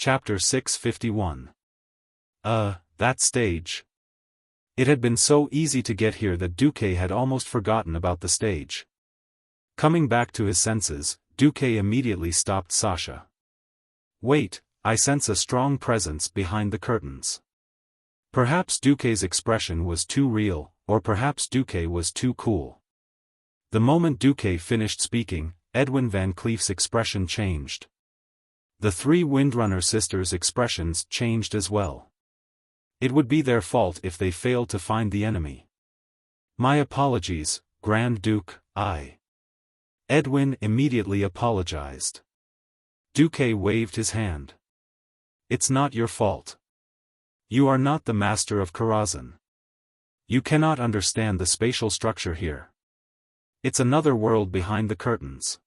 Chapter 651. That stage. It had been so easy to get here that Duque had almost forgotten about the stage. Coming back to his senses, Duque immediately stopped Sasha. Wait, I sense a strong presence behind the curtains. Perhaps Duque's expression was too real, or perhaps Duque was too cool. The moment Duque finished speaking, Edwin Van Cleef's expression changed. The three Windrunner sisters' expressions changed as well. It would be their fault if they failed to find the enemy. My apologies, Grand Duke, Edwin immediately apologized. Duque waved his hand. It's not your fault. You are not the master of Karazhan. You cannot understand the spatial structure here. It's another world behind the curtains.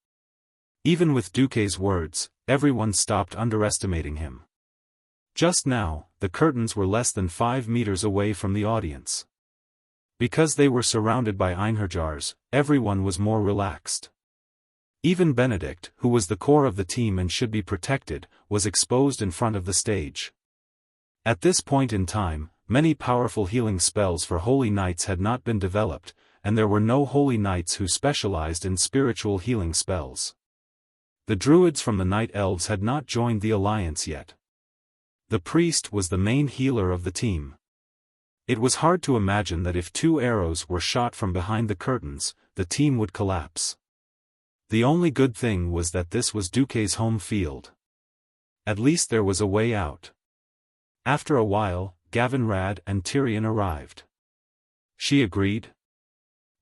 Even with Duque's words, everyone stopped underestimating him. Just now, the curtains were less than 5 meters away from the audience. Because they were surrounded by Einherjars, everyone was more relaxed. Even Benedict, who was the core of the team and should be protected, was exposed in front of the stage. At this point in time, many powerful healing spells for Holy Knights had not been developed, and there were no Holy Knights who specialized in spiritual healing spells. The Druids from the Night Elves had not joined the alliance yet. The priest was the main healer of the team. It was hard to imagine that if 2 arrows were shot from behind the curtains, the team would collapse. The only good thing was that this was Duque's home field. At least there was a way out. After a while, Gavinrad and Tyrion arrived. She agreed?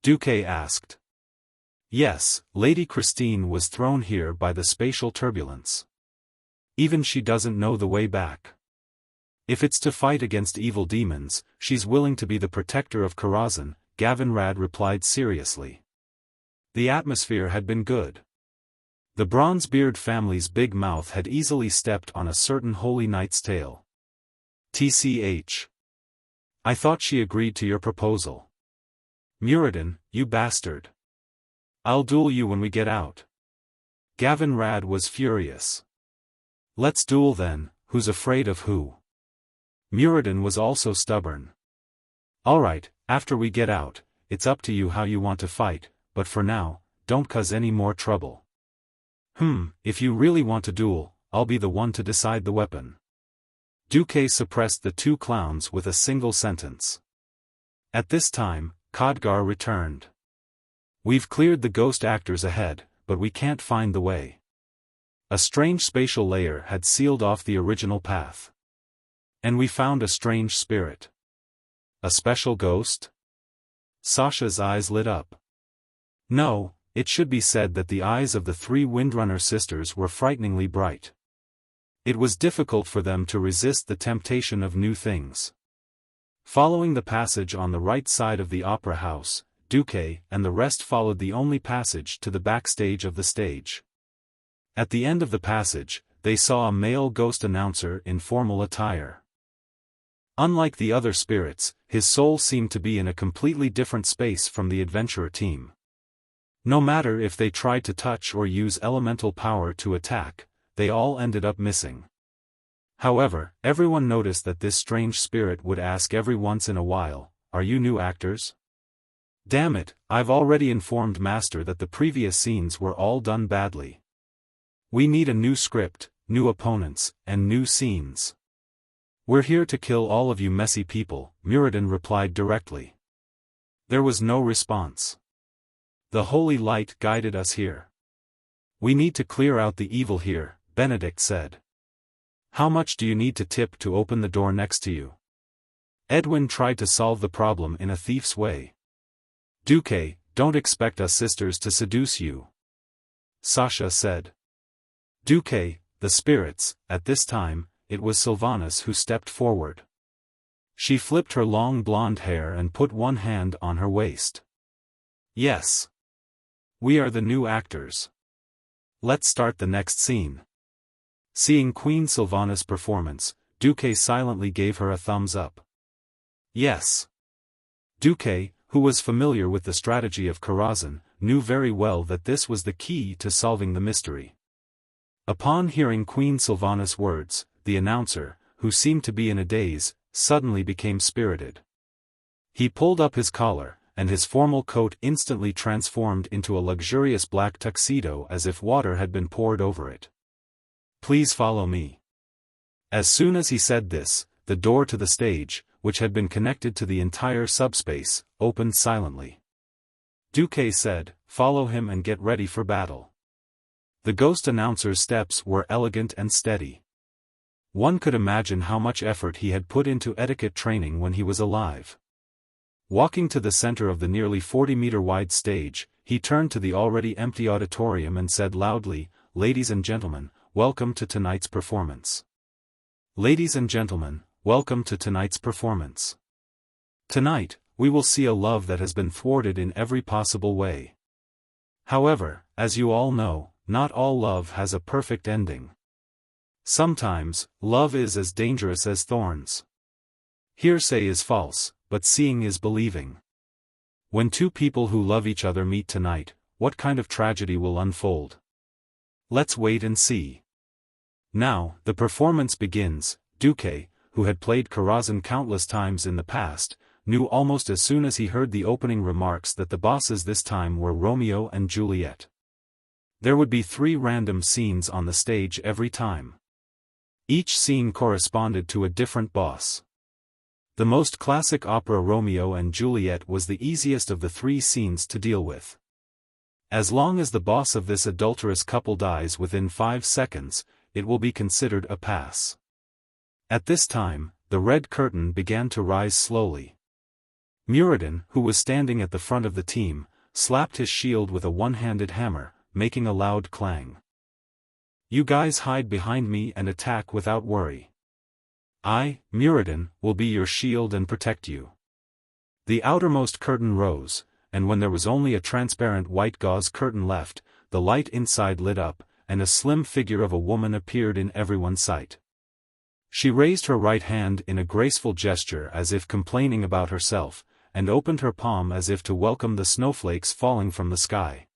Duque asked. Yes, Lady Christine was thrown here by the spatial turbulence. Even she doesn't know the way back. If it's to fight against evil demons, she's willing to be the protector of Karazhan, Gavinrad replied seriously. The atmosphere had been good. The Bronzebeard family's big mouth had easily stepped on a certain Holy Knight's tail. TCH. I thought she agreed to your proposal. Muradin, you bastard. I'll duel you when we get out. Gavinrad was furious. Let's duel then, who's afraid of who? Muradin was also stubborn. Alright, after we get out, it's up to you how you want to fight, but for now, don't cause any more trouble. If you really want to duel, I'll be the one to decide the weapon. Duque suppressed the 2 clowns with a single sentence. At this time, Khadgar returned. We've cleared the ghost actors ahead, but we can't find the way. A strange spatial layer had sealed off the original path. And we found a strange spirit. A special ghost? Sasha's eyes lit up. No, it should be said that the eyes of the 3 Windrunner sisters were frighteningly bright. It was difficult for them to resist the temptation of new things. Following the passage on the right side of the opera house, Duque and the rest followed the only passage to the backstage of the stage. At the end of the passage, they saw a male ghost announcer in formal attire. Unlike the other spirits, his soul seemed to be in a completely different space from the adventurer team. No matter if they tried to touch or use elemental power to attack, they all ended up missing. However, everyone noticed that this strange spirit would ask every once in a while, "Are you new actors?" Damn it, I've already informed Master that the previous scenes were all done badly. We need a new script, new opponents, and new scenes. We're here to kill all of you messy people, Muradin replied directly. There was no response. The holy light guided us here. We need to clear out the evil here, Benedict said. How much do you need to tip to open the door next to you? Edwin tried to solve the problem in a thief's way. Duque, don't expect us sisters to seduce you. Sasha said. Duque, the spirits, at this time, it was Sylvanas who stepped forward. She flipped her long blonde hair and put one hand on her waist. Yes. We are the new actors. Let's start the next scene. Seeing Queen Sylvanas' performance, Duque silently gave her a thumbs up. Yes. Duque, who was familiar with the strategy of Karazhan, knew very well that this was the key to solving the mystery. Upon hearing Queen Sylvanas' words, the announcer, who seemed to be in a daze, suddenly became spirited. He pulled up his collar, and his formal coat instantly transformed into a luxurious black tuxedo as if water had been poured over it. "Please follow me." As soon as he said this, the door to the stage, which had been connected to the entire subspace, opened silently. Duque said, "Follow him and get ready for battle." The ghost announcer's steps were elegant and steady. One could imagine how much effort he had put into etiquette training when he was alive. Walking to the center of the nearly 40-meter wide stage, he turned to the already empty auditorium and said loudly, "Ladies and gentlemen, welcome to tonight's performance. Ladies and gentlemen, welcome to tonight's performance. Tonight, we will see a love that has been thwarted in every possible way. However, as you all know, not all love has a perfect ending. Sometimes, love is as dangerous as thorns. Hearsay is false, but seeing is believing. When two people who love each other meet tonight, what kind of tragedy will unfold? Let's wait and see." Now, the performance begins. Duque, who had played Karazhan countless times in the past, knew almost as soon as he heard the opening remarks that the bosses this time were Romeo and Juliet. There would be 3 random scenes on the stage every time. Each scene corresponded to a different boss. The most classic opera Romeo and Juliet was the easiest of the 3 scenes to deal with. As long as the boss of this adulterous couple dies within 5 seconds, it will be considered a pass. At this time, the red curtain began to rise slowly. Muradin, who was standing at the front of the team, slapped his shield with a one-handed hammer, making a loud clang. "You guys hide behind me and attack without worry. I, Muradin, will be your shield and protect you." The outermost curtain rose, and when there was only a transparent white gauze curtain left, the light inside lit up, and a slim figure of a woman appeared in everyone's sight. She raised her right hand in a graceful gesture as if complaining about herself, and opened her palm as if to welcome the snowflakes falling from the sky.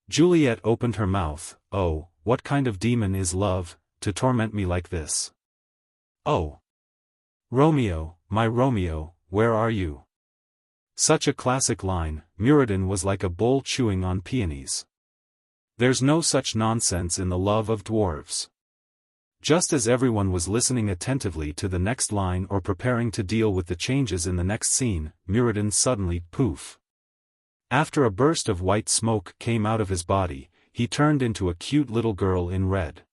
Juliet opened her mouth. "Oh, what kind of demon is love, to torment me like this? Oh! Romeo, my Romeo, where are you?" Such a classic line. Muradin was like a bull chewing on peonies. There's no such nonsense in the love of dwarves. Just as everyone was listening attentively to the next line or preparing to deal with the changes in the next scene, Muradin suddenly, poof. After a burst of white smoke came out of his body, he turned into a cute little girl in red.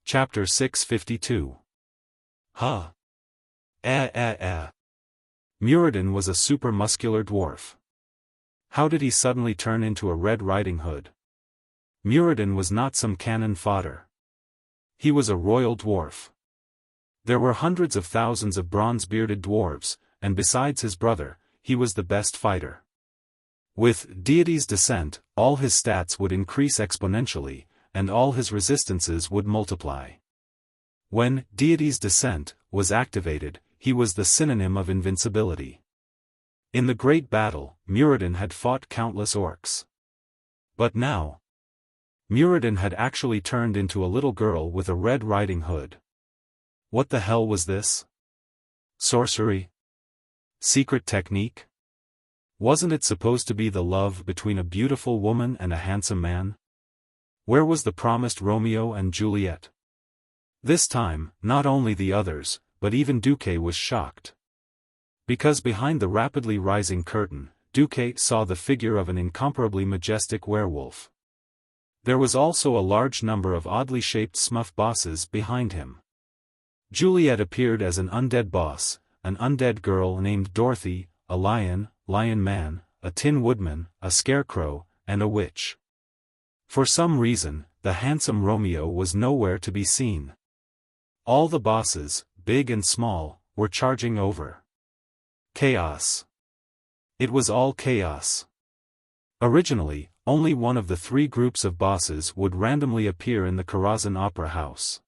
Chapter 652. Huh. Muradin was a super-muscular dwarf. How did he suddenly turn into a Red Riding Hood? Muradin was not some cannon fodder. He was a royal dwarf. There were hundreds of thousands of bronze-bearded dwarves, and besides his brother, he was the best fighter. With Deity's descent, all his stats would increase exponentially, and all his resistances would multiply. When Deity's descent was activated, he was the synonym of invincibility. In the great battle, Muradin had fought countless orcs. But now, Muradin had actually turned into a little girl with a Red Riding Hood. What the hell was this? Sorcery? Secret technique? Wasn't it supposed to be the love between a beautiful woman and a handsome man? Where was the promised Romeo and Juliet? This time, not only the others, but even Duque was shocked. Because behind the rapidly rising curtain, Duque saw the figure of an incomparably majestic werewolf. There was also a large number of oddly shaped smuff bosses behind him. Juliet appeared as an undead boss, an undead girl named Dorothy, a lion, lion man, a tin woodman, a scarecrow, and a witch. For some reason, the handsome Romeo was nowhere to be seen. All the bosses, big and small, were charging over. Chaos. It was all chaos. Originally, only one of the 3 groups of bosses would randomly appear in the Karazhan Opera House.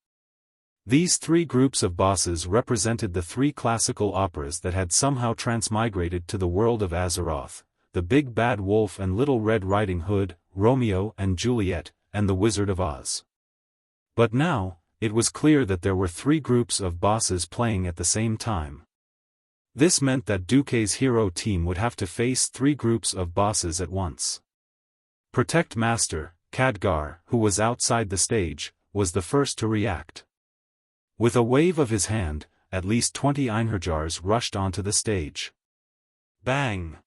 These 3 groups of bosses represented the 3 classical operas that had somehow transmigrated to the world of Azeroth: the Big Bad Wolf and Little Red Riding Hood, Romeo and Juliet, and the Wizard of Oz. But now, it was clear that there were 3 groups of bosses playing at the same time. This meant that Duke's hero team would have to face 3 groups of bosses at once. Protect Master, Khadgar, who was outside the stage, was the first to react. With a wave of his hand, at least 20 Einherjars rushed onto the stage. Bang!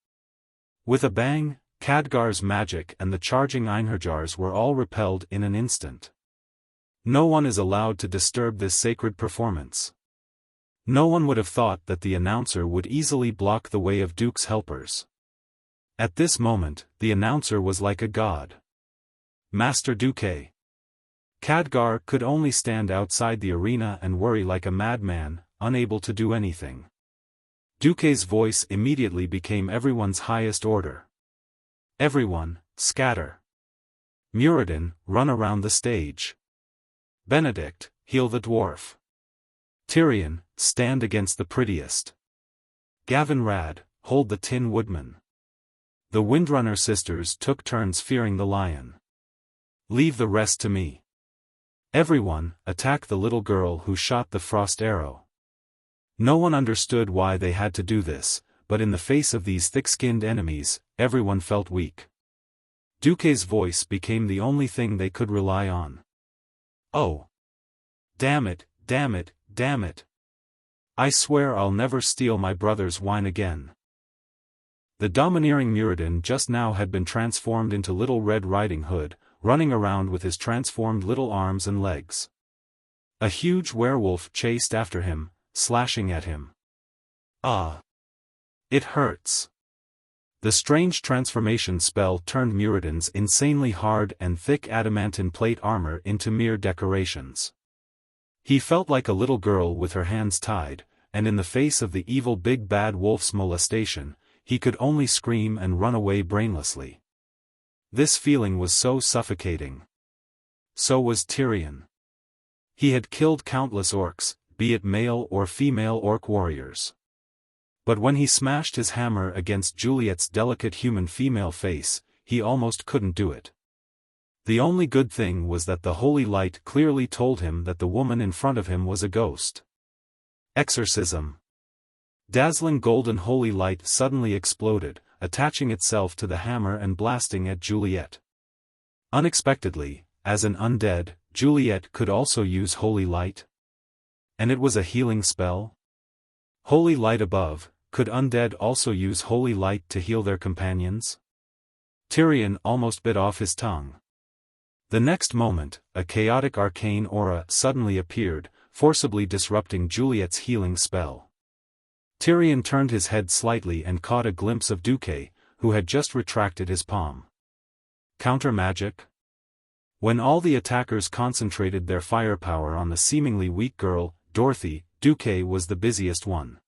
With a bang, Khadgar's magic and the charging Einherjars were all repelled in an instant. No one is allowed to disturb this sacred performance. No one would have thought that the announcer would easily block the way of Duke's helpers. At this moment, the announcer was like a god. Master Duke. Khadgar could only stand outside the arena and worry like a madman, unable to do anything. Duke's voice immediately became everyone's highest order. Everyone, scatter. Muradin, run around the stage. Benedict, heal the dwarf. Tyrion, stand against the prettiest. Gavinrad, hold the Tin Woodman. The Windrunner sisters took turns fearing the lion. Leave the rest to me. Everyone, attack the little girl who shot the frost arrow. No one understood why they had to do this, but in the face of these thick-skinned enemies, everyone felt weak. Duke's voice became the only thing they could rely on. Oh! Damn it, damn it, damn it! I swear I'll never steal my brother's wine again. The domineering Muradin just now had been transformed into Little Red Riding Hood, running around with his transformed little arms and legs. A huge werewolf chased after him, slashing at him. Ah! It hurts. The strange transformation spell turned Muradin's insanely hard and thick adamantine plate armor into mere decorations. He felt like a little girl with her hands tied, and in the face of the evil big bad wolf's molestation, he could only scream and run away brainlessly. This feeling was so suffocating. So was Tyrion. He had killed countless orcs, be it male or female orc warriors. But when he smashed his hammer against Juliet's delicate human female face, he almost couldn't do it. The only good thing was that the holy light clearly told him that the woman in front of him was a ghost. Exorcism. Dazzling golden holy light suddenly exploded, attaching itself to the hammer and blasting at Juliet. Unexpectedly, as an undead, Juliet could also use holy light. And it was a healing spell? Holy light above, could undead also use holy light to heal their companions? Tyrion almost bit off his tongue. The next moment, a chaotic arcane aura suddenly appeared, forcibly disrupting Juliet's healing spell. Tyrion turned his head slightly and caught a glimpse of Duke, who had just retracted his palm. Counter magic? When all the attackers concentrated their firepower on the seemingly weak girl, Dorothy, Duke was the busiest one.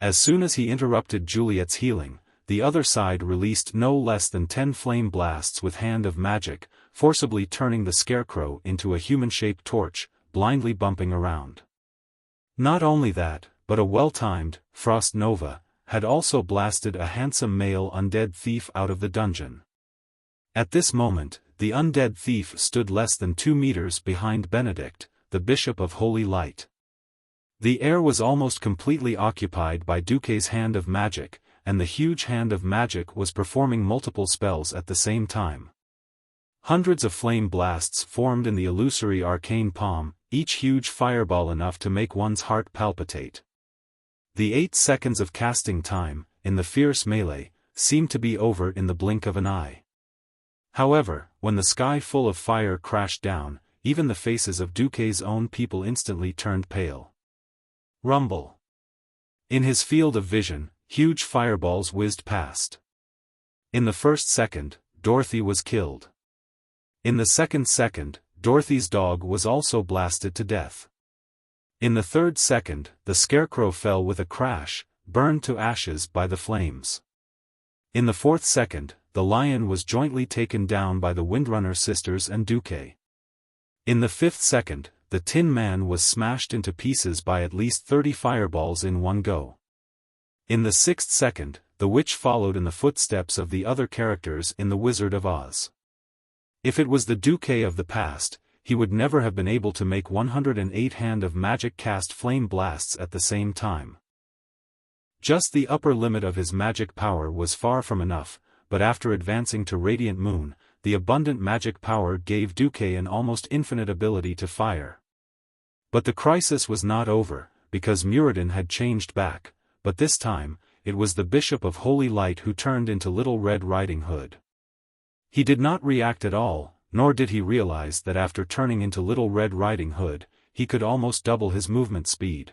As soon as he interrupted Juliet's healing, the other side released no less than 10 flame blasts with Hand of Magic, forcibly turning the scarecrow into a human-shaped torch, blindly bumping around. Not only that, but a well-timed, Frost Nova, had also blasted a handsome male undead thief out of the dungeon. At this moment, the undead thief stood less than 2 meters behind Benedict, the Bishop of Holy Light. The air was almost completely occupied by Duke's Hand of Magic, and the huge Hand of Magic was performing multiple spells at the same time. Hundreds of flame blasts formed in the illusory arcane palm, each huge fireball enough to make one's heart palpitate. The 8 seconds of casting time, in the fierce melee, seemed to be over in the blink of an eye. However, when the sky full of fire crashed down, even the faces of Duke's own people instantly turned pale. Rumble. In his field of vision, huge fireballs whizzed past. In the first second, Dorothy was killed. In the second, Dorothy's dog was also blasted to death. In the third second, the scarecrow fell with a crash, burned to ashes by the flames. In the fourth second, the lion was jointly taken down by the Windrunner sisters and Duke. In the fifth second, the Tin Man was smashed into pieces by at least 30 fireballs in one go. In the sixth second, the witch followed in the footsteps of the other characters in The Wizard of Oz. If it was the Duke of the past, he would never have been able to make 108 hand of magic cast flame blasts at the same time. Just the upper limit of his magic power was far from enough, but after advancing to Radiant Moon, the abundant magic power gave Duque an almost infinite ability to fire. But the crisis was not over, because Muradin had changed back, but this time, it was the Bishop of Holy Light who turned into Little Red Riding Hood. He did not react at all, nor did he realize that after turning into Little Red Riding Hood, he could almost double his movement speed.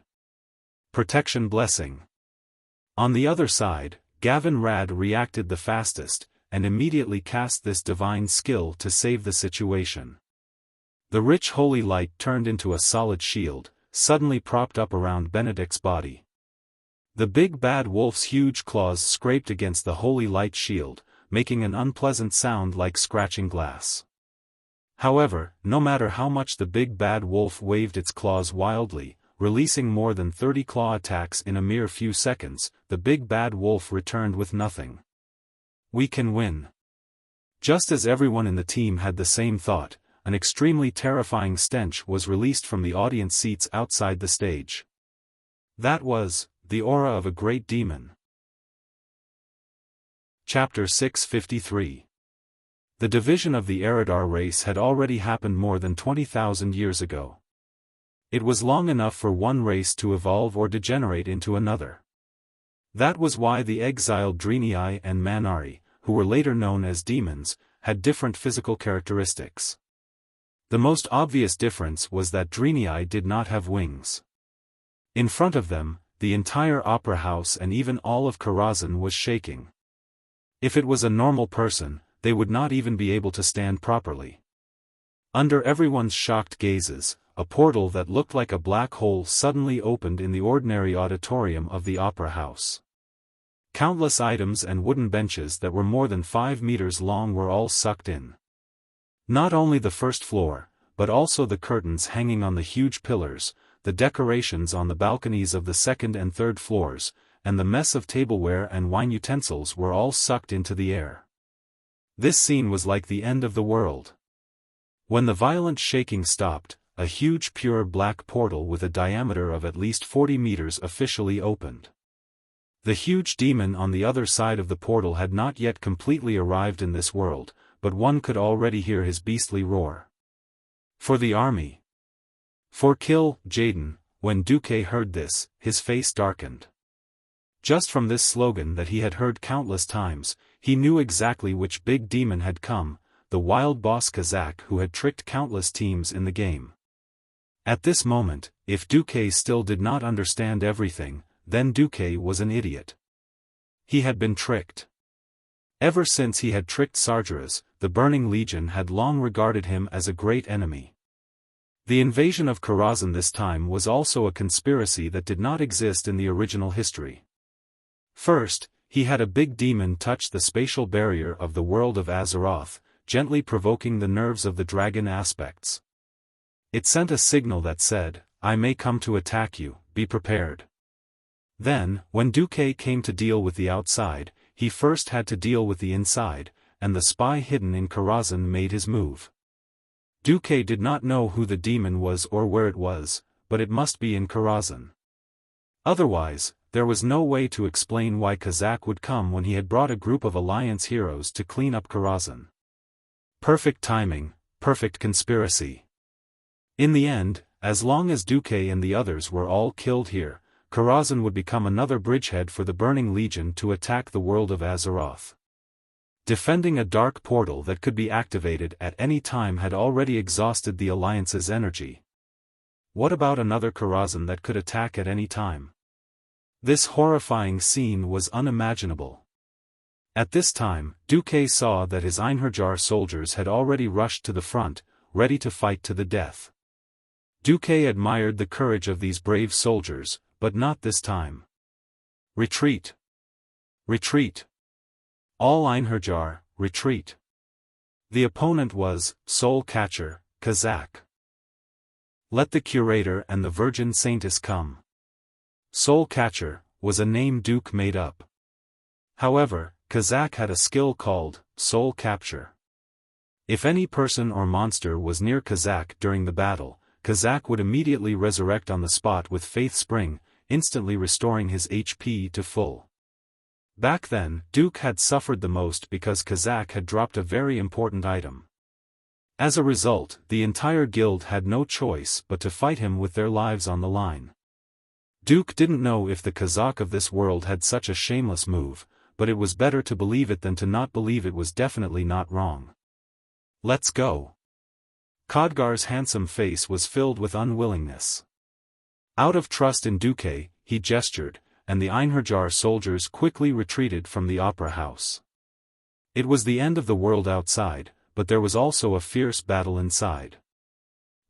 Protection Blessing. On the other side, Gavin Rad reacted the fastest, and immediately cast this divine skill to save the situation. The rich holy light turned into a solid shield, suddenly propped up around Benedict's body. The big bad wolf's huge claws scraped against the holy light shield, making an unpleasant sound like scratching glass. However, no matter how much the big bad wolf waved its claws wildly, releasing more than 30 claw attacks in a mere few seconds, the big bad wolf returned with nothing. We can win. Just as everyone in the team had the same thought, an extremely terrifying stench was released from the audience seats outside the stage. That was the aura of a great demon. Chapter 653. The division of the Eridar race had already happened more than 20,000 years ago. It was long enough for one race to evolve or degenerate into another. That was why the exiled Drenii and Manari, who were later known as demons, had different physical characteristics. The most obvious difference was that Drenii did not have wings. In front of them, the entire opera house and even all of Karazhan was shaking. If it was a normal person, they would not even be able to stand properly. Under everyone's shocked gazes, a portal that looked like a black hole suddenly opened in the ordinary auditorium of the opera house. Countless items and wooden benches that were more than 5 meters long were all sucked in. Not only the first floor, but also the curtains hanging on the huge pillars, the decorations on the balconies of the second and third floors, and the mess of tableware and wine utensils were all sucked into the air. This scene was like the end of the world. When the violent shaking stopped, a huge pure black portal with a diameter of at least 40 meters officially opened. The huge demon on the other side of the portal had not yet completely arrived in this world, but one could already hear his beastly roar. For the army. For Kill Jaden. When Duque heard this, his face darkened. Just from this slogan that he had heard countless times, he knew exactly which big demon had come, the wild boss Kazakh who had tricked countless teams in the game. At this moment, if Duque still did not understand everything, then Duque was an idiot. He had been tricked. Ever since he had tricked Sargeras, the Burning Legion had long regarded him as a great enemy. The invasion of Karazhan this time was also a conspiracy that did not exist in the original history. First, he had a big demon touch the spatial barrier of the world of Azeroth, gently provoking the nerves of the dragon aspects. It sent a signal that said, "I may come to attack you, be prepared." Then, when Duque came to deal with the outside, he first had to deal with the inside, and the spy hidden in Karazhan made his move. Duque did not know who the demon was or where it was, but it must be in Karazhan. Otherwise, there was no way to explain why Kazakh would come when he had brought a group of Alliance heroes to clean up Karazhan. Perfect timing, perfect conspiracy. In the end, as long as Duque and the others were all killed here, Karazhan would become another bridgehead for the Burning Legion to attack the world of Azeroth. Defending a dark portal that could be activated at any time had already exhausted the Alliance's energy. What about another Karazhan that could attack at any time? This horrifying scene was unimaginable. At this time, Duque saw that his Einherjar soldiers had already rushed to the front, ready to fight to the death. Duque admired the courage of these brave soldiers, but not this time. Retreat! Retreat! All Einherjar, retreat! The opponent was Soul Catcher, Kazakh. Let the Curator and the Virgin Saintess come. Soul Catcher was a name Duke made up. However, Kazakh had a skill called Soul Capture. If any person or monster was near Kazakh during the battle, Kazakh would immediately resurrect on the spot with Faith Spring, instantly restoring his HP to full. Back then, Duke had suffered the most because Kazakh had dropped a very important item. As a result, the entire guild had no choice but to fight him with their lives on the line. Duke didn't know if the Kazakh of this world had such a shameless move, but it was better to believe it than to not believe it was definitely not wrong. Let's go. Khadgar's handsome face was filled with unwillingness. Out of trust in Duque, he gestured, and the Einherjar soldiers quickly retreated from the opera house. It was the end of the world outside, but there was also a fierce battle inside.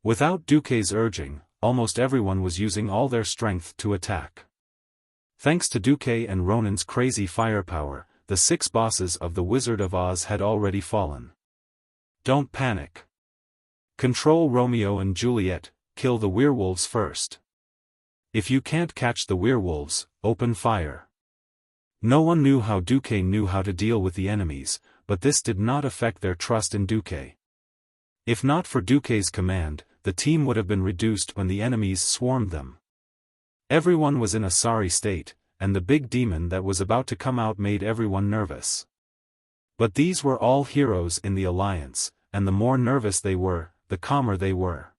Without Duque's urging, almost everyone was using all their strength to attack. Thanks to Duque and Ronan's crazy firepower, the 6 bosses of the Wizard of Oz had already fallen. Don't panic. Control Romeo and Juliet, kill the werewolves first. If you can't catch the werewolves, open fire. No one knew how Duque knew how to deal with the enemies, but this did not affect their trust in Duque. If not for Duque's command, the team would have been reduced when the enemies swarmed them. Everyone was in a sorry state, and the big demon that was about to come out made everyone nervous. But these were all heroes in the Alliance, and the more nervous they were, the calmer they were.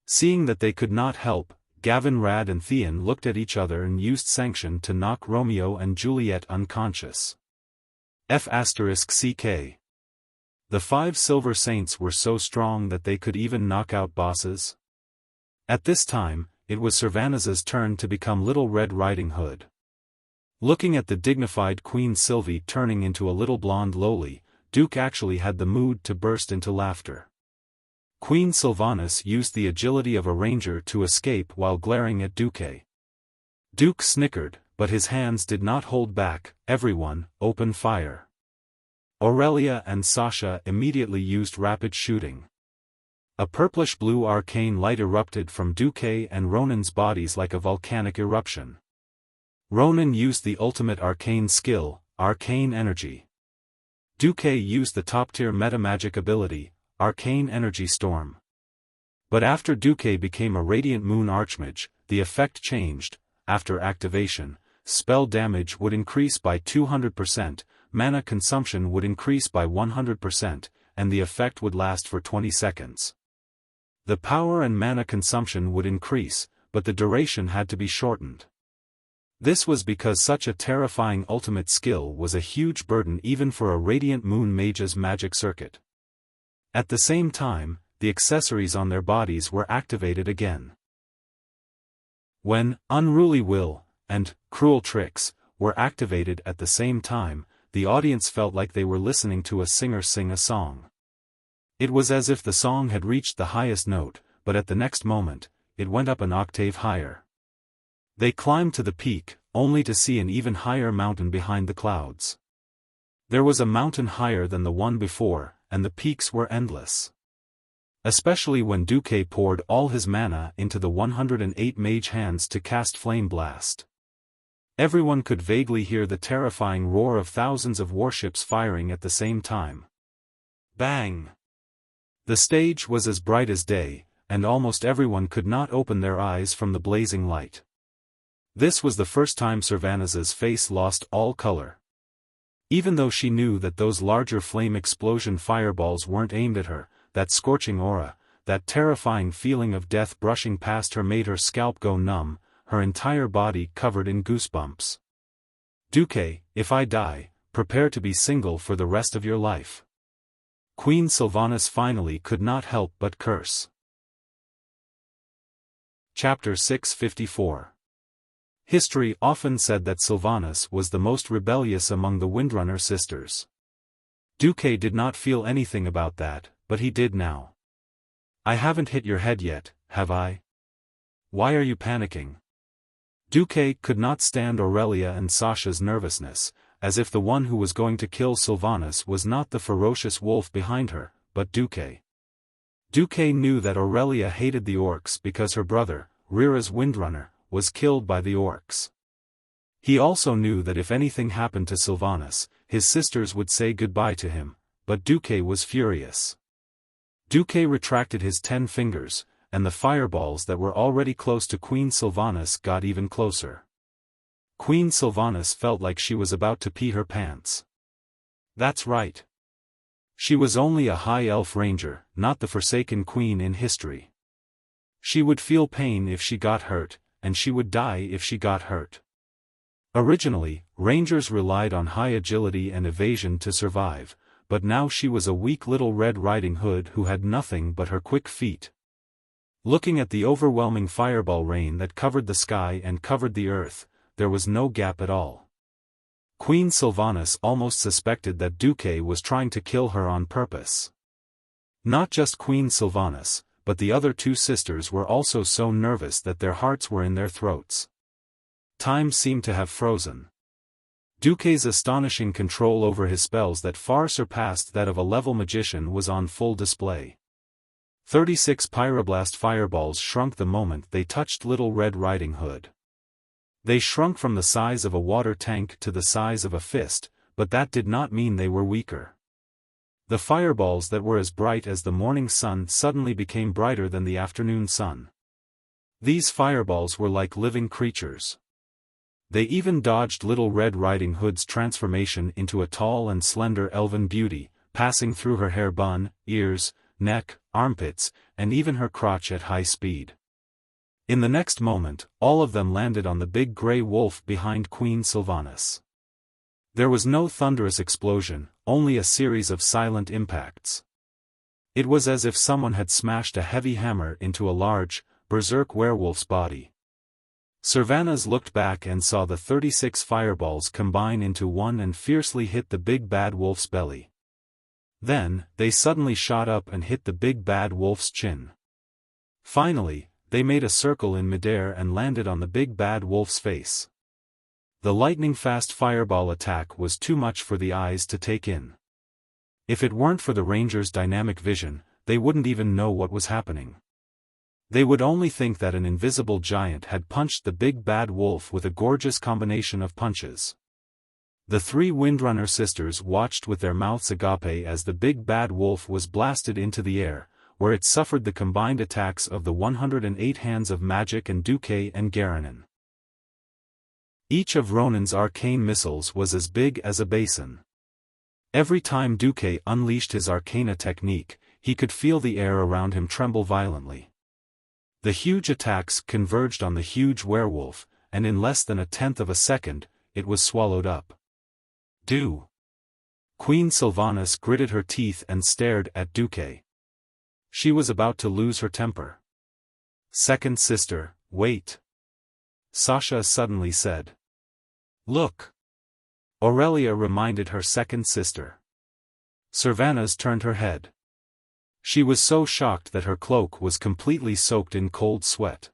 Seeing that they could not help, Gavin, Rad and Theon looked at each other and used sanction to knock Romeo and Juliet unconscious. F***CK. The 5 Silver Saints were so strong that they could even knock out bosses. At this time, it was Sylvanas's turn to become Little Red Riding Hood. Looking at the dignified Queen Sylvie turning into a little blonde lowly, Duke actually had the mood to burst into laughter. Queen Sylvanas used the agility of a ranger to escape while glaring at Duque. Duke snickered, but his hands did not hold back. Everyone, open fire. Aurelia and Sasha immediately used rapid shooting. A purplish-blue arcane light erupted from Duque and Ronan's bodies like a volcanic eruption. Ronan used the ultimate arcane skill, Arcane Energy. Duque used the top-tier meta-magic ability, Arcane Energy Storm. But after Duque became a Radiant Moon Archmage, the effect changed. After activation, spell damage would increase by 200%, mana consumption would increase by 100%, and the effect would last for 20 seconds. The power and mana consumption would increase, but the duration had to be shortened. This was because such a terrifying ultimate skill was a huge burden even for a Radiant Moon Mage's magic circuit. At the same time, the accessories on their bodies were activated again. When Unruly Will and Cruel Tricks were activated at the same time, the audience felt like they were listening to a singer sing a song. It was as if the song had reached the highest note, but at the next moment, it went up an octave higher. They climbed to the peak, only to see an even higher mountain behind the clouds. There was a mountain higher than the one before, and the peaks were endless. Especially when Duque poured all his mana into the 108 mage hands to cast Flame Blast. Everyone could vaguely hear the terrifying roar of thousands of warships firing at the same time. Bang! The stage was as bright as day, and almost everyone could not open their eyes from the blazing light. This was the first time Sylvanas's face lost all color. Even though she knew that those larger flame explosion fireballs weren't aimed at her, that scorching aura, that terrifying feeling of death brushing past her made her scalp go numb, her entire body covered in goosebumps. Duque, if I die, prepare to be single for the rest of your life. Queen Sylvanas finally could not help but curse. Chapter 654. History often said that Sylvanas was the most rebellious among the Windrunner sisters. Duque did not feel anything about that, but he did now. I haven't hit your head yet, have I? Why are you panicking? Duque could not stand Aurelia and Sasha's nervousness, as if the one who was going to kill Sylvanas was not the ferocious wolf behind her, but Duque. Duque knew that Aurelia hated the orcs because her brother, Rira's Windrunner, was killed by the orcs. He also knew that if anything happened to Sylvanas, his sisters would say goodbye to him, but Duque was furious. Duque retracted his 10 fingers, and the fireballs that were already close to Queen Sylvanas got even closer. Queen Sylvanas felt like she was about to pee her pants. That's right. She was only a high elf ranger, not the forsaken queen in history. She would feel pain if she got hurt, and she would die if she got hurt. Originally, rangers relied on high agility and evasion to survive, but now she was a weak little Red Riding Hood who had nothing but her quick feet. Looking at the overwhelming fireball rain that covered the sky and covered the earth, there was no gap at all. Queen Sylvanas almost suspected that Duque was trying to kill her on purpose. Not just Queen Sylvanas, but the other 2 sisters were also so nervous that their hearts were in their throats. Time seemed to have frozen. Duque's astonishing control over his spells that far surpassed that of a level magician was on full display. 36 pyroblast fireballs shrunk the moment they touched Little Red Riding Hood. They shrunk from the size of a water tank to the size of a fist, but that did not mean they were weaker. The fireballs that were as bright as the morning sun suddenly became brighter than the afternoon sun. These fireballs were like living creatures. They even dodged Little Red Riding Hood's transformation into a tall and slender elven beauty, passing through her hair bun, ears, neck, armpits, and even her crotch at high speed. In the next moment, all of them landed on the big gray wolf behind Queen Sylvanas. There was no thunderous explosion, only a series of silent impacts. It was as if someone had smashed a heavy hammer into a large, berserk werewolf's body. Sylvanas looked back and saw the 36 fireballs combine into one and fiercely hit the big bad wolf's belly. Then, they suddenly shot up and hit the big bad wolf's chin. Finally, they made a circle in midair and landed on the big bad wolf's face. The lightning-fast fireball attack was too much for the eyes to take in. If it weren't for the Rangers' dynamic vision, they wouldn't even know what was happening. They would only think that an invisible giant had punched the big bad wolf with a gorgeous combination of punches. The 3 Windrunner sisters watched with their mouths agape as the big bad wolf was blasted into the air, where it suffered the combined attacks of the 108 hands of magic and Duque and Garanon. Each of Ronan's arcane missiles was as big as a basin. Every time Duque unleashed his arcana technique, he could feel the air around him tremble violently. The huge attacks converged on the huge werewolf, and in less than a tenth of a second, it was swallowed up. Queen Sylvanas gritted her teeth and stared at Duque. She was about to lose her temper. "Second sister, wait," Sasha suddenly said. "Look." Aurelia reminded her second sister. Sylvanas turned her head. She was so shocked that her cloak was completely soaked in cold sweat.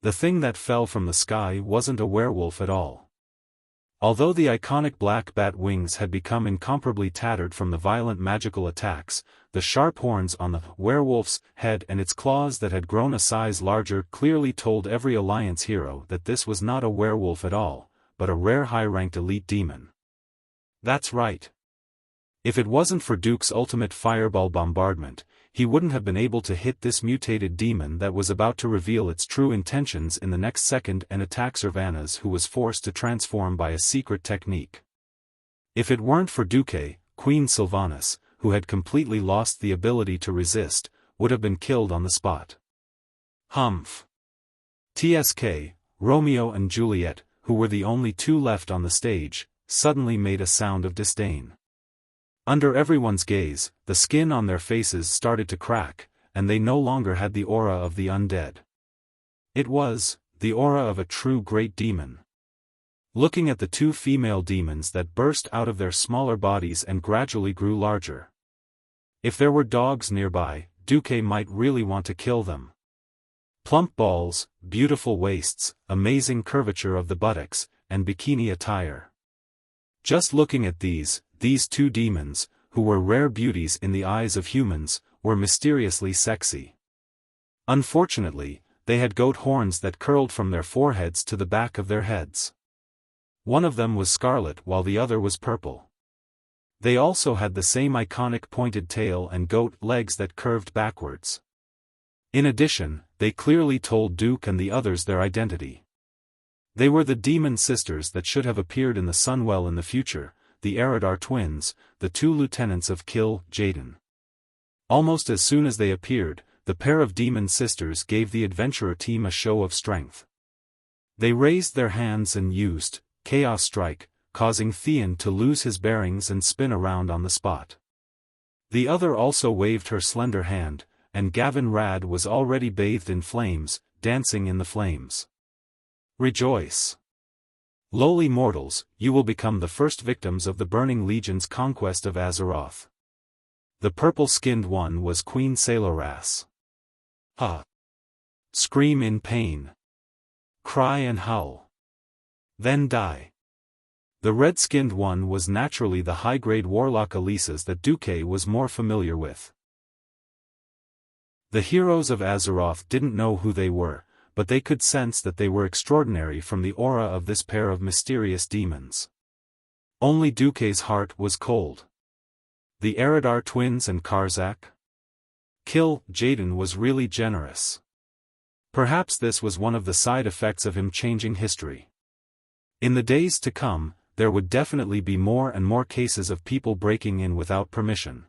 The thing that fell from the sky wasn't a werewolf at all. Although the iconic black bat wings had become incomparably tattered from the violent magical attacks, the sharp horns on the werewolf's head and its claws that had grown a size larger clearly told every Alliance hero that this was not a werewolf at all, but a rare high-ranked elite demon. That's right. If it wasn't for Duke's ultimate fireball bombardment, he wouldn't have been able to hit this mutated demon that was about to reveal its true intentions in the next second and attack Sylvanas, who was forced to transform by a secret technique. If it weren't for Duque, Queen Sylvanas, who had completely lost the ability to resist, would have been killed on the spot. Humph. TSK, Romeo and Juliet, who were the only 2 left on the stage, suddenly made a sound of disdain. Under everyone's gaze, the skin on their faces started to crack, and they no longer had the aura of the undead. It was the aura of a true great demon. Looking at the 2 female demons that burst out of their smaller bodies and gradually grew larger. If there were dogs nearby, Duque might really want to kill them. Plump balls, beautiful waists, amazing curvature of the buttocks, and bikini attire. Just looking at these 2 demons, who were rare beauties in the eyes of humans, were mysteriously sexy. Unfortunately, they had goat horns that curled from their foreheads to the back of their heads. One of them was scarlet while the other was purple. They also had the same iconic pointed tail and goat legs that curved backwards. In addition, they clearly told Duke and the others their identity. They were the demon sisters that should have appeared in the Sunwell in the future, the Eridar twins, the two lieutenants of Kill Jaden. Almost as soon as they appeared, the pair of demon sisters gave the adventurer team a show of strength. They raised their hands and used Chaos Strike, causing Theon to lose his bearings and spin around on the spot. The other also waved her slender hand, and Gavin Rad was already bathed in flames, dancing in the flames. Rejoice! Lowly mortals, you will become the first victims of the Burning Legion's conquest of Azeroth. The purple-skinned one was Queen Saloras. Ha! Scream in pain. Cry and howl. Then die. The red-skinned one was naturally the high-grade warlock Elisa's that Duque was more familiar with. The heroes of Azeroth didn't know who they were, but they could sense that they were extraordinary from the aura of this pair of mysterious demons. Only Duque's heart was cold. The Eridar twins and Karzak? Kill Jaden was really generous. Perhaps this was one of the side effects of him changing history. In the days to come, there would definitely be more and more cases of people breaking in without permission.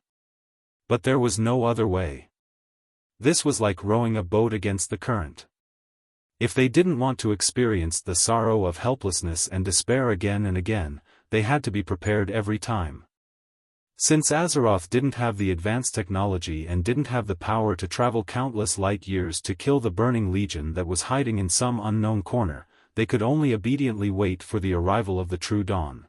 But there was no other way. This was like rowing a boat against the current. If they didn't want to experience the sorrow of helplessness and despair again and again, they had to be prepared every time. Since Azeroth didn't have the advanced technology and didn't have the power to travel countless light years to kill the Burning Legion that was hiding in some unknown corner, they could only obediently wait for the arrival of the true dawn.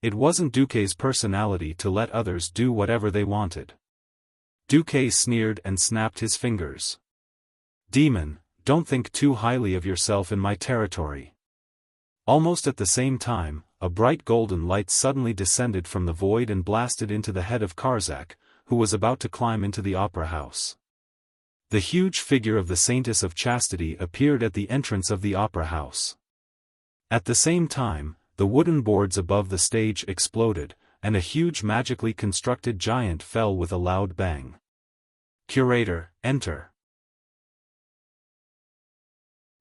It wasn't Duque's personality to let others do whatever they wanted. Duque sneered and snapped his fingers. Demon, don't think too highly of yourself in my territory. Almost at the same time, a bright golden light suddenly descended from the void and blasted into the head of Karzak, who was about to climb into the opera house. The huge figure of the Saintess of Chastity appeared at the entrance of the opera house. At the same time, the wooden boards above the stage exploded, and a huge magically constructed giant fell with a loud bang. Curator, enter.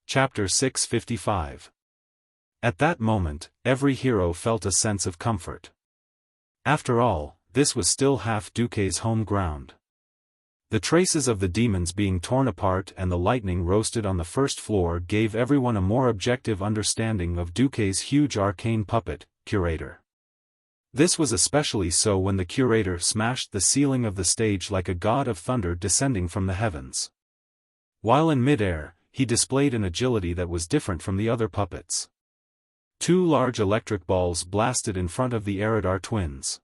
Chapter 655. At that moment, every hero felt a sense of comfort. After all, this was still half Duque's home ground. The traces of the demons being torn apart and the lightning roasted on the first floor gave everyone a more objective understanding of Duque's huge arcane puppet, Curator. This was especially so when the Curator smashed the ceiling of the stage like a god of thunder descending from the heavens. While in midair, he displayed an agility that was different from the other puppets. Two large electric balls blasted in front of the Eridar twins.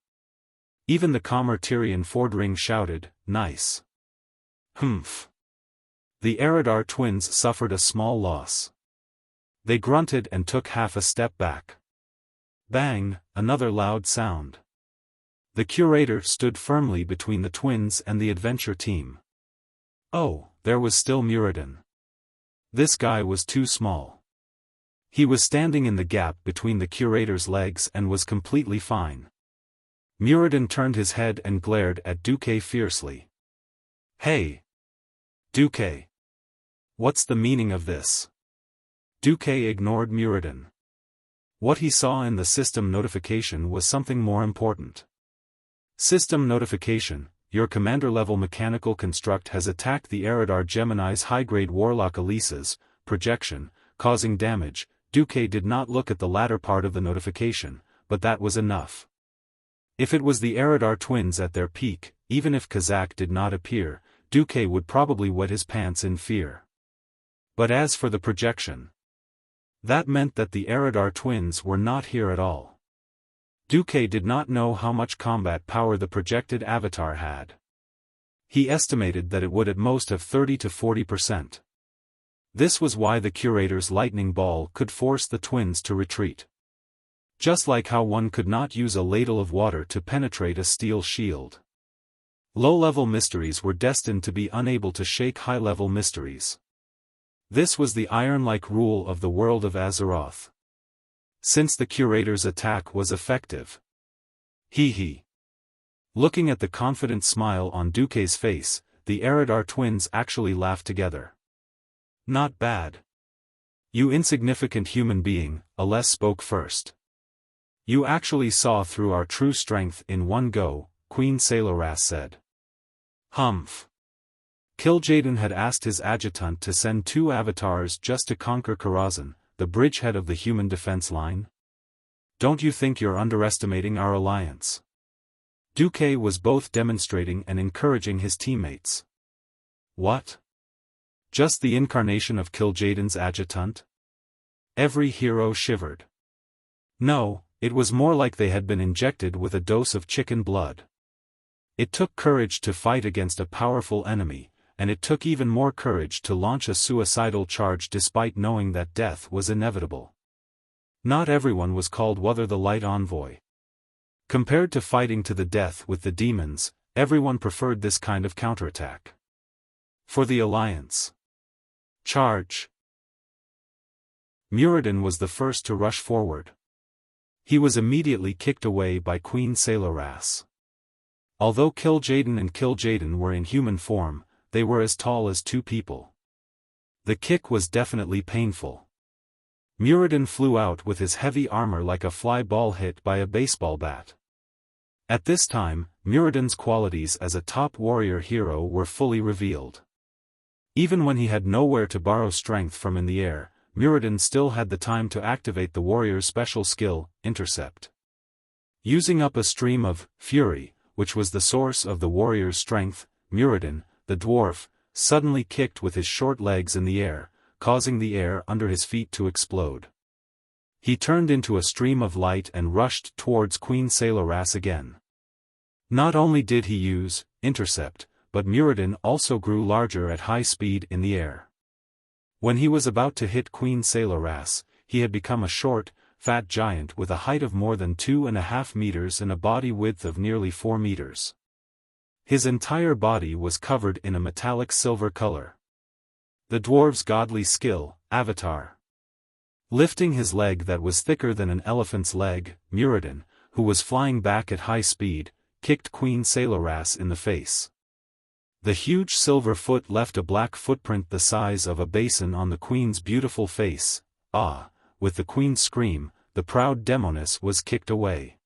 Even the calmer Tyrion Fordring shouted, "Nice." Humph. The Eridar twins suffered a small loss. They grunted and took half a step back. Bang, another loud sound. The Curator stood firmly between the twins and the adventure team. Oh, there was still Muradin. This guy was too small. He was standing in the gap between the Curator's legs and was completely fine. Muradin turned his head and glared at Duque fiercely. Hey! Duque! What's the meaning of this? Duque ignored Muradin. What he saw in the system notification was something more important. System notification: your commander-level mechanical construct has attacked the Eridar Gemini's high-grade warlock Elisa's projection, causing damage. Duque did not look at the latter part of the notification, but that was enough. If it was the Eridar twins at their peak, even if Kazak did not appear, Duque would probably wet his pants in fear. But as for the projection, that meant that the Eridar twins were not here at all. Duque did not know how much combat power the projected avatar had. He estimated that it would at most have 30 to 40%. This was why the Curator's lightning ball could force the twins to retreat. Just like how one could not use a ladle of water to penetrate a steel shield. Low-level mysteries were destined to be unable to shake high-level mysteries. This was the iron-like rule of the world of Azeroth. Since the Curator's attack was effective. Hee hee. Looking at the confident smile on Duque's face, the Eridar twins actually laughed together. Not bad. You insignificant human being, Aless spoke first. You actually saw through our true strength in one go, Queen Saloras said. Humph. Kil'jaeden had asked his adjutant to send 2 avatars just to conquer Karazhan, the bridgehead of the human defense line? Don't you think you're underestimating our alliance? Duque was both demonstrating and encouraging his teammates. What? Just the incarnation of Kil'jaeden's adjutant? Every hero shivered. No, it was more like they had been injected with a dose of chicken blood. It took courage to fight against a powerful enemy, and it took even more courage to launch a suicidal charge despite knowing that death was inevitable. Not everyone was called Wuther the Light Envoy. Compared to fighting to the death with the demons, everyone preferred this kind of counterattack. For the Alliance. Charge! Muradin was the first to rush forward. He was immediately kicked away by Queen Saloras. Although Kil'jaeden and Kil'jaeden were in human form, they were as tall as 2 people. The kick was definitely painful. Muradin flew out with his heavy armor like a fly ball hit by a baseball bat. At this time, Muradin's qualities as a top warrior hero were fully revealed. Even when he had nowhere to borrow strength from in the air, Muradin still had the time to activate the warrior's special skill, Intercept. Using up a stream of fury, which was the source of the warrior's strength, Muradin, the dwarf, suddenly kicked with his short legs in the air, causing the air under his feet to explode. He turned into a stream of light and rushed towards Queen Saloras again. Not only did he use Intercept, but Muradin also grew larger at high speed in the air. When he was about to hit Queen Saloras, he had become a short, fat giant with a height of more than 2.5 meters and a body width of nearly 4 meters. His entire body was covered in a metallic silver color. The dwarf's godly skill, Avatar. Lifting his leg that was thicker than an elephant's leg, Muradin, who was flying back at high speed, kicked Queen Saloras in the face. The huge silver foot left a black footprint the size of a basin on the queen's beautiful face. With the queen's scream, the proud demoness was kicked away.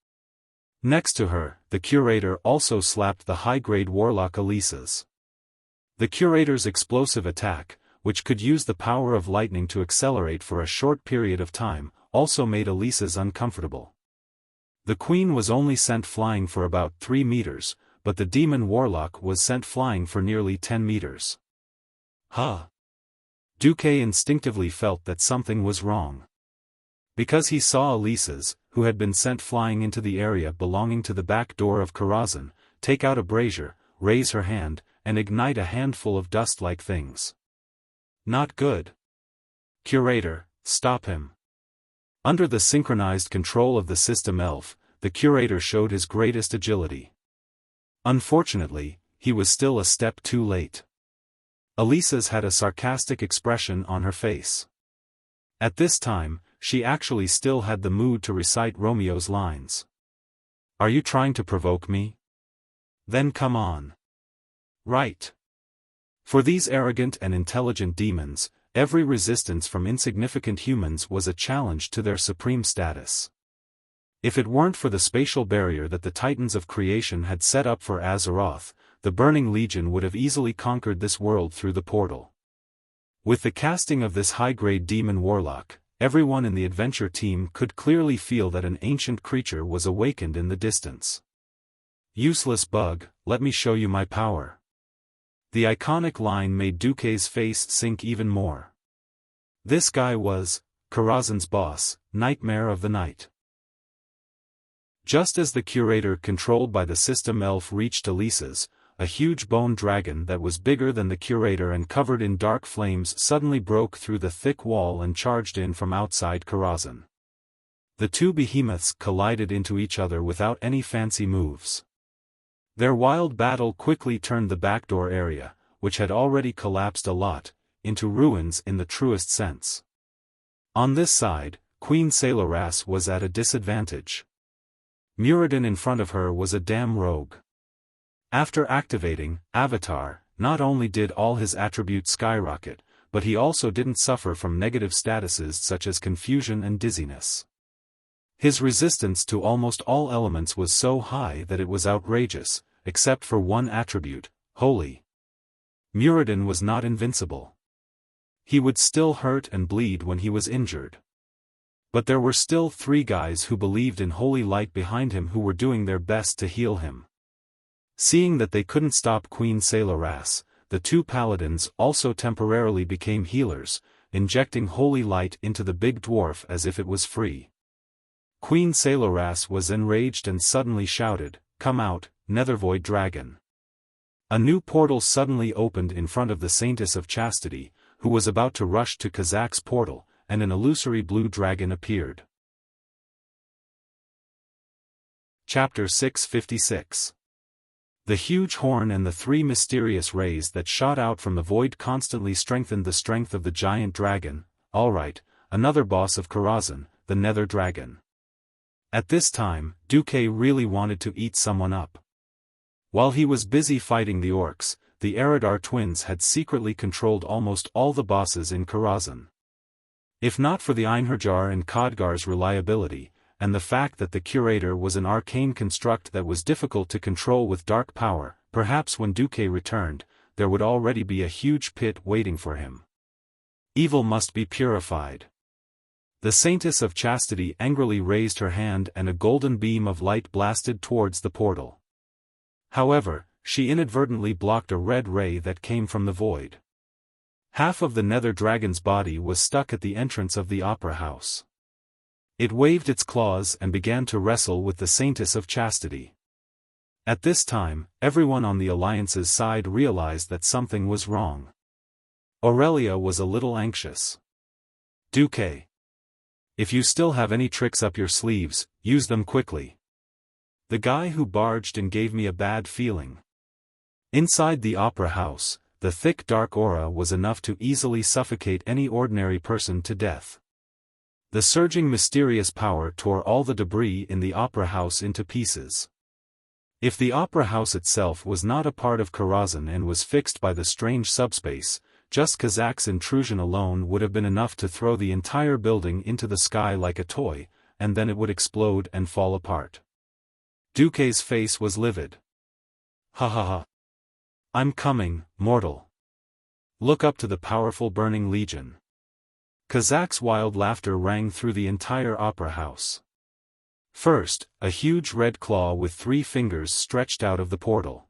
Next to her, the curator also slapped the high-grade warlock Alissa's. The curator's explosive attack, which could use the power of lightning to accelerate for a short period of time, also made Alissa's uncomfortable. The queen was only sent flying for about 3 meters, but the demon warlock was sent flying for nearly 10 meters. Duque instinctively felt that something was wrong. Because he saw Alissa's, who had been sent flying into the area belonging to the back door of Karazhan, take out a brazier, raise her hand, and ignite a handful of dust-like things. Not good. Curator, stop him. Under the synchronized control of the system elf, the curator showed his greatest agility. Unfortunately, he was still a step too late. Alissa's had a sarcastic expression on her face. At this time, she actually still had the mood to recite Romeo's lines. Are you trying to provoke me? Then come on. Right. For these arrogant and intelligent demons, every resistance from insignificant humans was a challenge to their supreme status. If it weren't for the spatial barrier that the Titans of Creation had set up for Azeroth, the Burning Legion would have easily conquered this world through the portal. With the casting of this high-grade demon warlock, everyone in the adventure team could clearly feel that an ancient creature was awakened in the distance. Useless bug, let me show you my power. The iconic line made Duque's face sink even more. This guy was Karazhan's boss, Nightmare of the Night. Just as the curator controlled by the system elf reached Alissa's, a huge bone dragon that was bigger than the curator and covered in dark flames suddenly broke through the thick wall and charged in from outside Karazhan. The two behemoths collided into each other without any fancy moves. Their wild battle quickly turned the backdoor area, which had already collapsed a lot, into ruins in the truest sense. On this side, Queen Saloras was at a disadvantage. Muradin in front of her was a damn rogue. After activating Avatar, not only did all his attributes skyrocket, but he also didn't suffer from negative statuses such as confusion and dizziness. His resistance to almost all elements was so high that it was outrageous, except for one attribute, Holy. Muradin was not invincible. He would still hurt and bleed when he was injured. But there were still 3 guys who believed in holy light behind him who were doing their best to heal him. Seeing that they couldn't stop Queen Sailoras, the 2 paladins also temporarily became healers, injecting holy light into the big dwarf as if it was free. Queen Sailoras was enraged and suddenly shouted, "Come out, Nethervoid Dragon." A new portal suddenly opened in front of the Saintess of Chastity, who was about to rush to Kazak's portal, and an illusory blue dragon appeared. Chapter 656. The huge horn and the 3 mysterious rays that shot out from the void constantly strengthened the strength of the giant dragon. Alright, another boss of Karazhan, the Nether Dragon. At this time, Duque really wanted to eat someone up. While he was busy fighting the orcs, the Eridar twins had secretly controlled almost all the bosses in Karazhan. If not for the Einherjar and Khadgar's reliability, and the fact that the Curator was an arcane construct that was difficult to control with dark power, perhaps when Duque returned, there would already be a huge pit waiting for him. Evil must be purified. The Saintess of Chastity angrily raised her hand and a golden beam of light blasted towards the portal. However, she inadvertently blocked a red ray that came from the void. Half of the Nether Dragon's body was stuck at the entrance of the Opera House. It waved its claws and began to wrestle with the Saintess of Chastity. At this time, everyone on the Alliance's side realized that something was wrong. Aurelia was a little anxious. Duque. If you still have any tricks up your sleeves, use them quickly. The guy who barged in gave me a bad feeling. Inside the Opera House, the thick dark aura was enough to easily suffocate any ordinary person to death. The surging mysterious power tore all the debris in the Opera House into pieces. If the Opera House itself was not a part of Karazhan and was fixed by the strange subspace, just Kazak's intrusion alone would have been enough to throw the entire building into the sky like a toy, and then it would explode and fall apart. Duque's face was livid. Ha ha ha. I'm coming, mortal. Look up to the powerful burning legion. Kazak's wild laughter rang through the entire Opera House. First, a huge red claw with 3 fingers stretched out of the portal.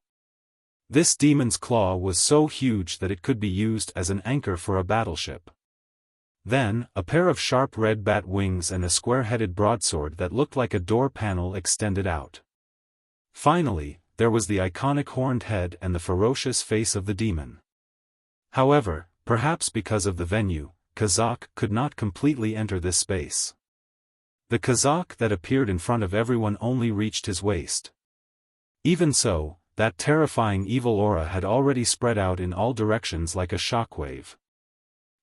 This demon's claw was so huge that it could be used as an anchor for a battleship. Then, a pair of sharp red bat wings and a square-headed broadsword that looked like a door panel extended out. Finally, there was the iconic horned head and the ferocious face of the demon. However, perhaps because of the venue, Kazak could not completely enter this space. The Kazak that appeared in front of everyone only reached his waist. Even so, that terrifying evil aura had already spread out in all directions like a shockwave.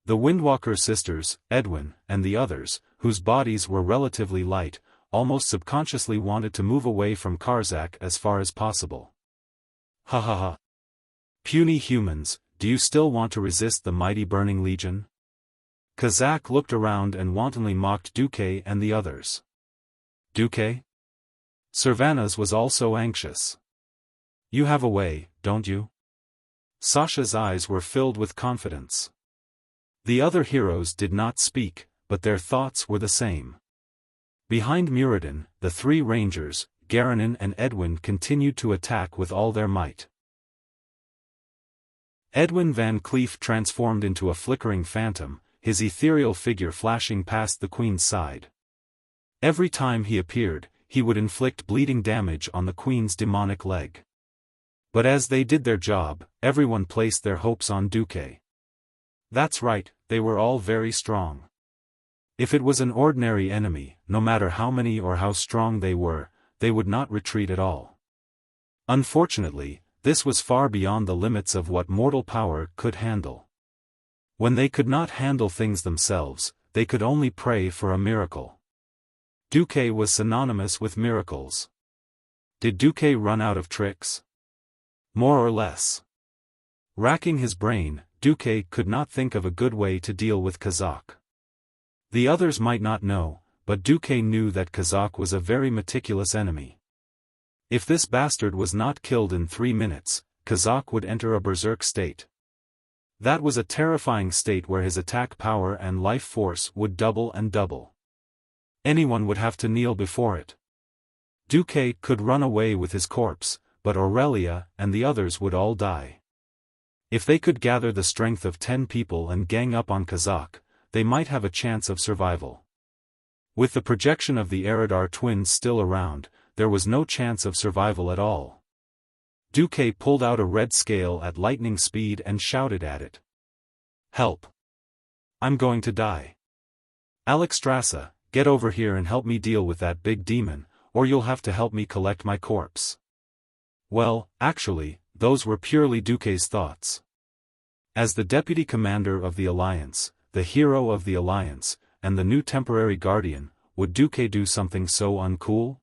The Windwalker sisters, Edwin, and the others, whose bodies were relatively light, almost subconsciously wanted to move away from Karzak as far as possible. Ha ha ha. Puny humans, do you still want to resist the mighty burning legion? Kazak looked around and wantonly mocked Duque and the others. Duque? Servanas was also anxious. You have a way, don't you? Sasha's eyes were filled with confidence. The other heroes did not speak, but their thoughts were the same. Behind Muradin, the 3 rangers, Garanin and Edwin continued to attack with all their might. Edwin Van Cleef transformed into a flickering phantom, his ethereal figure flashing past the Queen's side. Every time he appeared, he would inflict bleeding damage on the Queen's demonic leg. But as they did their job, everyone placed their hopes on Duque. That's right, they were all very strong. If it was an ordinary enemy, no matter how many or how strong they were, they would not retreat at all. Unfortunately, this was far beyond the limits of what mortal power could handle. When they could not handle things themselves, they could only pray for a miracle. Duque was synonymous with miracles. Did Duque run out of tricks? More or less. Racking his brain, Duque could not think of a good way to deal with Kazak. The others might not know, but Duque knew that Kazak was a very meticulous enemy. If this bastard was not killed in 3 minutes, Kazak would enter a berserk state. That was a terrifying state where his attack power and life force would double and double. Anyone would have to kneel before it. Duque could run away with his corpse, but Aurelia and the others would all die. If they could gather the strength of 10 people and gang up on Kazak, they might have a chance of survival. With the projection of the Eridar twins still around, there was no chance of survival at all. Duque pulled out a red scale at lightning speed and shouted at it. "Help! I'm going to die. Alexstrasza, get over here and help me deal with that big demon, or you'll have to help me collect my corpse." Well, actually, those were purely Duque's thoughts. As the deputy commander of the Alliance, the hero of the Alliance, and the new temporary guardian, would Duque do something so uncool?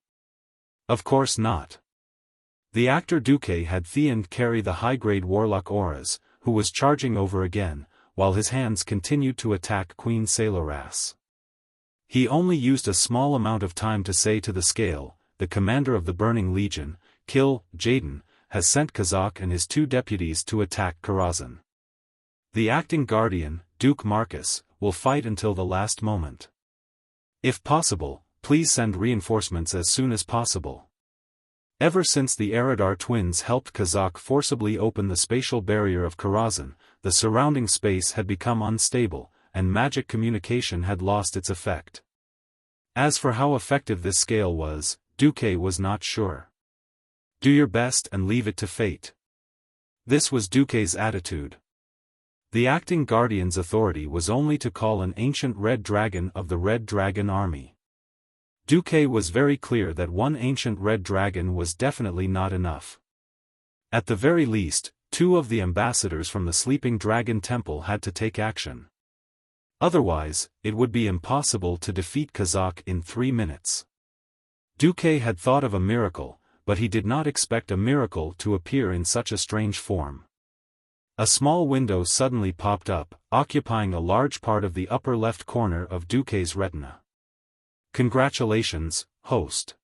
Of course not. The actor Duque had Theon carry the high-grade warlock Auras, who was charging over again, while his hands continued to attack Queen Sailoras. He only used a small amount of time to say to the scale, the commander of the Burning Legion, "Kill, Jaden, has sent Kazak and his 2 deputies to attack Karazhan. The acting guardian, Duke Marcus, will fight until the last moment. If possible, please send reinforcements as soon as possible." Ever since the Eridar twins helped Kazak forcibly open the spatial barrier of Karazhan, the surrounding space had become unstable, and magic communication had lost its effect. As for how effective this scale was, Duque was not sure. Do your best and leave it to fate. This was Duque's attitude. The acting guardian's authority was only to call an ancient red dragon of the Red Dragon army. Duque was very clear that one ancient red dragon was definitely not enough. At the very least, 2 of the ambassadors from the Sleeping Dragon Temple had to take action. Otherwise, it would be impossible to defeat Kazak in 3 minutes. Duque had thought of a miracle, but he did not expect a miracle to appear in such a strange form. A small window suddenly popped up, occupying a large part of the upper left corner of Duque's retina. "Congratulations, host.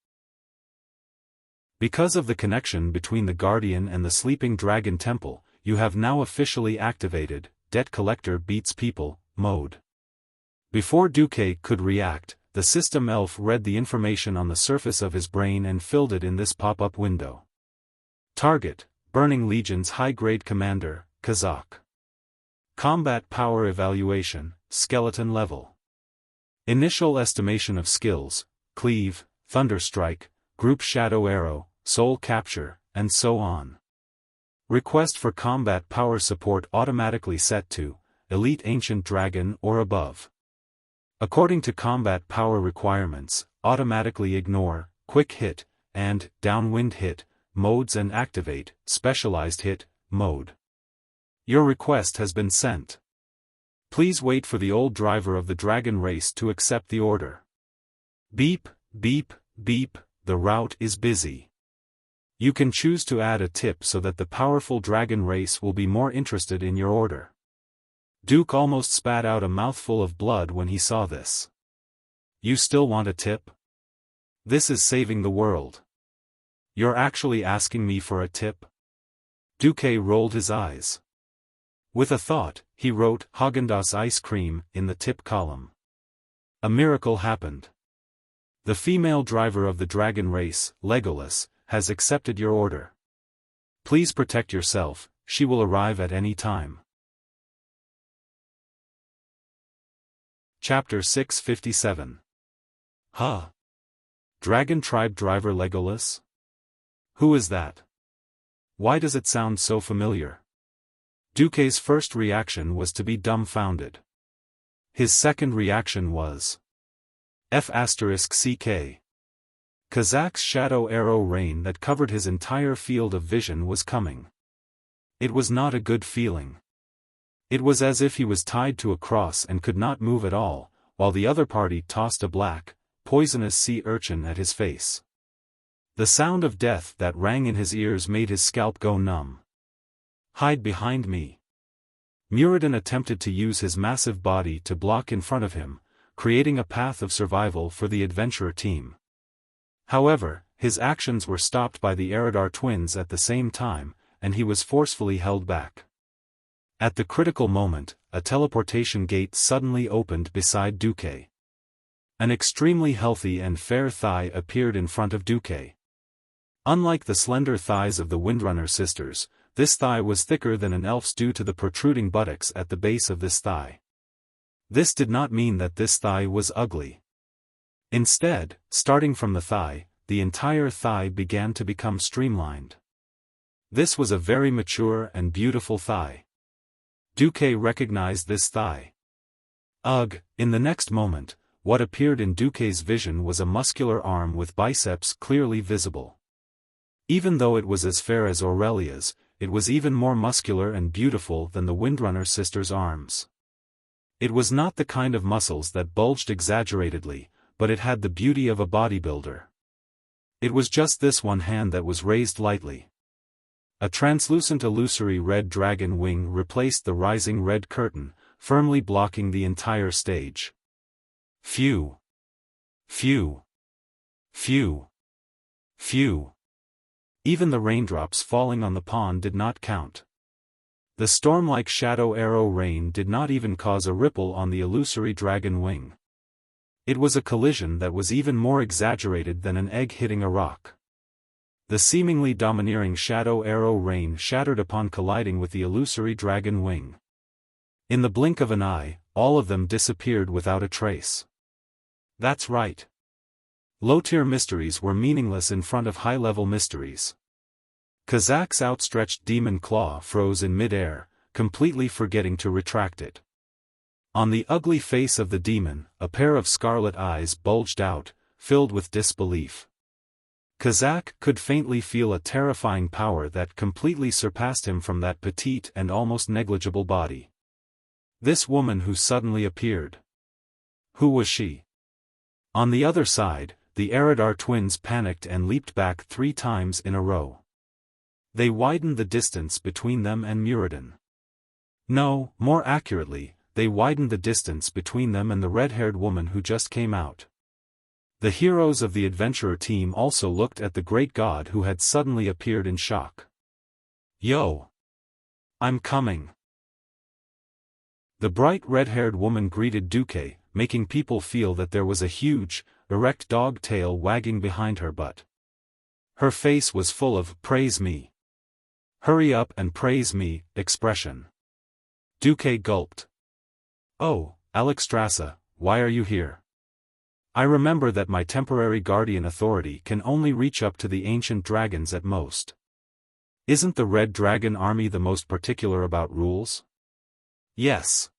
Because of the connection between the Guardian and the Sleeping Dragon Temple, you have now officially activated Debt Collector Beats People mode." Before Duque could react, the system elf read the information on the surface of his brain and filled it in this pop-up window. Target, Burning Legion's high-grade commander, Kazak. Combat power evaluation, skeleton level. Initial estimation of skills, Cleave, Thunderstrike, Group Shadow Arrow, Soul Capture, and so on. Request for combat power support automatically set to Elite Ancient Dragon or above. According to combat power requirements, automatically ignore Quick Hit and Downwind Hit modes and activate Specialized Hit mode. Your request has been sent. Please wait for the old driver of the dragon race to accept the order. Beep, beep, beep, the route is busy. You can choose to add a tip so that the powerful dragon race will be more interested in your order. Duke almost spat out a mouthful of blood when he saw this. You still want a tip? This is saving the world. You're actually asking me for a tip? Duque rolled his eyes. With a thought, he wrote Häagen-Dazs ice cream in the tip column. A miracle happened. The female driver of the dragon race, Legolas, has accepted your order. Please protect yourself, she will arrive at any time. Chapter 657. Huh? Dragon Tribe driver Legolas? Who is that? Why does it sound so familiar? Duque's first reaction was to be dumbfounded. His second reaction was F***CK. Kazak's shadow arrow rain that covered his entire field of vision was coming. It was not a good feeling. It was as if he was tied to a cross and could not move at all, while the other party tossed a black, poisonous sea urchin at his face. The sound of death that rang in his ears made his scalp go numb. Hide behind me. Muradin attempted to use his massive body to block in front of him, creating a path of survival for the adventurer team. However, his actions were stopped by the Eridar twins at the same time, and he was forcefully held back. At the critical moment, a teleportation gate suddenly opened beside Duque. An extremely healthy and fair thigh appeared in front of Duque. Unlike the slender thighs of the Windrunner sisters, this thigh was thicker than an elf's due to the protruding buttocks at the base of this thigh. This did not mean that this thigh was ugly. Instead, starting from the thigh, the entire thigh began to become streamlined. This was a very mature and beautiful thigh. Duque recognized this thigh. Ugh, in the next moment, what appeared in Duque's vision was a muscular arm with biceps clearly visible. Even though it was as fair as Aurelia's, it was even more muscular and beautiful than the Windrunner sisters' arms. It was not the kind of muscles that bulged exaggeratedly, but it had the beauty of a bodybuilder. It was just this one hand that was raised lightly. A translucent illusory red dragon wing replaced the rising red curtain, firmly blocking the entire stage. Phew. Phew. Phew. Phew. Even the raindrops falling on the pond did not count. The storm-like shadow arrow rain did not even cause a ripple on the illusory dragon wing. It was a collision that was even more exaggerated than an egg hitting a rock. The seemingly domineering shadow arrow rain shattered upon colliding with the illusory dragon wing. In the blink of an eye, all of them disappeared without a trace. That's right. Low-tier mysteries were meaningless in front of high-level mysteries. Kazak's outstretched demon claw froze in mid-air, completely forgetting to retract it. On the ugly face of the demon, a pair of scarlet eyes bulged out, filled with disbelief. Kazak could faintly feel a terrifying power that completely surpassed him from that petite and almost negligible body. This woman who suddenly appeared. Who was she? On the other side, the Eridar twins panicked and leaped back 3 times in a row. They widened the distance between them and Muradin. No, more accurately, they widened the distance between them and the red-haired woman who just came out. The heroes of the adventurer team also looked at the great god who had suddenly appeared in shock. Yo! I'm coming! The bright red-haired woman greeted Duque, making people feel that there was a huge, erect dog tail wagging behind her butt. Her face was full of "praise me. Hurry up and praise me" expression. Duque gulped. Oh, Alexstrasza, why are you here? I remember that my temporary guardian authority can only reach up to the ancient dragons at most. Isn't the Red Dragon Army the most particular about rules? Yes.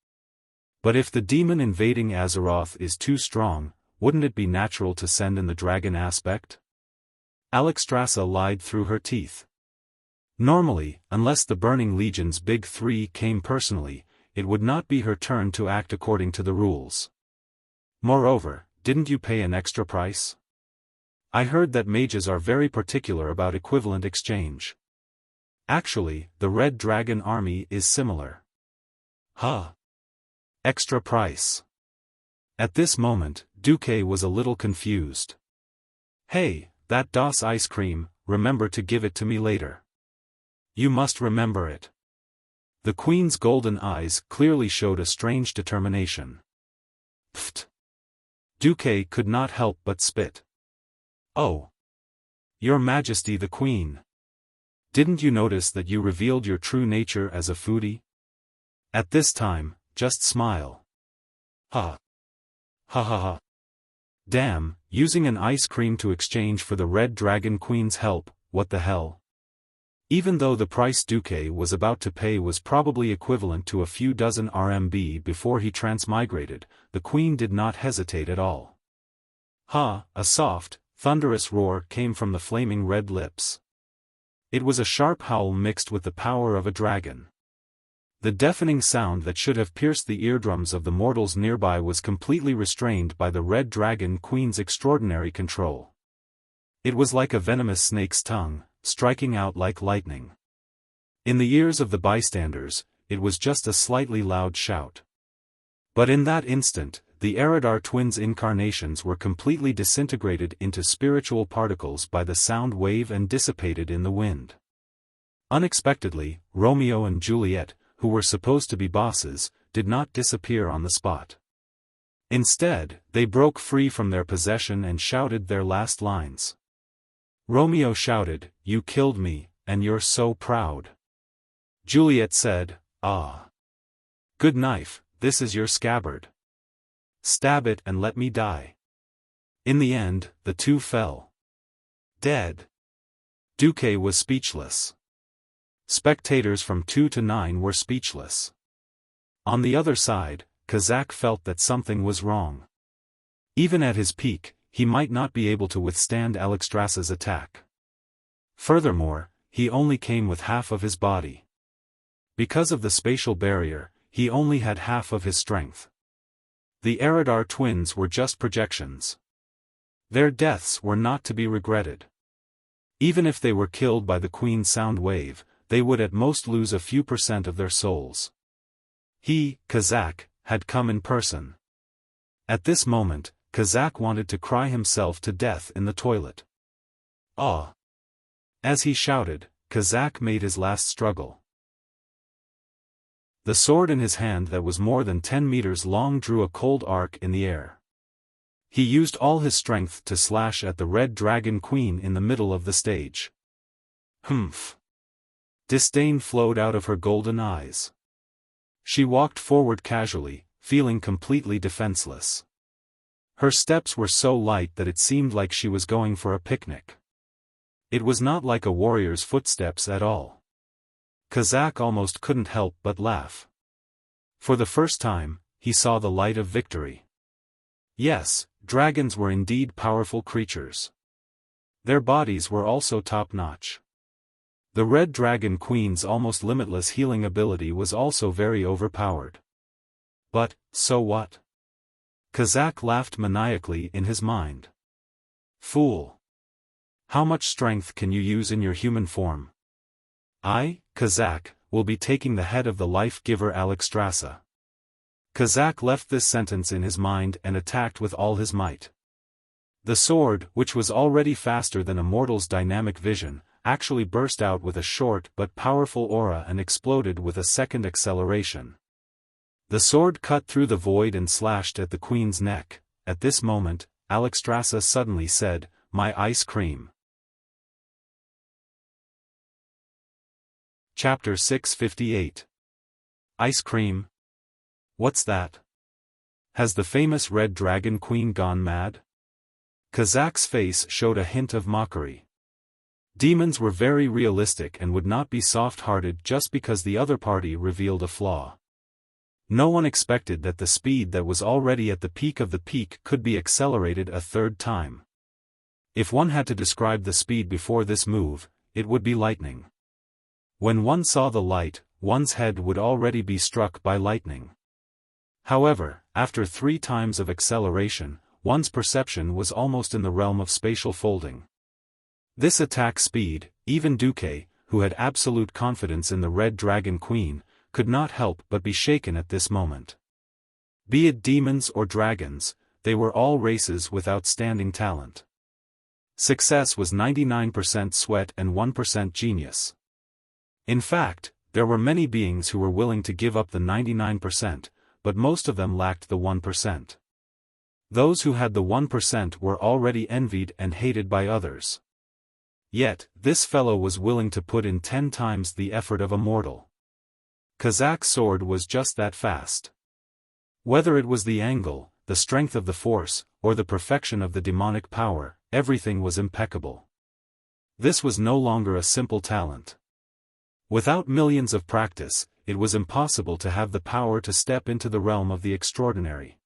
But if the demon invading Azeroth is too strong, wouldn't it be natural to send in the dragon aspect? Alexstrasza lied through her teeth. Normally, unless the Burning Legion's Big Three came personally, it would not be her turn to act according to the rules. Moreover, didn't you pay an extra price? I heard that mages are very particular about equivalent exchange. Actually, the Red Dragon Army is similar. Huh? Extra price. At this moment, Duque was a little confused. Hey, that DOS ice cream, remember to give it to me later. You must remember it. The Queen's golden eyes clearly showed a strange determination. Pfft. Duque could not help but spit. Oh. Your Majesty the Queen. Didn't you notice that you revealed your true nature as a foodie? At this time, just smile. Ha. Ha ha ha. Damn, using an ice cream to exchange for the Red Dragon Queen's help, what the hell? Even though the price Duque was about to pay was probably equivalent to a few dozen RMB before he transmigrated, the Queen did not hesitate at all. Ha! A soft, thunderous roar came from the flaming red lips. It was a sharp howl mixed with the power of a dragon. The deafening sound that should have pierced the eardrums of the mortals nearby was completely restrained by the Red Dragon Queen's extraordinary control. It was like a venomous snake's tongue, striking out like lightning. In the ears of the bystanders, it was just a slightly loud shout. But in that instant, the Eridar twins' incarnations were completely disintegrated into spiritual particles by the sound wave and dissipated in the wind. Unexpectedly, Romeo and Juliet, who were supposed to be bosses, did not disappear on the spot. Instead, they broke free from their possession and shouted their last lines. Romeo shouted, "You killed me, and you're so proud." Juliet said, "Ah. Good knife, this is your scabbard. Stab it and let me die." In the end, the two fell dead. Duque was speechless. Spectators from 2 to 9 were speechless. On the other side, Kazak felt that something was wrong. Even at his peak, he might not be able to withstand Alexstrasza's attack. Furthermore, he only came with half of his body. Because of the spatial barrier, he only had half of his strength. The Eridar twins were just projections. Their deaths were not to be regretted. Even if they were killed by the Queen's sound wave, they would at most lose a few % of their souls. He, Kazak, had come in person. At this moment, Kazak wanted to cry himself to death in the toilet. Ah! As he shouted, Kazak made his last struggle. The sword in his hand that was more than 10 meters long drew a cold arc in the air. He used all his strength to slash at the Red Dragon Queen in the middle of the stage. Humph! Disdain flowed out of her golden eyes. She walked forward casually, feeling completely defenseless. Her steps were so light that it seemed like she was going for a picnic. It was not like a warrior's footsteps at all. Kazak almost couldn't help but laugh. For the first time, he saw the light of victory. Yes, dragons were indeed powerful creatures. Their bodies were also top-notch. The Red Dragon Queen's almost limitless healing ability was also very overpowered. But, so what? Kazak laughed maniacally in his mind. Fool! How much strength can you use in your human form? I, Kazak, will be taking the head of the life-giver Alexstrasza. Kazak left this sentence in his mind and attacked with all his might. The sword, which was already faster than a mortal's dynamic vision, actually burst out with a short but powerful aura and exploded with a second acceleration. The sword cut through the void and slashed at the Queen's neck. At this moment, Alexstrasza suddenly said, "My ice cream." Chapter 658. Ice cream? What's that? Has the famous Red Dragon Queen gone mad? Kazak's face showed a hint of mockery. Demons were very realistic and would not be soft-hearted just because the other party revealed a flaw. No one expected that the speed that was already at the peak of the peak could be accelerated a third time. If one had to describe the speed before this move, it would be lightning. When one saw the light, one's head would already be struck by lightning. However, after 3 times of acceleration, one's perception was almost in the realm of spatial folding. This attack speed, even Duque, who had absolute confidence in the Red Dragon Queen, could not help but be shaken at this moment. Be it demons or dragons, they were all races with outstanding talent. Success was 99% sweat and 1% genius. In fact, there were many beings who were willing to give up the 99%, but most of them lacked the 1%. Those who had the 1% were already envied and hated by others. Yet, this fellow was willing to put in 10 times the effort of a mortal. Kazak's sword was just that fast. Whether it was the angle, the strength of the force, or the perfection of the demonic power, everything was impeccable. This was no longer a simple talent. Without millions of practice, it was impossible to have the power to step into the realm of the extraordinary.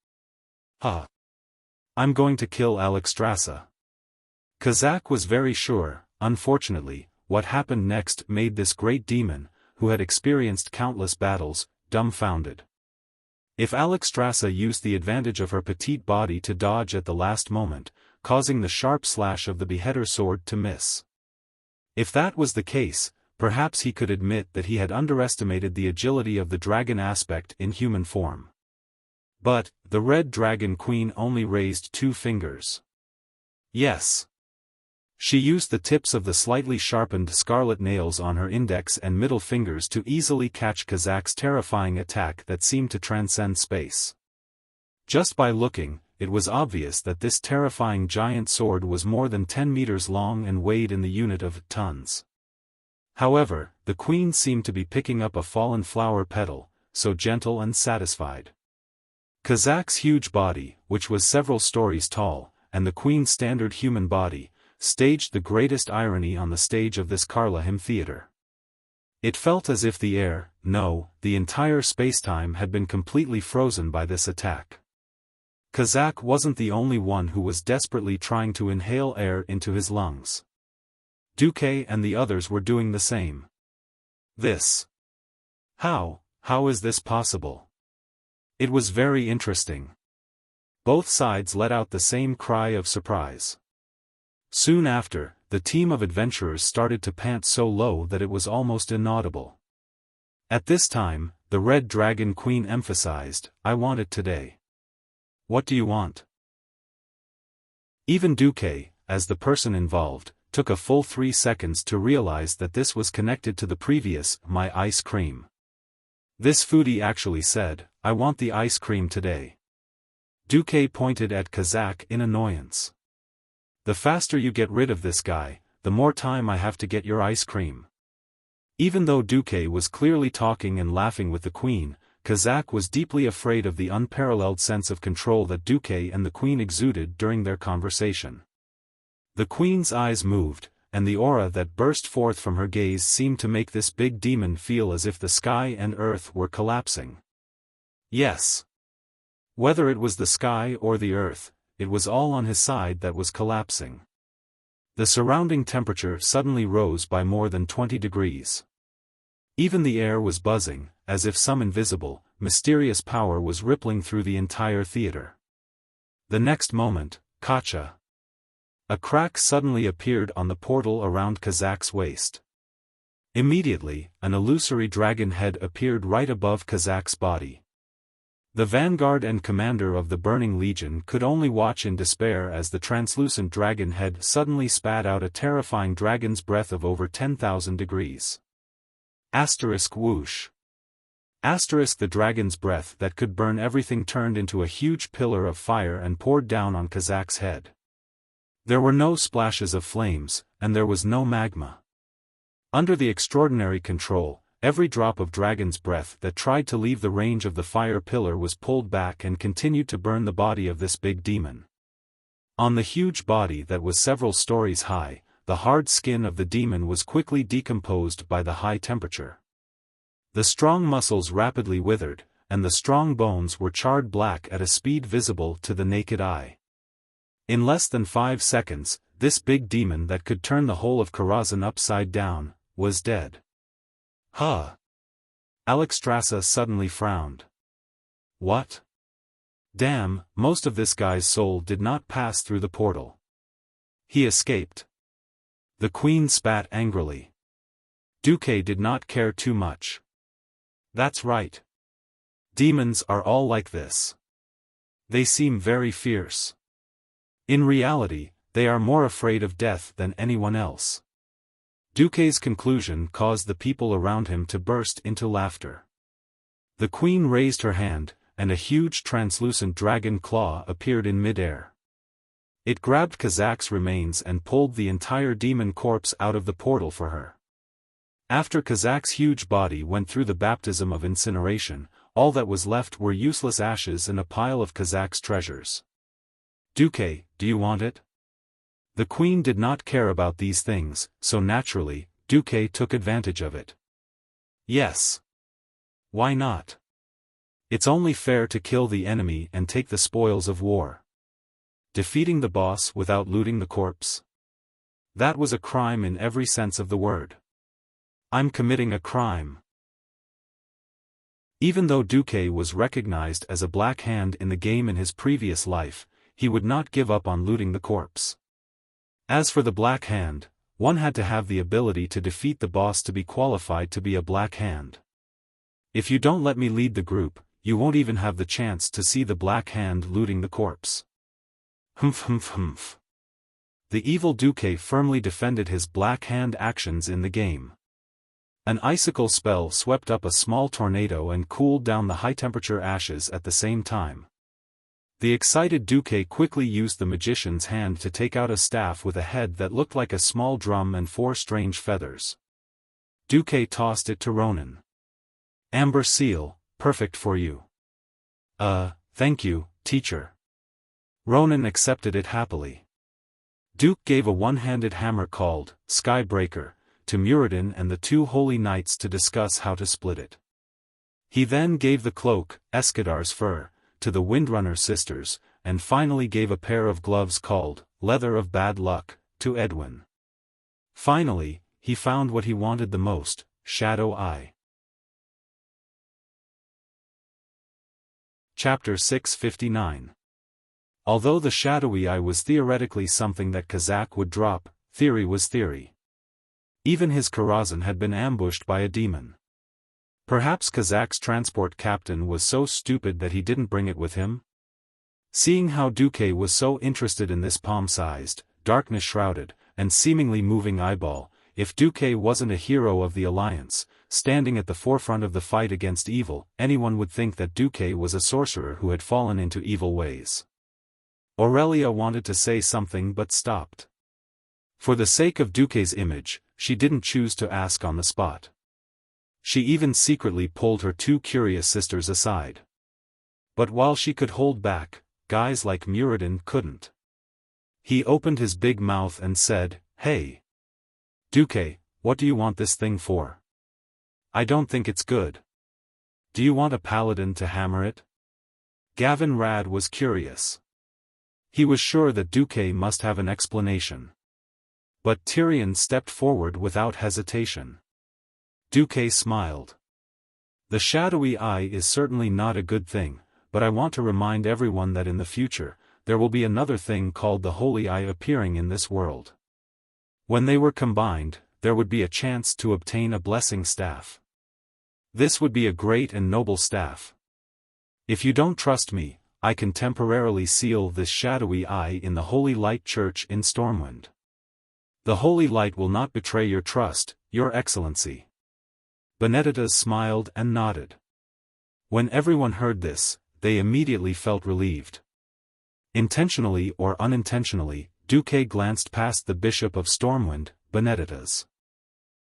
I'm going to kill Alexstrasza. Kazak was very sure. Unfortunately, what happened next made this great demon, who had experienced countless battles, dumbfounded. If Alexstrasza used the advantage of her petite body to dodge at the last moment, causing the sharp slash of the beheader sword to miss. If that was the case, perhaps he could admit that he had underestimated the agility of the dragon aspect in human form. But, the Red Dragon Queen only raised 2 fingers. Yes. She used the tips of the slightly sharpened scarlet nails on her index and middle fingers to easily catch Kazak's terrifying attack that seemed to transcend space. Just by looking, it was obvious that this terrifying giant sword was more than 10 meters long and weighed in the unit of tons. However, the queen seemed to be picking up a fallen flower petal, so gentle and satisfied. Kazak's huge body, which was several stories tall, and the queen's standard human body, staged the greatest irony on the stage of this Karlahim theater. It felt as if the air, no, the entire spacetime had been completely frozen by this attack. Kazak wasn't the only one who was desperately trying to inhale air into his lungs. Duque and the others were doing the same. How is this possible? It was very interesting. Both sides let out the same cry of surprise. Soon after, the team of adventurers started to pant so low that it was almost inaudible. At this time, the Red Dragon Queen emphasized, "I want it today." "What do you want?" Even Duque, as the person involved, took a full 3 seconds to realize that this was connected to the previous, "my ice cream." This foodie actually said, "I want the ice cream today." Duque pointed at Kazak in annoyance. "The faster you get rid of this guy, the more time I have to get your ice cream." Even though Duque was clearly talking and laughing with the queen, Kazak was deeply afraid of the unparalleled sense of control that Duque and the queen exuded during their conversation. The queen's eyes moved, and the aura that burst forth from her gaze seemed to make this big demon feel as if the sky and earth were collapsing. Yes. Whether it was the sky or the earth, it was all on his side that was collapsing. The surrounding temperature suddenly rose by more than 20 degrees. Even the air was buzzing, as if some invisible, mysterious power was rippling through the entire theater. The next moment, Kacha. A crack suddenly appeared on the portal around Kazak's waist. Immediately, an illusory dragon head appeared right above Kazak's body. The vanguard and commander of the Burning Legion could only watch in despair as the translucent dragon head suddenly spat out a terrifying dragon's breath of over 10,000 degrees. Whoosh. The dragon's breath that could burn everything turned into a huge pillar of fire and poured down on Kazak's head. There were no splashes of flames, and there was no magma. Under the extraordinary control, every drop of dragon's breath that tried to leave the range of the fire pillar was pulled back and continued to burn the body of this big demon. On the huge body that was several stories high, the hard skin of the demon was quickly decomposed by the high temperature. The strong muscles rapidly withered, and the strong bones were charred black at a speed visible to the naked eye. In less than 5 seconds, this big demon that could turn the whole of Karazhan upside down, was dead. Huh. Alexstrasza suddenly frowned. What? Damn, most of this guy's soul did not pass through the portal. He escaped. The queen spat angrily. Duque did not care too much. That's right. Demons are all like this. They seem very fierce. In reality, they are more afraid of death than anyone else. Duque's conclusion caused the people around him to burst into laughter. The queen raised her hand, and a huge translucent dragon claw appeared in midair. It grabbed Kazak's remains and pulled the entire demon corpse out of the portal for her. After Kazak's huge body went through the baptism of incineration, all that was left were useless ashes and a pile of Kazak's treasures. Duque, do you want it? The queen did not care about these things, so naturally, Duque took advantage of it. Yes. Why not? It's only fair to kill the enemy and take the spoils of war. Defeating the boss without looting the corpse? That was a crime in every sense of the word. I'm committing a crime. Even though Duque was recognized as a black hand in the game in his previous life, he would not give up on looting the corpse. As for the Black Hand, one had to have the ability to defeat the boss to be qualified to be a Black Hand. If you don't let me lead the group, you won't even have the chance to see the Black Hand looting the corpse. Humph humph humph. The evil Duque firmly defended his Black Hand actions in the game. An icicle spell swept up a small tornado and cooled down the high-temperature ashes at the same time. The excited Duque quickly used the magician's hand to take out a staff with a head that looked like a small drum and 4 strange feathers. Duque tossed it to Ronan. Amber seal, perfect for you. Thank you, teacher. Ronan accepted it happily. Duke gave a one-handed hammer called Skybreaker to Muradin and the 2 holy knights to discuss how to split it. He then gave the cloak, Escadar's fur, to the Windrunner sisters, and finally gave a pair of gloves called Leather of Bad Luck to Edwin. Finally, he found what he wanted the most, Shadow Eye. Chapter 659. Although the shadowy eye was theoretically something that Kazak would drop, theory was theory. Even his Karazhan had been ambushed by a demon. Perhaps Kazak's transport captain was so stupid that he didn't bring it with him? Seeing how Duque was so interested in this palm-sized, darkness-shrouded, and seemingly moving eyeball, if Duque wasn't a hero of the Alliance, standing at the forefront of the fight against evil, anyone would think that Duque was a sorcerer who had fallen into evil ways. Aurelia wanted to say something but stopped. For the sake of Duque's image, she didn't choose to ask on the spot. She even secretly pulled her 2 curious sisters aside. But while she could hold back, guys like Muradin couldn't. He opened his big mouth and said, "Hey! Duque, what do you want this thing for? I don't think it's good. Do you want a paladin to hammer it?" Gavin Rad was curious. He was sure that Duque must have an explanation. But Tyrion stepped forward without hesitation. Duque smiled. The shadowy eye is certainly not a good thing, but I want to remind everyone that in the future, there will be another thing called the Holy Eye appearing in this world. When they were combined, there would be a chance to obtain a blessing staff. This would be a great and noble staff. If you don't trust me, I can temporarily seal this shadowy eye in the Holy Light Church in Stormwind. The Holy Light will not betray your trust, Your Excellency. Benedetta smiled and nodded. When everyone heard this, they immediately felt relieved. Intentionally or unintentionally, Duque glanced past the Bishop of Stormwind, Benedetta's.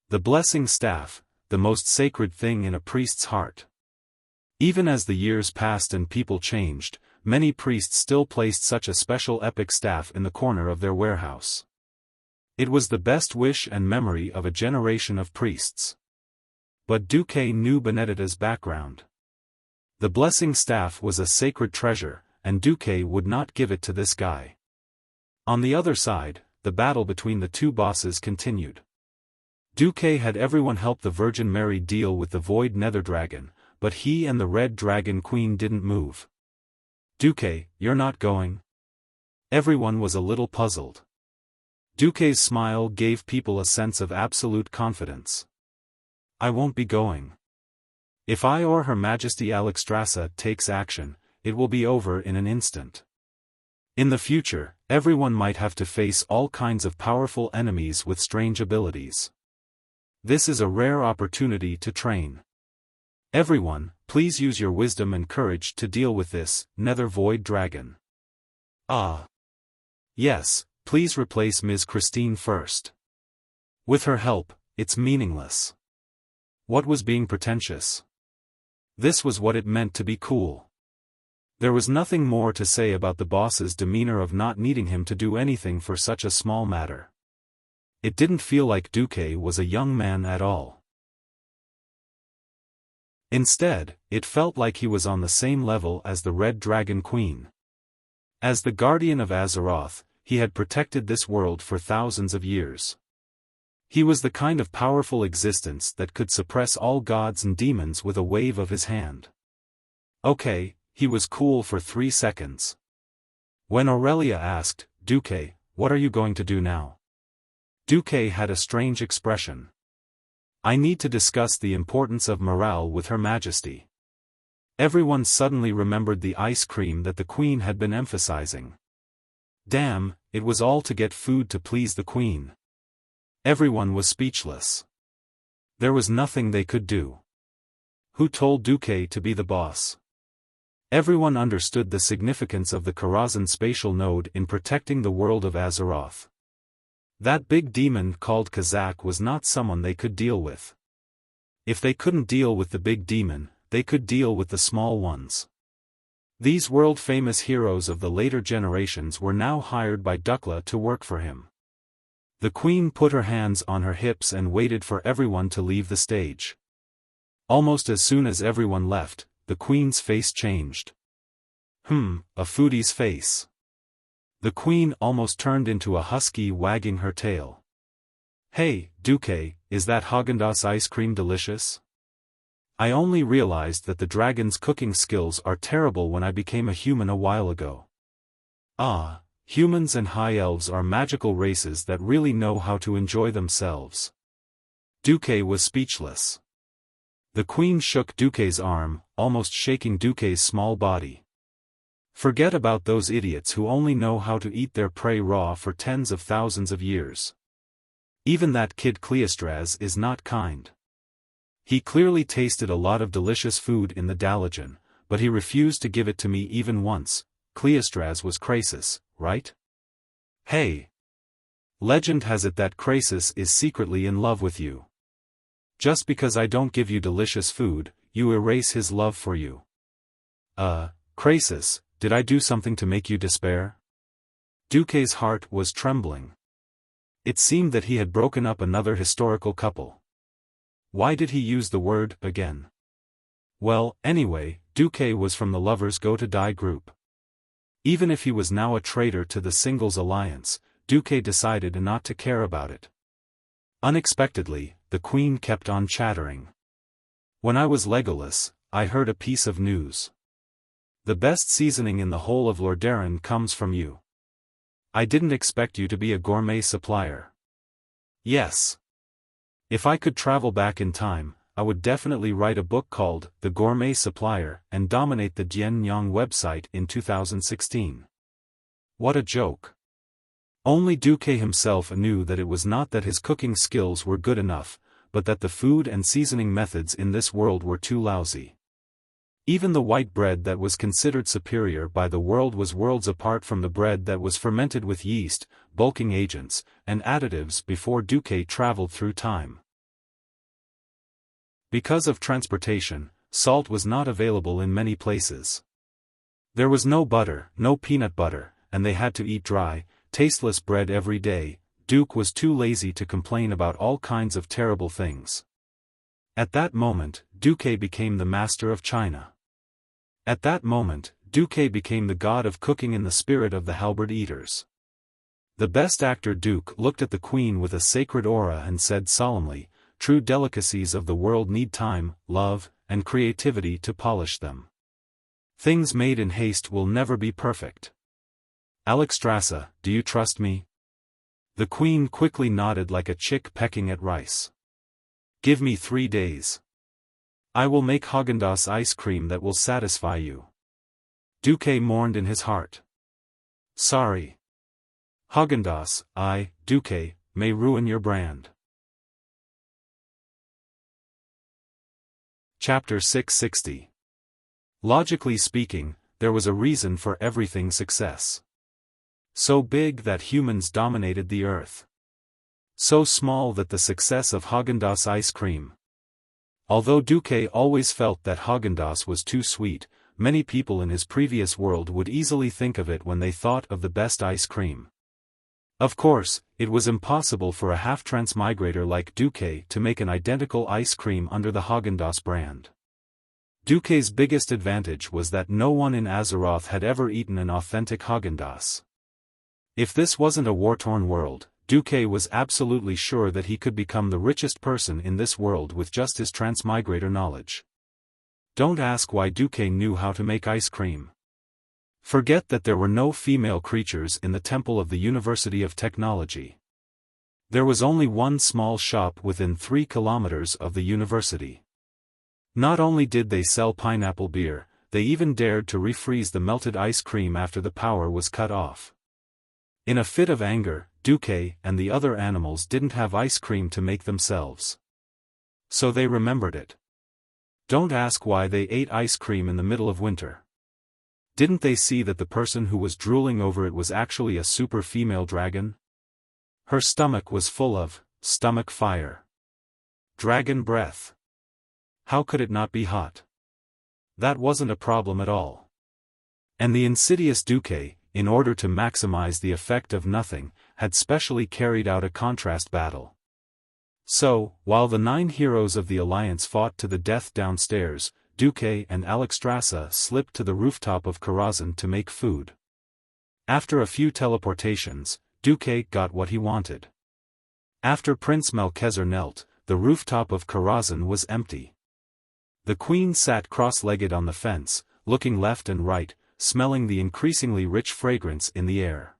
The blessing staff, the most sacred thing in a priest's heart. Even as the years passed and people changed, many priests still placed such a special epic staff in the corner of their warehouse. It was the best wish and memory of a generation of priests. But Duque knew Benedetta's background. The blessing staff was a sacred treasure, and Duque would not give it to this guy. On the other side, the battle between the 2 bosses continued. Duque had everyone help the Virgin Mary deal with the Void Nether Dragon, but he and the Red Dragon Queen didn't move. Duque, you're not going? Everyone was a little puzzled. Duque's smile gave people a sense of absolute confidence. I won't be going. If I or Her Majesty Alexstrasza takes action, it will be over in an instant. In the future, everyone might have to face all kinds of powerful enemies with strange abilities. This is a rare opportunity to train. Everyone, please use your wisdom and courage to deal with this Nether Void Dragon. Ah. Yes, please replace Ms. Christine first. With her help, it's meaningless. What was being pretentious? This was what it meant to be cool. There was nothing more to say about the boss's demeanor of not needing him to do anything for such a small matter. It didn't feel like Duque was a young man at all. Instead, it felt like he was on the same level as the Red Dragon Queen. As the Guardian of Azeroth, he had protected this world for thousands of years. He was the kind of powerful existence that could suppress all gods and demons with a wave of his hand. Okay, he was cool for 3 seconds. When Aurelia asked, "Duque, what are you going to do now?" Duque had a strange expression. "I need to discuss the importance of morale with Her Majesty." Everyone suddenly remembered the ice cream that the Queen had been emphasizing. Damn, it was all to get food to please the Queen. Everyone was speechless. There was nothing they could do. Who told Duque to be the boss? Everyone understood the significance of the Karazhan spatial node in protecting the world of Azeroth. That big demon called Kazak was not someone they could deal with. If they couldn't deal with the big demon, they could deal with the small ones. These world-famous heroes of the later generations were now hired by Dukla to work for him. The Queen put her hands on her hips and waited for everyone to leave the stage. Almost as soon as everyone left, the Queen's face changed. A foodie's face. The Queen almost turned into a husky wagging her tail. "Hey, Duque, is that Häagen-Dazs ice cream delicious? I only realized that the dragon's cooking skills are terrible when I became a human a while ago." Ah, humans and high elves are magical races that really know how to enjoy themselves. Duque was speechless. The Queen shook Duque's arm, almost shaking Duque's small body. "Forget about those idiots who only know how to eat their prey raw for tens of thousands of years. Even that kid Cleistras is not kind. He clearly tasted a lot of delicious food in the Dalajan, but he refused to give it to me even once. Cleistras was Krasis, right? Hey! Legend has it that Krasis is secretly in love with you. Just because I don't give you delicious food, you erase his love for you. Krasis, did I do something to make you despair?" Duque's heart was trembling. It seemed that he had broken up another historical couple. Why did he use the word again? Well, anyway, Duque was from the Lovers Go to Die group. Even if he was now a traitor to the Singles Alliance, Duque decided not to care about it. Unexpectedly, the Queen kept on chattering. "When I was Legolas, I heard a piece of news. The best seasoning in the whole of Lordaeron comes from you. I didn't expect you to be a gourmet supplier." Yes. If I could travel back in time, I would definitely write a book called The Gourmet Supplier and dominate the Dianyang website in 2016. What a joke. Only Duque himself knew that it was not that his cooking skills were good enough, but that the food and seasoning methods in this world were too lousy. Even the white bread that was considered superior by the world was worlds apart from the bread that was fermented with yeast, bulking agents, and additives before Duque traveled through time. Because of transportation, salt was not available in many places. There was no butter, no peanut butter, and they had to eat dry, tasteless bread every day. Duque was too lazy to complain about all kinds of terrible things. At that moment, Duque became the master of China. At that moment, Duque became the god of cooking in the spirit of the halberd eaters. The best actor Duque looked at the Queen with a sacred aura and said solemnly, "True delicacies of the world need time, love, and creativity to polish them. Things made in haste will never be perfect. Alexstrasza, do you trust me?" The Queen quickly nodded like a chick pecking at rice. "Give me 3 days. I will make Häagen-Dazs ice cream that will satisfy you." Duque mourned in his heart. "Sorry. Häagen-Dazs, Duque, may ruin your brand." Chapter 660. Logically speaking, there was a reason for everything's success. So big that humans dominated the earth. So small that the success of Häagen-Dazs ice cream. Although Duque always felt that Häagen-Dazs was too sweet, many people in his previous world would easily think of it when they thought of the best ice cream. Of course, it was impossible for a half-transmigrator like Duque to make an identical ice cream under the Häagen-Dazs brand. Duque's biggest advantage was that no one in Azeroth had ever eaten an authentic Häagen-Dazs. If this wasn't a war-torn world, Duque was absolutely sure that he could become the richest person in this world with just his transmigrator knowledge. Don't ask why Duque knew how to make ice cream. Forget that there were no female creatures in the temple of the University of Technology. There was only one small shop within 3 kilometers of the university. Not only did they sell pineapple beer, they even dared to refreeze the melted ice cream after the power was cut off. In a fit of anger, Duque and the other animals didn't have ice cream to make themselves. So they remembered it. Don't ask why they ate ice cream in the middle of winter. Didn't they see that the person who was drooling over it was actually a super female dragon? Her stomach was full of stomach fire. Dragon breath. How could it not be hot? That wasn't a problem at all. And the insidious Duque, in order to maximize the effect of nothing, had specially carried out a contrast battle. So, while the 9 heroes of the Alliance fought to the death downstairs, Duque and Alexstrasza slipped to the rooftop of Karazhan to make food. After a few teleportations, Duque got what he wanted. After Prince Malchezer knelt, the rooftop of Karazhan was empty. The queen sat cross-legged on the fence, looking left and right, smelling the increasingly rich fragrance in the air.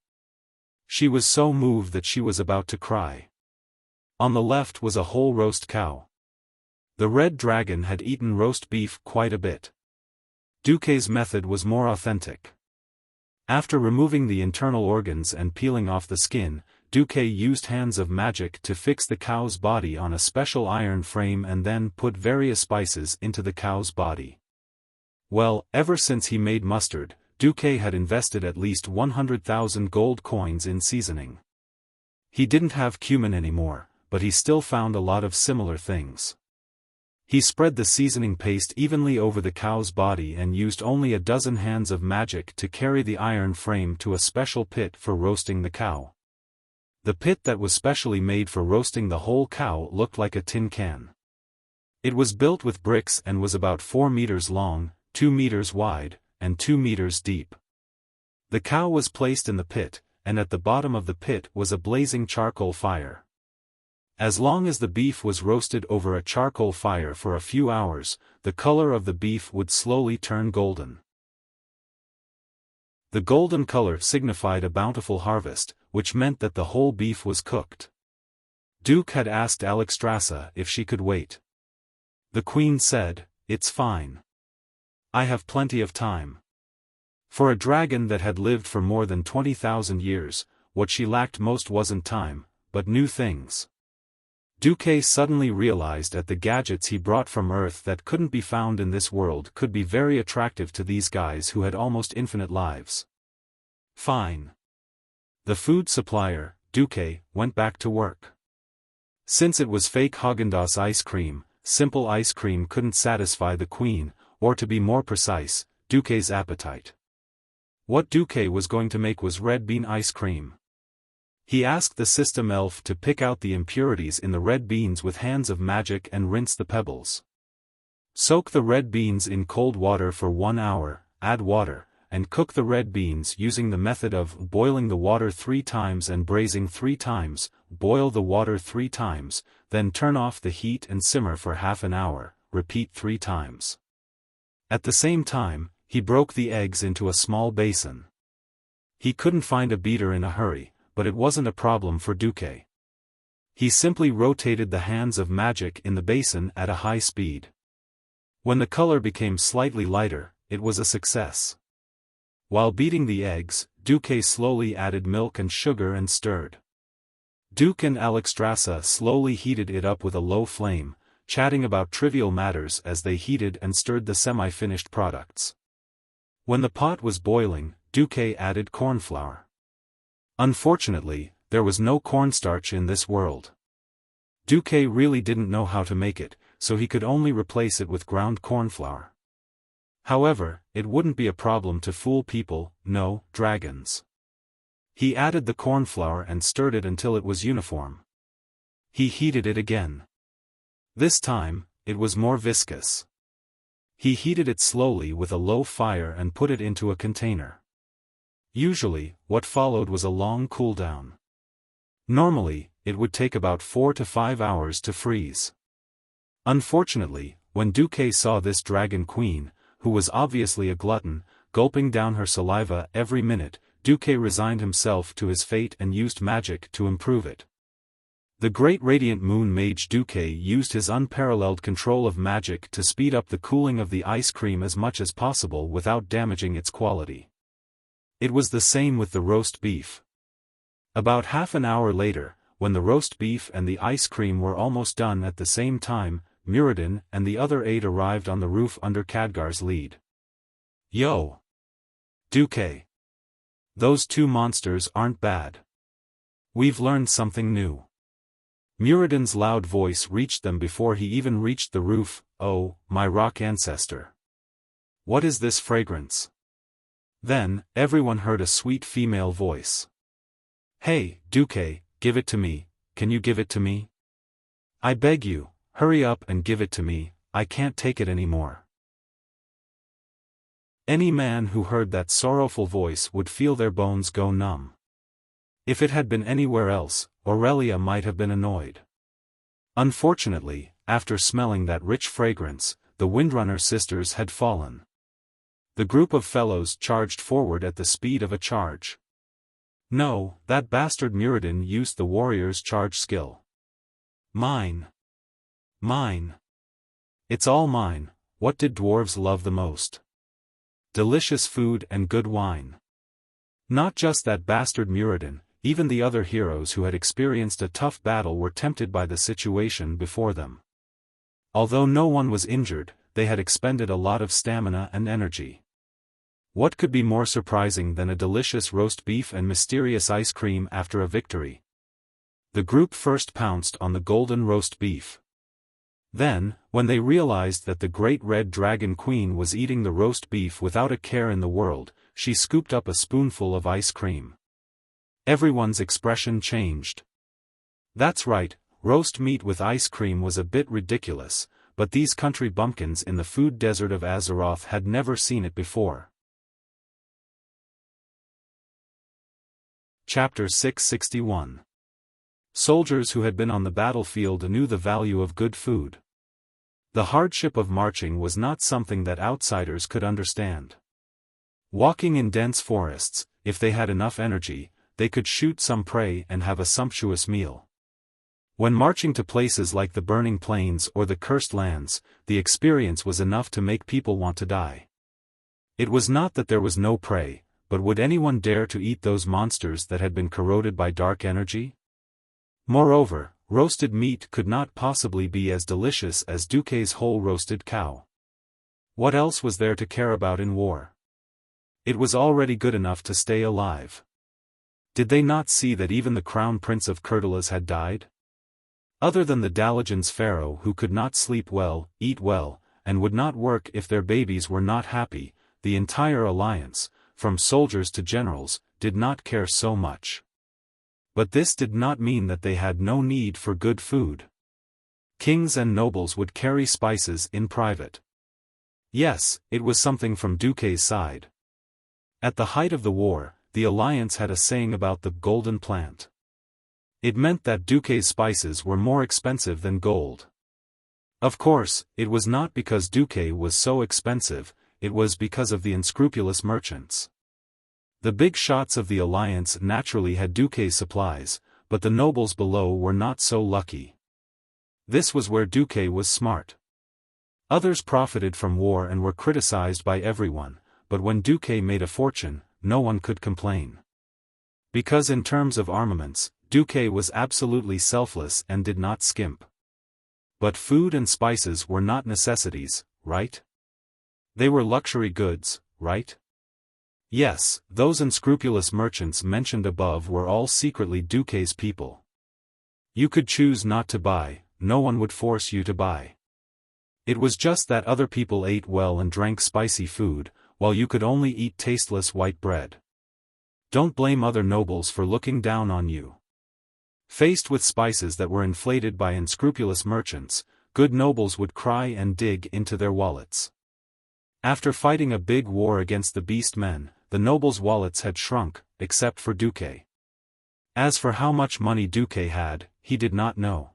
She was so moved that she was about to cry. On the left was a whole roast cow. The red dragon had eaten roast beef quite a bit. Duque's method was more authentic. After removing the internal organs and peeling off the skin, Duque used hands of magic to fix the cow's body on a special iron frame and then put various spices into the cow's body. Well, ever since he made mustard, Duque had invested at least 100,000 gold coins in seasoning. He didn't have cumin anymore, but he still found a lot of similar things. He spread the seasoning paste evenly over the cow's body and used only a dozen hands of magic to carry the iron frame to a special pit for roasting the cow. The pit that was specially made for roasting the whole cow looked like a tin can. It was built with bricks and was about 4 meters long, 2 meters wide, and 2 meters deep. The cow was placed in the pit, and at the bottom of the pit was a blazing charcoal fire. As long as the beef was roasted over a charcoal fire for a few hours, the color of the beef would slowly turn golden. The golden color signified a bountiful harvest, which meant that the whole beef was cooked. Duque had asked Alexstrasza if she could wait. The queen said, "It's fine. I have plenty of time." For a dragon that had lived for more than 20,000 years, what she lacked most wasn't time, but new things. Duque suddenly realized that the gadgets he brought from Earth that couldn't be found in this world could be very attractive to these guys who had almost infinite lives. Fine. The food supplier, Duque, went back to work. Since it was fake Häagen-Dazs ice cream, simple ice cream couldn't satisfy the queen, or to be more precise, Duque's appetite. What Duque was going to make was red bean ice cream. He asked the system elf to pick out the impurities in the red beans with hands of magic and rinse the pebbles. Soak the red beans in cold water for 1 hour, add water, and cook the red beans using the method of boiling the water 3 times and braising 3 times, boil the water 3 times, then turn off the heat and simmer for half an hour, repeat 3 times. At the same time, he broke the eggs into a small basin. He couldn't find a beater in a hurry, but it wasn't a problem for Duque. He simply rotated the hands of magic in the basin at a high speed. When the color became slightly lighter, it was a success. While beating the eggs, Duque slowly added milk and sugar and stirred. Duque and Alexstrasza slowly heated it up with a low flame, chatting about trivial matters as they heated and stirred the semi-finished products. When the pot was boiling, Duque added cornflour. Unfortunately, there was no cornstarch in this world. Duque really didn't know how to make it, so he could only replace it with ground cornflour. However, it wouldn't be a problem to fool people, no, dragons. He added the cornflour and stirred it until it was uniform. He heated it again. This time, it was more viscous. He heated it slowly with a low fire and put it into a container. Usually, what followed was a long cool-down. Normally, it would take about 4 to 5 hours to freeze. Unfortunately, when Duque saw this dragon queen, who was obviously a glutton, gulping down her saliva every minute, Duque resigned himself to his fate and used magic to improve it. The great radiant moon mage Duque used his unparalleled control of magic to speed up the cooling of the ice cream as much as possible without damaging its quality. It was the same with the roast beef. About half an hour later, when the roast beef and the ice cream were almost done at the same time, Muradin and the other 8 arrived on the roof under Khadgar's lead. "Yo! Duque! Those 2 monsters aren't bad. We've learned something new." Muradin's loud voice reached them before he even reached the roof. "Oh, my rock ancestor! What is this fragrance?" Then, everyone heard a sweet female voice. "Hey, Duque, give it to me, can you give it to me? I beg you, hurry up and give it to me, I can't take it anymore." Any man who heard that sorrowful voice would feel their bones go numb. If it had been anywhere else, Aurelia might have been annoyed. Unfortunately, after smelling that rich fragrance, the Windrunner sisters had fallen. The group of fellows charged forward at the speed of a charge. No, that bastard Muradin used the warrior's charge skill. "Mine! Mine! It's all mine." What did dwarves love the most? Delicious food and good wine. Not just that bastard Muradin, even the other heroes who had experienced a tough battle were tempted by the situation before them. Although no one was injured, they had expended a lot of stamina and energy. What could be more surprising than a delicious roast beef and mysterious ice cream after a victory? The group first pounced on the golden roast beef. Then, when they realized that the great red dragon queen was eating the roast beef without a care in the world, she scooped up a spoonful of ice cream. Everyone's expression changed. That's right, roast meat with ice cream was a bit ridiculous, but these country bumpkins in the food desert of Azeroth had never seen it before. Chapter 661. Soldiers who had been on the battlefield knew the value of good food. The hardship of marching was not something that outsiders could understand. Walking in dense forests, if they had enough energy, they could shoot some prey and have a sumptuous meal. When marching to places like the Burning Plains or the Cursed Lands, the experience was enough to make people want to die. It was not that there was no prey, but would anyone dare to eat those monsters that had been corroded by dark energy? Moreover, roasted meat could not possibly be as delicious as Duque's whole roasted cow. What else was there to care about in war? It was already good enough to stay alive. Did they not see that even the crown prince of Kurtalas had died? Other than the Dalajan's pharaoh who could not sleep well, eat well, and would not work if their babies were not happy, the entire alliance, from soldiers to generals, did not care so much. But this did not mean that they had no need for good food. Kings and nobles would carry spices in private. Yes, it was something from Duque's side. At the height of the war, the alliance had a saying about the golden plant. It meant that Duque's spices were more expensive than gold. Of course, it was not because Duque was so expensive, it was because of the unscrupulous merchants. The big shots of the alliance naturally had Duque's supplies, but the nobles below were not so lucky. This was where Duque was smart. Others profited from war and were criticized by everyone, but when Duque made a fortune, no one could complain. Because in terms of armaments, Duque was absolutely selfless and did not skimp. But food and spices were not necessities, right? They were luxury goods, right? Yes, those unscrupulous merchants mentioned above were all secretly Duque's people. You could choose not to buy, no one would force you to buy. It was just that other people ate well and drank spicy food, while you could only eat tasteless white bread. Don't blame other nobles for looking down on you. Faced with spices that were inflated by unscrupulous merchants, good nobles would cry and dig into their wallets. After fighting a big war against the beast men, the nobles' wallets had shrunk, except for Duque. As for how much money Duque had, he did not know.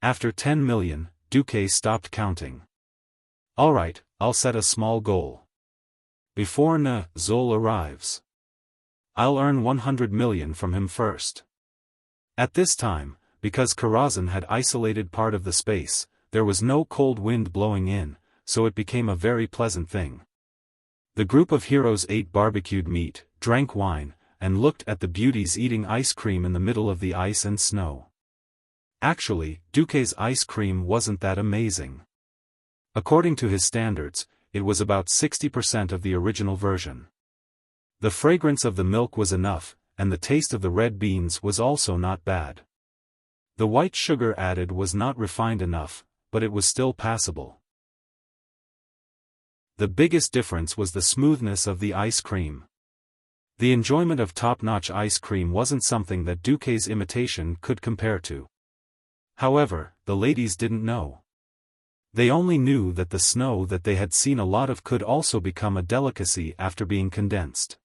After 10 million, Duque stopped counting. Alright, I'll set a small goal. before Zol arrives. I'll earn 100 million from him first. At this time, because Karazhan had isolated part of the space, there was no cold wind blowing in, so it became a very pleasant thing. The group of heroes ate barbecued meat, drank wine, and looked at the beauties eating ice cream in the middle of the ice and snow. Actually, Duque's ice cream wasn't that amazing. According to his standards, it was about 60% of the original version. The fragrance of the milk was enough, and the taste of the red beans was also not bad. The white sugar added was not refined enough, but it was still passable. The biggest difference was the smoothness of the ice cream. The enjoyment of top-notch ice cream wasn't something that Duque's imitation could compare to. However, the ladies didn't know. They only knew that the snow that they had seen a lot of could also become a delicacy after being condensed.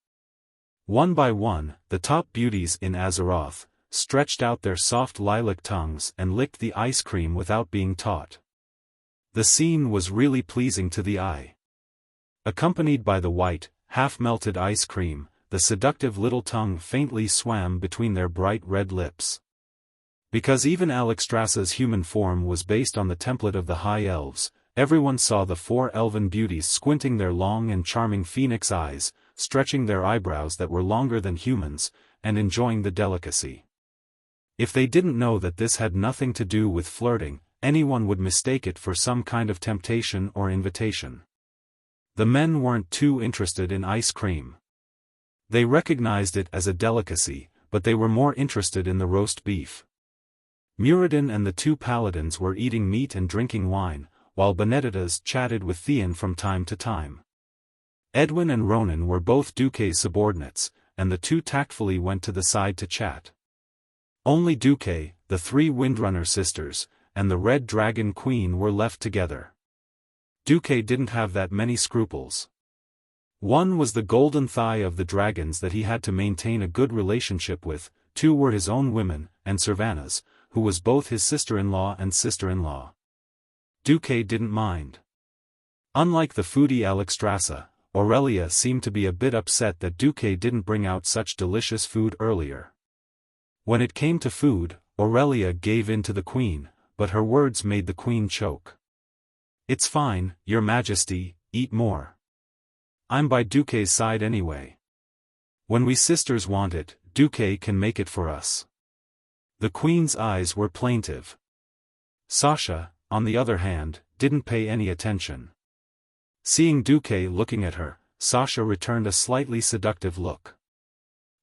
One by one, the top beauties in Azeroth stretched out their soft lilac tongues and licked the ice cream without being taught. The scene was really pleasing to the eye. Accompanied by the white, half-melted ice cream, the seductive little tongue faintly swam between their bright red lips. Because even Alexstrasza's human form was based on the template of the High Elves, everyone saw the four elven beauties squinting their long and charming phoenix eyes, stretching their eyebrows that were longer than humans, and enjoying the delicacy. If they didn't know that this had nothing to do with flirting, anyone would mistake it for some kind of temptation or invitation. The men weren't too interested in ice cream. They recognized it as a delicacy, but they were more interested in the roast beef. Muradin and the two paladins were eating meat and drinking wine, while Benedettas chatted with Theon from time to time. Edwin and Ronan were both Duque's subordinates, and the two tactfully went to the side to chat. Only Duque, the three Windrunner sisters, and the Red Dragon Queen were left together. Duque didn't have that many scruples. One was the golden thigh of the dragons that he had to maintain a good relationship with, two were his own women, and Servanas, who was both his sister-in-law and sister-in-law. Duque didn't mind. Unlike the foodie Alexstrasza, Aurelia seemed to be a bit upset that Duque didn't bring out such delicious food earlier. When it came to food, Aurelia gave in to the queen, but her words made the queen choke. "It's fine, your majesty, eat more. I'm by Duque's side anyway. When we sisters want it, Duque can make it for us." The queen's eyes were plaintive. Sasha, on the other hand, didn't pay any attention. Seeing Duque looking at her, Sasha returned a slightly seductive look.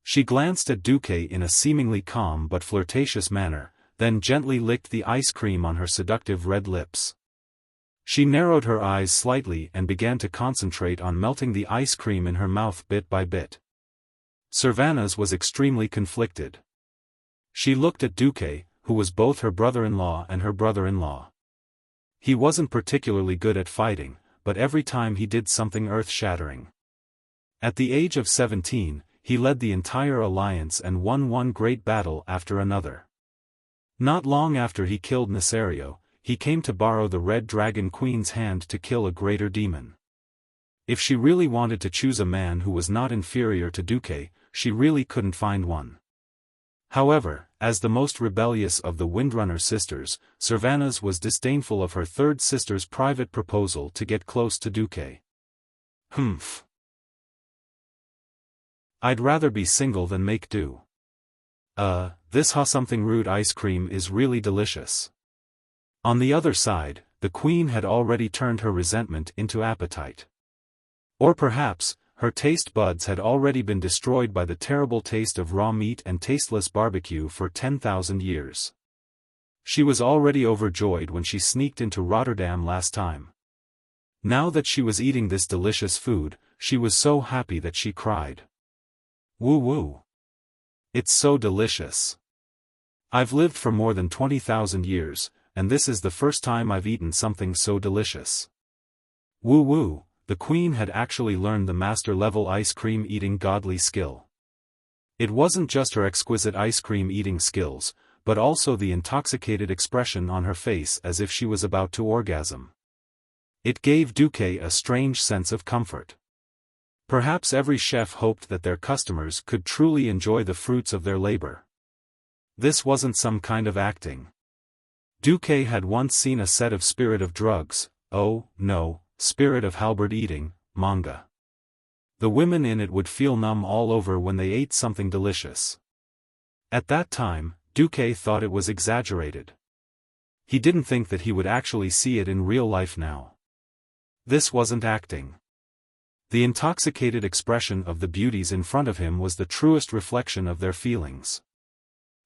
She glanced at Duque in a seemingly calm but flirtatious manner, then gently licked the ice cream on her seductive red lips. She narrowed her eyes slightly and began to concentrate on melting the ice cream in her mouth bit by bit. Servanas was extremely conflicted. She looked at Duque, who was both her brother-in-law and her brother-in-law. He wasn't particularly good at fighting, but every time he did something earth-shattering. At the age of 17, he led the entire alliance and won one great battle after another. Not long after he killed Nesario, he came to borrow the Red Dragon Queen's hand to kill a greater demon. If she really wanted to choose a man who was not inferior to Duque, she really couldn't find one. However, as the most rebellious of the Windrunner sisters, Servanas was disdainful of her third sister's private proposal to get close to Duque. "Humph. I'd rather be single than make do. This something rude ice cream is really delicious." On the other side, the queen had already turned her resentment into appetite. Or perhaps, her taste buds had already been destroyed by the terrible taste of raw meat and tasteless barbecue for 10,000 years. She was already overjoyed when she sneaked into Rotterdam last time. Now that she was eating this delicious food, she was so happy that she cried. "Woo woo. It's so delicious. I've lived for more than 20,000 years, and this is the first time I've eaten something so delicious." Woo woo, the queen had actually learned the master-level ice cream eating godly skill. It wasn't just her exquisite ice cream eating skills, but also the intoxicated expression on her face as if she was about to orgasm. It gave Duque a strange sense of comfort. Perhaps every chef hoped that their customers could truly enjoy the fruits of their labor. This wasn't some kind of acting. Duque had once seen a set of Spirit of Drugs, oh, no, Spirit of Halberd Eating, manga. The women in it would feel numb all over when they ate something delicious. At that time, Duque thought it was exaggerated. He didn't think that he would actually see it in real life now. This wasn't acting. The intoxicated expression of the beauties in front of him was the truest reflection of their feelings.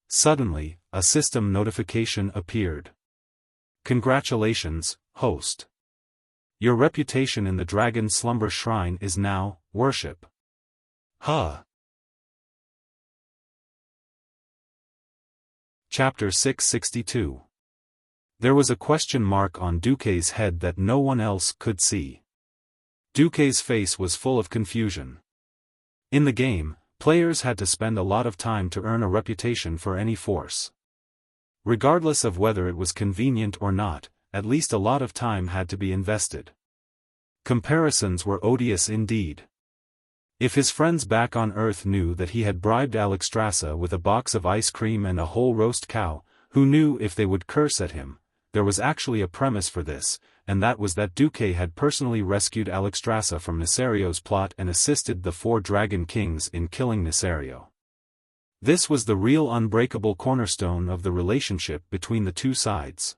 Suddenly, a system notification appeared. Congratulations, host. Your reputation in the Dragon Slumber Shrine is now, worship. Huh. Chapter 662. There was a question mark on Duque's head that no one else could see. Duque's face was full of confusion. In the game, players had to spend a lot of time to earn a reputation for any force. Regardless of whether it was convenient or not, at least a lot of time had to be invested. Comparisons were odious indeed. If his friends back on Earth knew that he had bribed Alexstrasza with a box of ice cream and a whole roast cow, who knew if they would curse at him? There was actually a premise for this, and that was that Duque had personally rescued Alexstrasza from Nisario's plot and assisted the 4 Dragon Kings in killing Nisario. This was the real unbreakable cornerstone of the relationship between the two sides.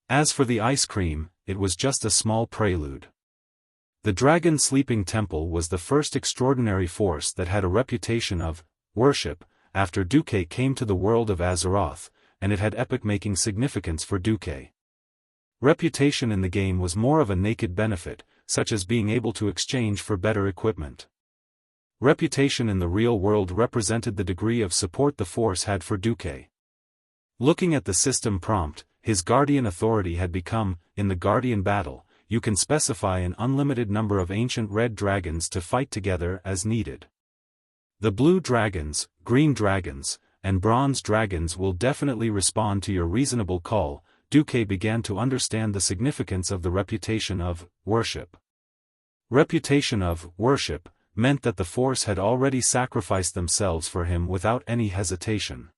As for the ice cream, it was just a small prelude. The Dragon Sleeping Temple was the first extraordinary force that had a reputation of worship after Duque came to the world of Azeroth, and it had epoch-making significance for Duque. Reputation in the game was more of a naked benefit, such as being able to exchange for better equipment. Reputation in the real world represented the degree of support the force had for Duque. Looking at the system prompt, his guardian authority had become, in the guardian battle, you can specify an unlimited number of ancient red dragons to fight together as needed. The blue dragons, green dragons, and bronze dragons will definitely respond to your reasonable call. Duque began to understand the significance of the reputation of worship. Reputation of worship meant that the force had already sacrificed themselves for him without any hesitation.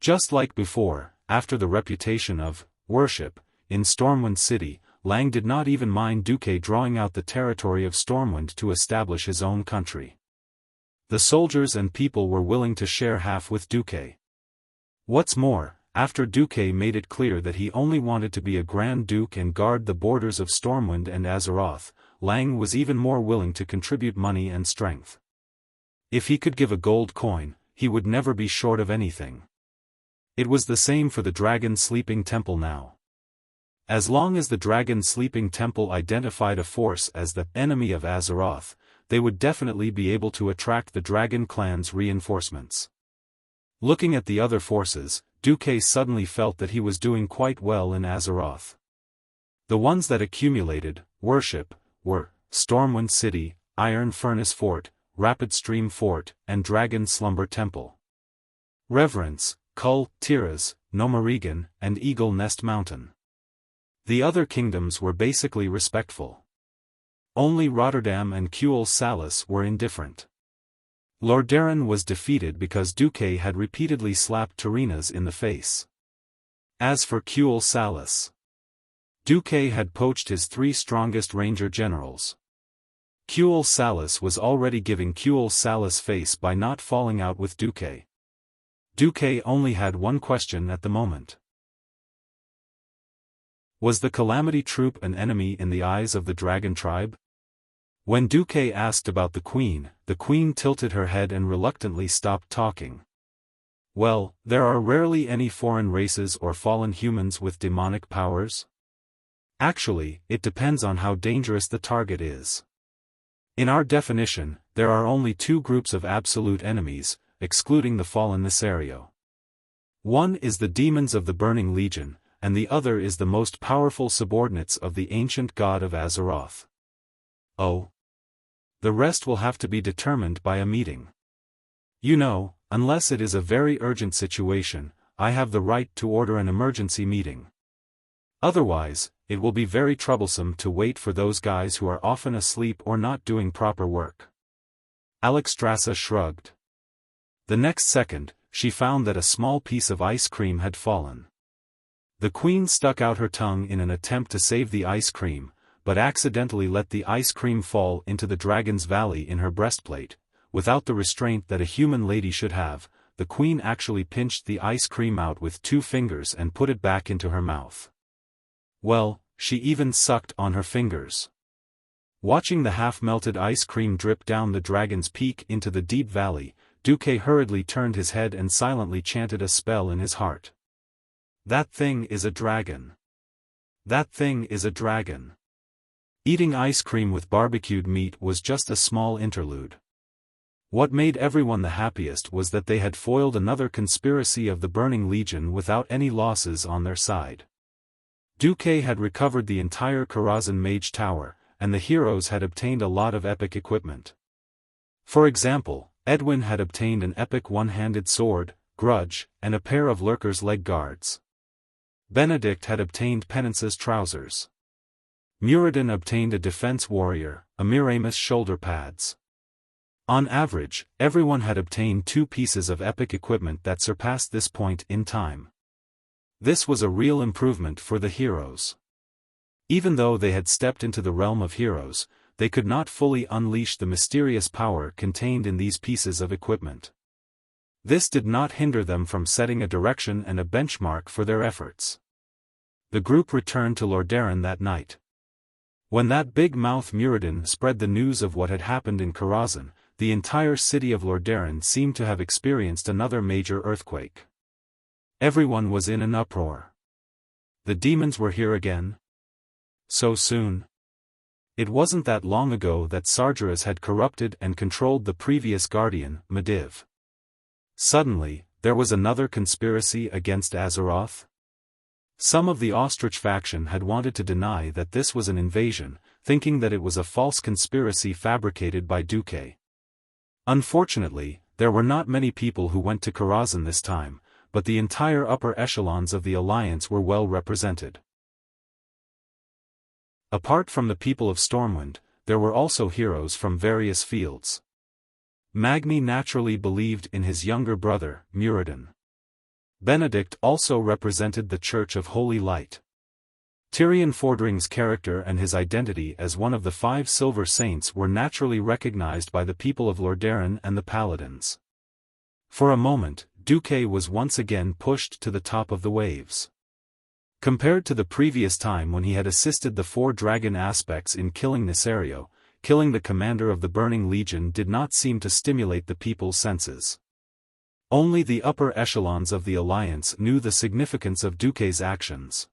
Just like before, after the reputation of worship, in Stormwind City, Lang did not even mind Duque drawing out the territory of Stormwind to establish his own country. The soldiers and people were willing to share half with Duque. What's more, after Duque made it clear that he only wanted to be a Grand Duke and guard the borders of Stormwind and Azeroth, Lang was even more willing to contribute money and strength. If he could give a gold coin, he would never be short of anything. It was the same for the Dragon Sleeping Temple now. As long as the Dragon Sleeping Temple identified a force as the enemy of Azeroth, they would definitely be able to attract the Dragon Clan's reinforcements. Looking at the other forces, Duque suddenly felt that he was doing quite well in Azeroth. The ones that accumulated worship were Stormwind City, Iron Furnace Fort, Rapid Stream Fort, and Dragon Slumber Temple. Reverence, Kull, Tiras, Nomarigan, and Eagle Nest Mountain. The other kingdoms were basically respectful. Only Rotterdam and Kuel Salis were indifferent. Lordaeron was defeated because Duque had repeatedly slapped Turinas in the face. As for Kuel Salis, Duque had poached his 3 strongest ranger generals. Kuel Salis was already giving Kuel Salis face by not falling out with Duque. Duque only had one question at the moment. Was the Calamity Troop an enemy in the eyes of the Dragon Tribe? When Duque asked about the Queen tilted her head and reluctantly stopped talking. Well, there are rarely any foreign races or fallen humans with demonic powers. Actually, it depends on how dangerous the target is. In our definition, there are only 2 groups of absolute enemies, excluding the fallen Nisario. One is the demons of the Burning Legion, and the other is the most powerful subordinates of the ancient god of Azeroth. Oh. The rest will have to be determined by a meeting. You know, unless it is a very urgent situation, I have the right to order an emergency meeting. Otherwise, it will be very troublesome to wait for those guys who are often asleep or not doing proper work. Alexstrasza shrugged. The next second, she found that a small piece of ice cream had fallen. The queen stuck out her tongue in an attempt to save the ice cream, but accidentally let the ice cream fall into the dragon's valley in her breastplate. Without the restraint that a human lady should have, the queen actually pinched the ice cream out with 2 fingers and put it back into her mouth. Well, she even sucked on her fingers. Watching the half-melted ice cream drip down the dragon's peak into the deep valley, Duque hurriedly turned his head and silently chanted a spell in his heart. That thing is a dragon. That thing is a dragon. Eating ice cream with barbecued meat was just a small interlude. What made everyone the happiest was that they had foiled another conspiracy of the Burning Legion without any losses on their side. Duque had recovered the entire Karazhan Mage Tower, and the heroes had obtained a lot of epic equipment. For example, Edwin had obtained an epic one-handed sword, Grudge, and a pair of Lurker's leg guards. Benedict had obtained Penance's trousers. Muradin obtained a defense warrior, Amiramus shoulder pads. On average, everyone had obtained 2 pieces of epic equipment that surpassed this point in time. This was a real improvement for the heroes. Even though they had stepped into the realm of heroes, they could not fully unleash the mysterious power contained in these pieces of equipment. This did not hinder them from setting a direction and a benchmark for their efforts. The group returned to Lordaeron that night. When that big-mouth Muradin spread the news of what had happened in Karazhan, the entire city of Lordaeron seemed to have experienced another major earthquake. Everyone was in an uproar. The demons were here again? So soon? It wasn't that long ago that Sargeras had corrupted and controlled the previous guardian, Medivh. Suddenly, there was another conspiracy against Azeroth? Some of the Ostrich faction had wanted to deny that this was an invasion, thinking that it was a false conspiracy fabricated by Duque. Unfortunately, there were not many people who went to Karazhan this time, but the entire upper echelons of the Alliance were well represented. Apart from the people of Stormwind, there were also heroes from various fields. Magni naturally believed in his younger brother, Muradin. Benedict also represented the Church of Holy Light. Tyrion Fordring's character and his identity as one of the 5 Silver Saints were naturally recognized by the people of Lordaeron and the Paladins. For a moment, Duque was once again pushed to the top of the waves. Compared to the previous time when he had assisted the 4 dragon aspects in killing Nisario, killing the commander of the Burning Legion did not seem to stimulate the people's senses. Only the upper echelons of the Alliance knew the significance of Duque's actions.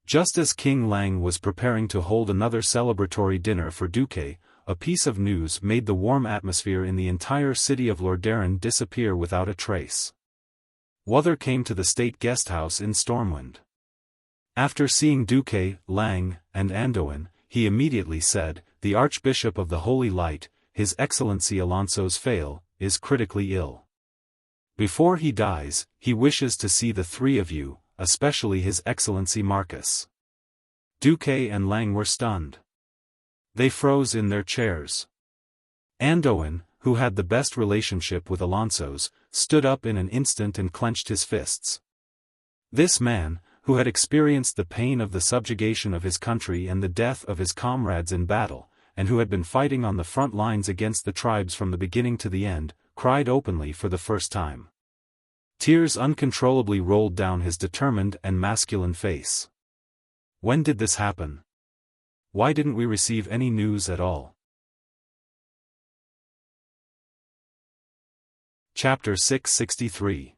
Just as King Lang was preparing to hold another celebratory dinner for Duque, a piece of news made the warm atmosphere in the entire city of Lordaeron disappear without a trace. Wuther came to the state guesthouse in Stormwind. After seeing Duque, Lang, and Anduin, he immediately said, "The Archbishop of the Holy Light, His Excellency Alonso's Fail, is critically ill. Before he dies, he wishes to see the 3 of you, especially His Excellency Marcus." Duque and Lang were stunned. They froze in their chairs. Anduin, who had the best relationship with Alonso's, stood up in an instant and clenched his fists. This man, who had experienced the pain of the subjugation of his country and the death of his comrades in battle, and who had been fighting on the front lines against the tribes from the beginning to the end, cried openly for the first time. Tears uncontrollably rolled down his determined and masculine face. When did this happen? Why didn't we receive any news at all? Chapter 663.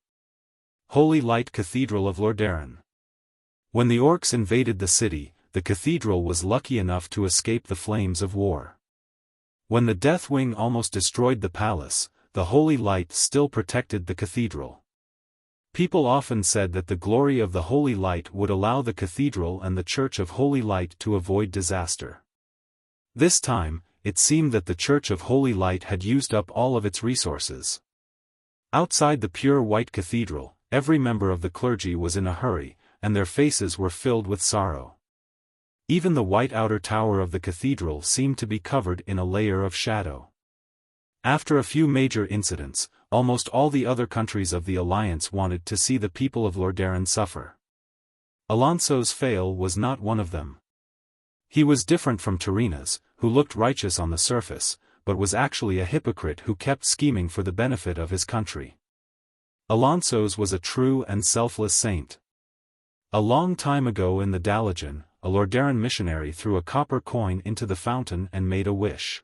Holy Light Cathedral of Lordaeron. When the orcs invaded the city, the cathedral was lucky enough to escape the flames of war. When the Deathwing almost destroyed the palace, the Holy Light still protected the cathedral. People often said that the glory of the Holy Light would allow the cathedral and the Church of Holy Light to avoid disaster. This time, it seemed that the Church of Holy Light had used up all of its resources. Outside the pure white cathedral, every member of the clergy was in a hurry, and their faces were filled with sorrow. Even the white outer tower of the cathedral seemed to be covered in a layer of shadow. After a few major incidents, almost all the other countries of the Alliance wanted to see the people of Lordaeron suffer. Alonso's fail was not one of them. He was different from Tarina's, who looked righteous on the surface, but was actually a hypocrite who kept scheming for the benefit of his country. Alonso's was a true and selfless saint. A long time ago in the Dalajan, a Lordaeron missionary threw a copper coin into the fountain and made a wish.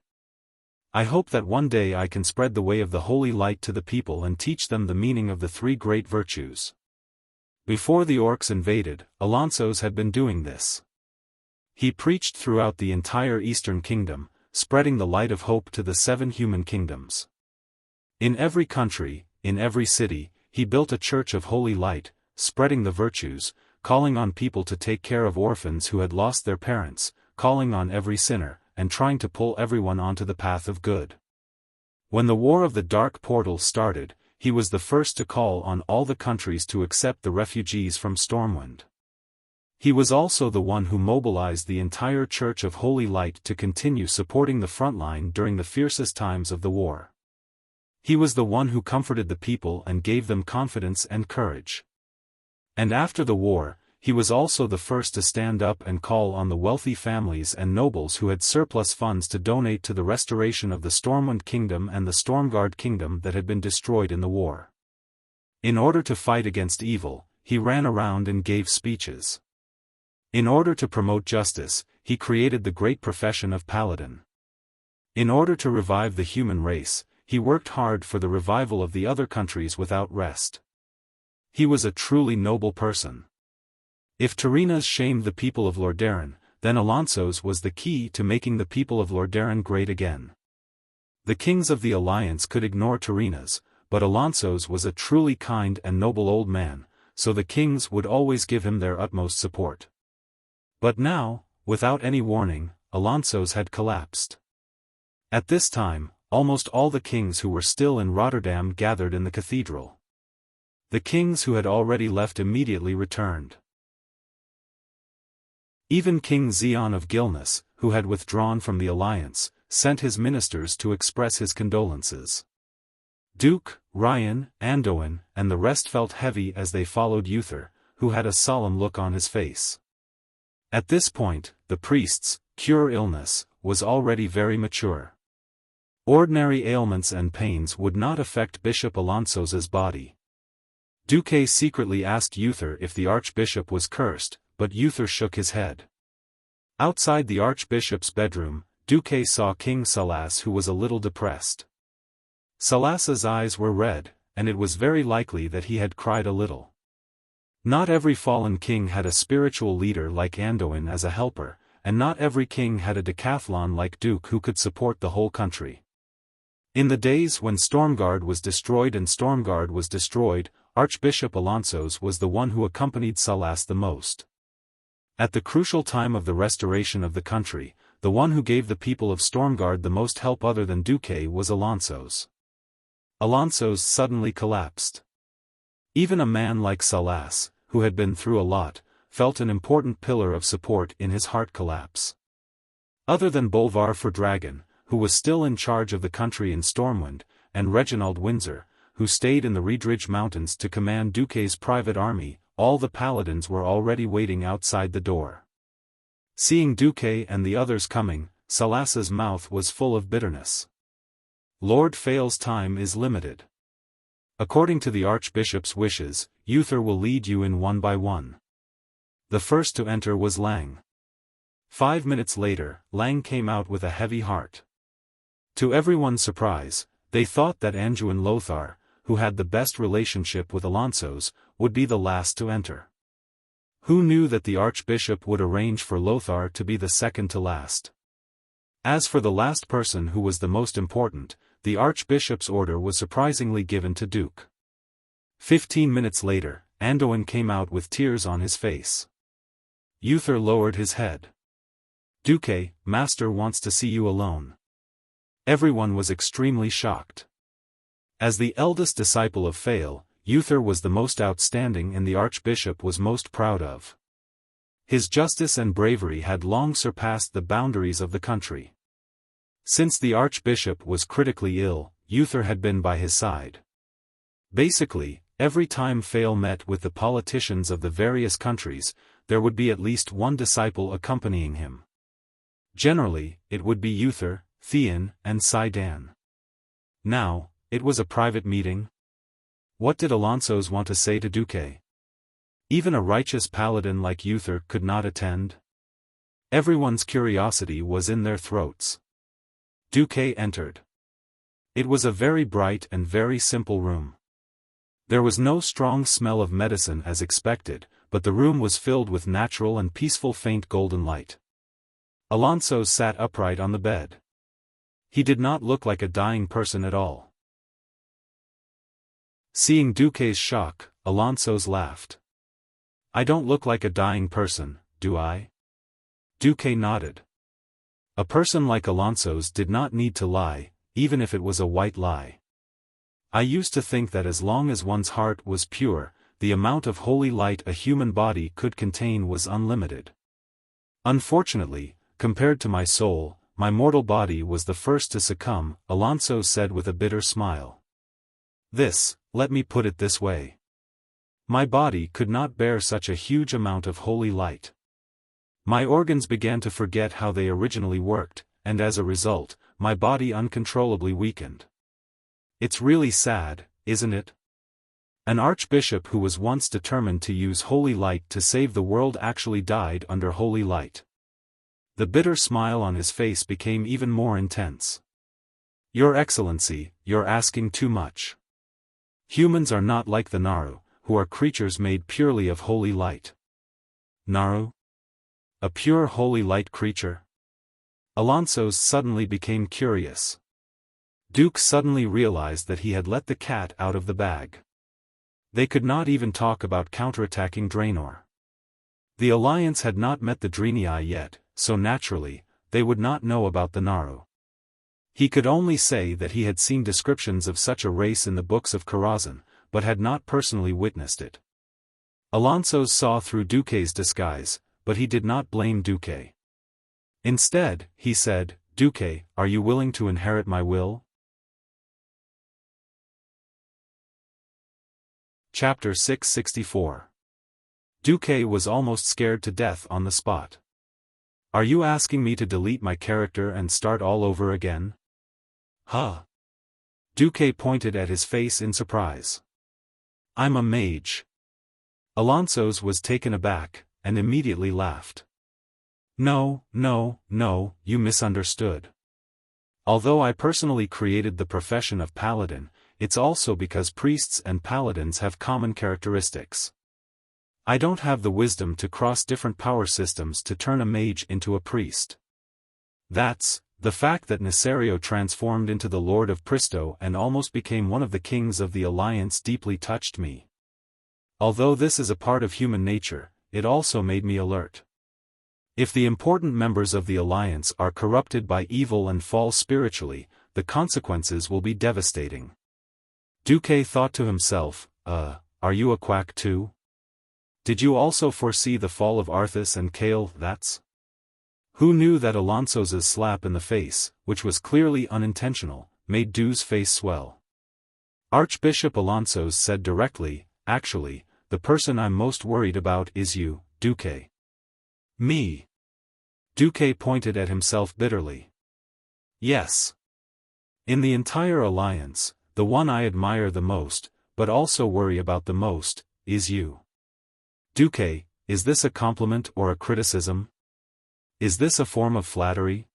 I hope that one day I can spread the way of the holy light to the people and teach them the meaning of the three great virtues. Before the orcs invaded, Alonso's had been doing this. He preached throughout the entire Eastern Kingdom, spreading the light of hope to the 7 human kingdoms. In every country, in every city, he built a church of holy light, spreading the virtues, calling on people to take care of orphans who had lost their parents, calling on every sinner, and trying to pull everyone onto the path of good. When the War of the Dark Portal started, he was the first to call on all the countries to accept the refugees from Stormwind. He was also the one who mobilized the entire Church of Holy Light to continue supporting the front line during the fiercest times of the war. He was the one who comforted the people and gave them confidence and courage. And after the war, he was also the first to stand up and call on the wealthy families and nobles who had surplus funds to donate to the restoration of the Stormwind Kingdom and the Stormguard Kingdom that had been destroyed in the war. In order to fight against evil, he ran around and gave speeches. In order to promote justice, he created the great profession of paladin. In order to revive the human race, he worked hard for the revival of the other countries without rest. He was a truly noble person. If Tarina's shamed the people of Lordaeron, then Alonso's was the key to making the people of Lordaeron great again. The kings of the Alliance could ignore Tarina's, but Alonso's was a truly kind and noble old man, so the kings would always give him their utmost support. But now, without any warning, Alonso's had collapsed. At this time, almost all the kings who were still in Rotterdam gathered in the cathedral. The kings who had already left immediately returned. Even King Xion of Gilness, who had withdrawn from the alliance, sent his ministers to express his condolences. Duke, Ryan, Anduin, and the rest felt heavy as they followed Uther, who had a solemn look on his face. At this point, the priest's cure illness was already very mature. Ordinary ailments and pains would not affect Bishop Alonso's body. Duque secretly asked Uther if the archbishop was cursed, but Uther shook his head. Outside the archbishop's bedroom, Duque saw King Salas, who was a little depressed. Salas's eyes were red, and it was very likely that he had cried a little. Not every fallen king had a spiritual leader like Anduin as a helper, and not every king had a decathlon like Duke who could support the whole country. In the days when Stormguard was destroyed, Archbishop Alonso's was the one who accompanied Salas the most. At the crucial time of the restoration of the country, the one who gave the people of Stormguard the most help other than Duque was Alonso's. Alonso's suddenly collapsed. Even a man like Salas, who had been through a lot, felt an important pillar of support in his heart collapse. Other than Bolvar for Dragon, who was still in charge of the country in Stormwind, and Reginald Windsor, who stayed in the Riedridge Mountains to command Duque's private army, all the paladins were already waiting outside the door. Seeing Duque and the others coming, Salas's mouth was full of bitterness. Lord Fail's time is limited. According to the archbishop's wishes, Uther will lead you in one by one. The first to enter was Lang. 5 minutes later, Lang came out with a heavy heart. To everyone's surprise, they thought that Anduin Lothar, who had the best relationship with Alonso's, would be the last to enter. Who knew that the archbishop would arrange for Lothar to be the second to last? As for the last person who was the most important, the archbishop's order was surprisingly given to Duke. 15 minutes later, Anduin came out with tears on his face. Uther lowered his head. Duque, Master wants to see you alone. Everyone was extremely shocked. As the eldest disciple of Fail, Uther was the most outstanding and the archbishop was most proud of. His justice and bravery had long surpassed the boundaries of the country. Since the archbishop was critically ill, Uther had been by his side. Basically, every time Fail met with the politicians of the various countries, there would be at least one disciple accompanying him. Generally, it would be Uther, Theon, and Sidan. Now, it was a private meeting. What did Alonsos want to say to Duque? Even a righteous paladin like Uther could not attend. Everyone's curiosity was in their throats. Duque entered. It was a very bright and very simple room. There was no strong smell of medicine as expected, but the room was filled with natural and peaceful faint golden light. Alonsos sat upright on the bed. He did not look like a dying person at all. Seeing Duque's shock, Alonsos laughed. "I don't look like a dying person, do I?" Duque nodded. A person like Alonsos did not need to lie, even if it was a white lie. "I used to think that as long as one's heart was pure, the amount of holy light a human body could contain was unlimited. Unfortunately, compared to my soul, my mortal body was the first to succumb," Alonsos said with a bitter smile. Let me put it this way. My body could not bear such a huge amount of holy light. My organs began to forget how they originally worked, and as a result, my body uncontrollably weakened. It's really sad, isn't it? An archbishop who was once determined to use holy light to save the world actually died under holy light. The bitter smile on his face became even more intense. "Your Excellency, you're asking too much. Humans are not like the Naru, who are creatures made purely of holy light." "Naru? A pure holy light creature?" Alonsos suddenly became curious. Duke suddenly realized that he had let the cat out of the bag. They could not even talk about counterattacking Draenor. The Alliance had not met the Draenei yet, so naturally, they would not know about the Naru. He could only say that he had seen descriptions of such a race in the books of Karazhan, but had not personally witnessed it. Alonsos saw through Duque's disguise, but he did not blame Duque. Instead, he said, "Duque, are you willing to inherit my will?" Chapter 664. Duque was almost scared to death on the spot. "Are you asking me to delete my character and start all over again?" "Huh?" Duque pointed at his face in surprise. "I'm a mage." Alonsos was taken aback, and immediately laughed. No, you misunderstood. Although I personally created the profession of paladin, it's also because priests and paladins have common characteristics. I don't have the wisdom to cross different power systems to turn a mage into a priest. The fact that Nesario transformed into the Lord of Pristo and almost became one of the kings of the Alliance deeply touched me. Although this is a part of human nature, it also made me alert. If the important members of the Alliance are corrupted by evil and fall spiritually, the consequences will be devastating. Duque thought to himself, are you a quack too? Did you also foresee the fall of Arthas and Kale? Who knew that Alonsos's slap in the face, which was clearly unintentional, made Du's face swell? Archbishop Alonsos said directly, "Actually, the person I'm most worried about is you, Duque." "Me?" Duque pointed at himself bitterly. "Yes. In the entire Alliance, the one I admire the most, but also worry about the most, is you." "Duque, is this a compliment or a criticism? Is this a form of flattery?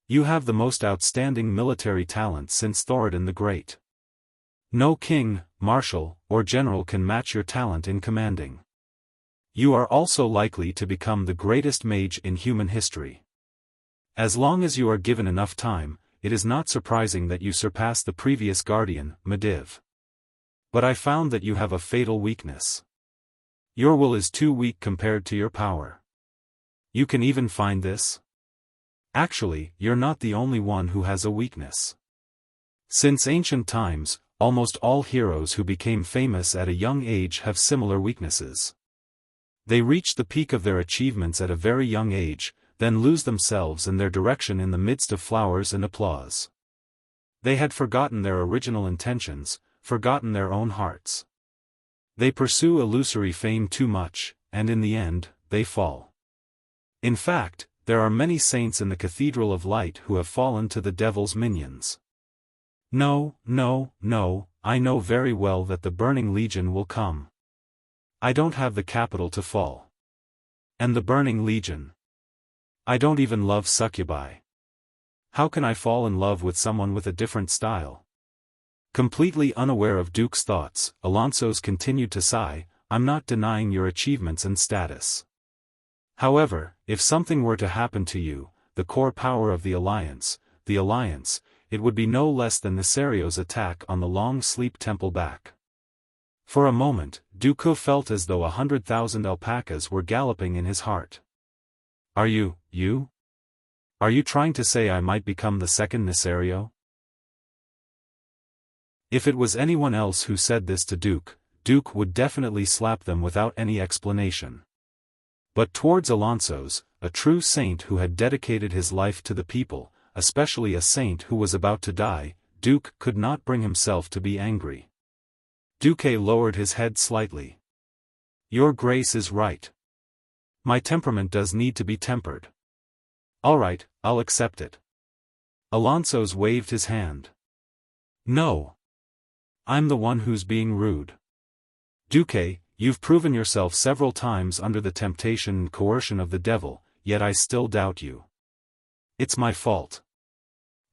You have the most outstanding military talent since Thoradin the Great. No king, marshal, or general can match your talent in commanding. You are also likely to become the greatest mage in human history. As long as you are given enough time, it is not surprising that you surpass the previous guardian, Mediv. But I found that you have a fatal weakness. Your will is too weak compared to your power. You can even find this? Actually, you're not the only one who has a weakness. Since ancient times, almost all heroes who became famous at a young age have similar weaknesses. They reach the peak of their achievements at a very young age, then lose themselves and their direction in the midst of flowers and applause. They had forgotten their original intentions, forgotten their own hearts. They pursue illusory fame too much, and in the end, they fall. In fact, there are many saints in the Cathedral of Light who have fallen to the devil's minions. No, no, no, I know very well that the Burning Legion will come. I don't have the capital to fall. And the Burning Legion. I don't even love succubi. How can I fall in love with someone with a different style? Completely unaware of Duke's thoughts, Alonso's continued to sigh, I'm not denying your achievements and status. However, if something were to happen to you, the core power of the Alliance, it would be no less than Nisario's attack on the Long Sleep Temple back. For a moment, Dooku felt as though 100,000 alpacas were galloping in his heart. Are you? Are you trying to say I might become the second Nisario? If it was anyone else who said this to Duke would definitely slap them without any explanation. But towards Alonso's, a true saint who had dedicated his life to the people, especially a saint who was about to die, Duke could not bring himself to be angry. Duke lowered his head slightly. Your Grace is right. My temperament does need to be tempered. All right, I'll accept it. Alonso's waved his hand. No. I'm the one who's being rude. Duque, you've proven yourself several times under the temptation and coercion of the devil, yet I still doubt you. It's my fault.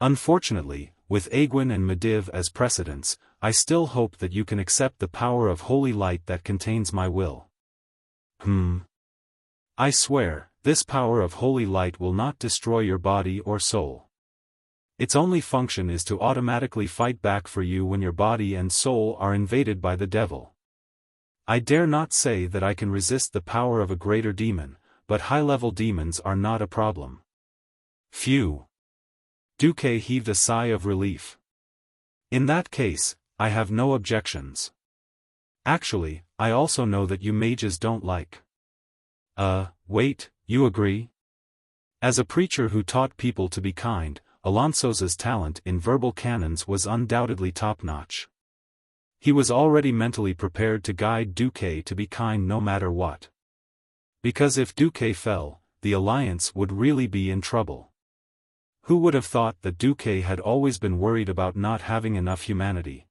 Unfortunately, with Aegwin and Medivh as precedents, I still hope that you can accept the power of holy light that contains my will. I swear, this power of holy light will not destroy your body or soul. Its only function is to automatically fight back for you when your body and soul are invaded by the devil. I dare not say that I can resist the power of a greater demon, but high-level demons are not a problem. Phew. Duque heaved a sigh of relief. In that case, I have no objections. Actually, I also know that you mages don't like. Wait, you agree? As a preacher who taught people to be kind, Alonso's talent in verbal cannons was undoubtedly top-notch. He was already mentally prepared to guide Duque to be kind no matter what. Because if Duque fell, the Alliance would really be in trouble. Who would have thought that Duque had always been worried about not having enough humanity?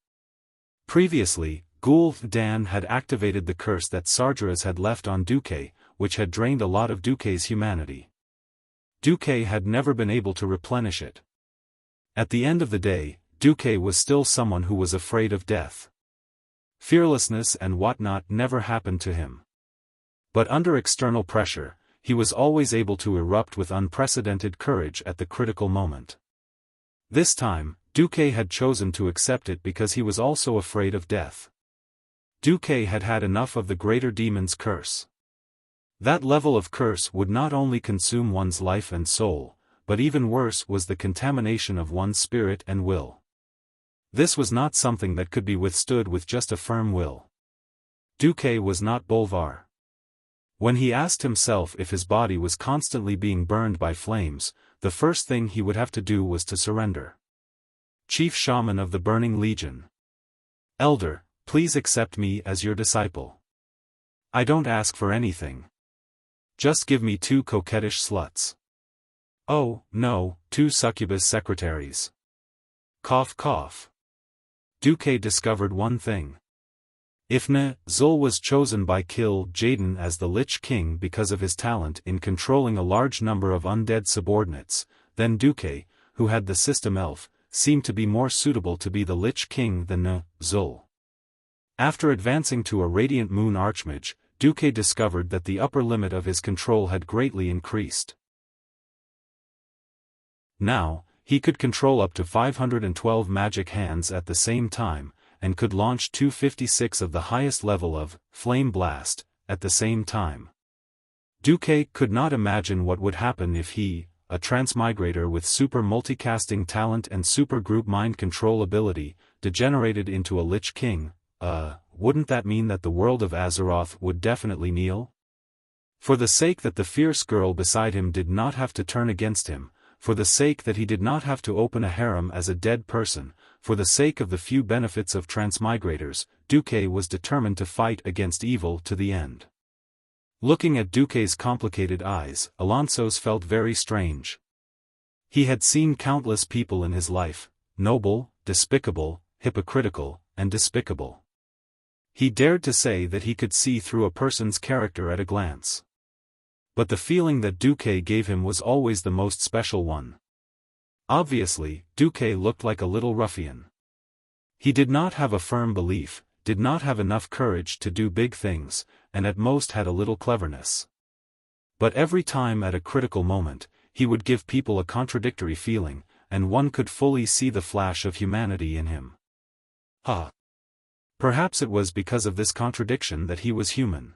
Previously, Gul'dan had activated the curse that Sargeras had left on Duque, which had drained a lot of Duque's humanity. Duque had never been able to replenish it. At the end of the day, Duque was still someone who was afraid of death. Fearlessness and whatnot never happened to him. But under external pressure, he was always able to erupt with unprecedented courage at the critical moment. This time, Duque had chosen to accept it because he was also afraid of death. Duque had had enough of the greater demon's curse. That level of curse would not only consume one's life and soul, but even worse was the contamination of one's spirit and will. This was not something that could be withstood with just a firm will. Duque was not Bolvar. When he asked himself if his body was constantly being burned by flames, the first thing he would have to do was to surrender. Chief Shaman of the Burning Legion. Elder, please accept me as your disciple. I don't ask for anything. Just give me 2 coquettish sluts. Oh, no, 2 succubus secretaries. Cough cough. Duque discovered one thing. If Zul was chosen by Kil Jaden as the Lich King because of his talent in controlling a large number of undead subordinates, then Duque, who had the system elf, seemed to be more suitable to be the Lich King than Zul. After advancing to a Radiant Moon Archmage, Duque discovered that the upper limit of his control had greatly increased. Now, he could control up to 512 magic hands at the same time, and could launch 256 of the highest level of Flame Blast at the same time. Duque could not imagine what would happen if he, a transmigrator with super multicasting talent and supergroup mind control ability, degenerated into a Lich King, wouldn't that mean that the world of Azeroth would definitely kneel? For the sake that the fierce girl beside him did not have to turn against him, for the sake that he did not have to open a harem as a dead person, for the sake of the few benefits of transmigrators, Duque was determined to fight against evil to the end. Looking at Duque's complicated eyes, Alonso's felt very strange. He had seen countless people in his life, noble, despicable, hypocritical, and despicable. He dared to say that he could see through a person's character at a glance. But the feeling that Duque gave him was always the most special one. Obviously, Duque looked like a little ruffian. He did not have a firm belief, did not have enough courage to do big things, and at most had a little cleverness. But every time at a critical moment, he would give people a contradictory feeling, and one could fully see the flash of humanity in him. Perhaps it was because of this contradiction that he was human.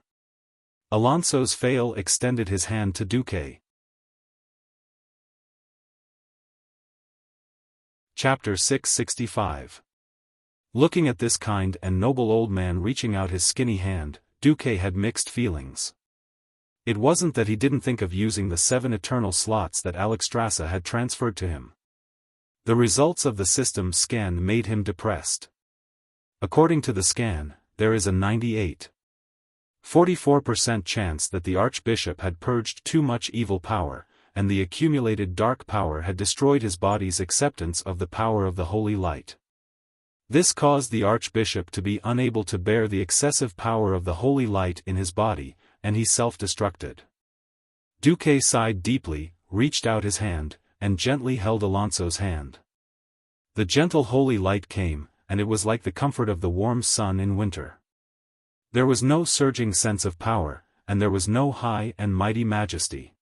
Alonso's Fail extended his hand to Duque. Chapter 665. Looking at this kind and noble old man reaching out his skinny hand, Duque had mixed feelings. It wasn't that he didn't think of using the 7 eternal slots that Alexstrasza had transferred to him. The results of the system scan made him depressed. According to the scan, there is a 98.44% chance that the Archbishop had purged too much evil power, and the accumulated dark power had destroyed his body's acceptance of the power of the Holy Light. This caused the Archbishop to be unable to bear the excessive power of the Holy Light in his body, and he self-destructed. Duque sighed deeply, reached out his hand, and gently held Alonso's hand. The gentle Holy Light came, and it was like the comfort of the warm sun in winter. There was no surging sense of power, and there was no high and mighty majesty.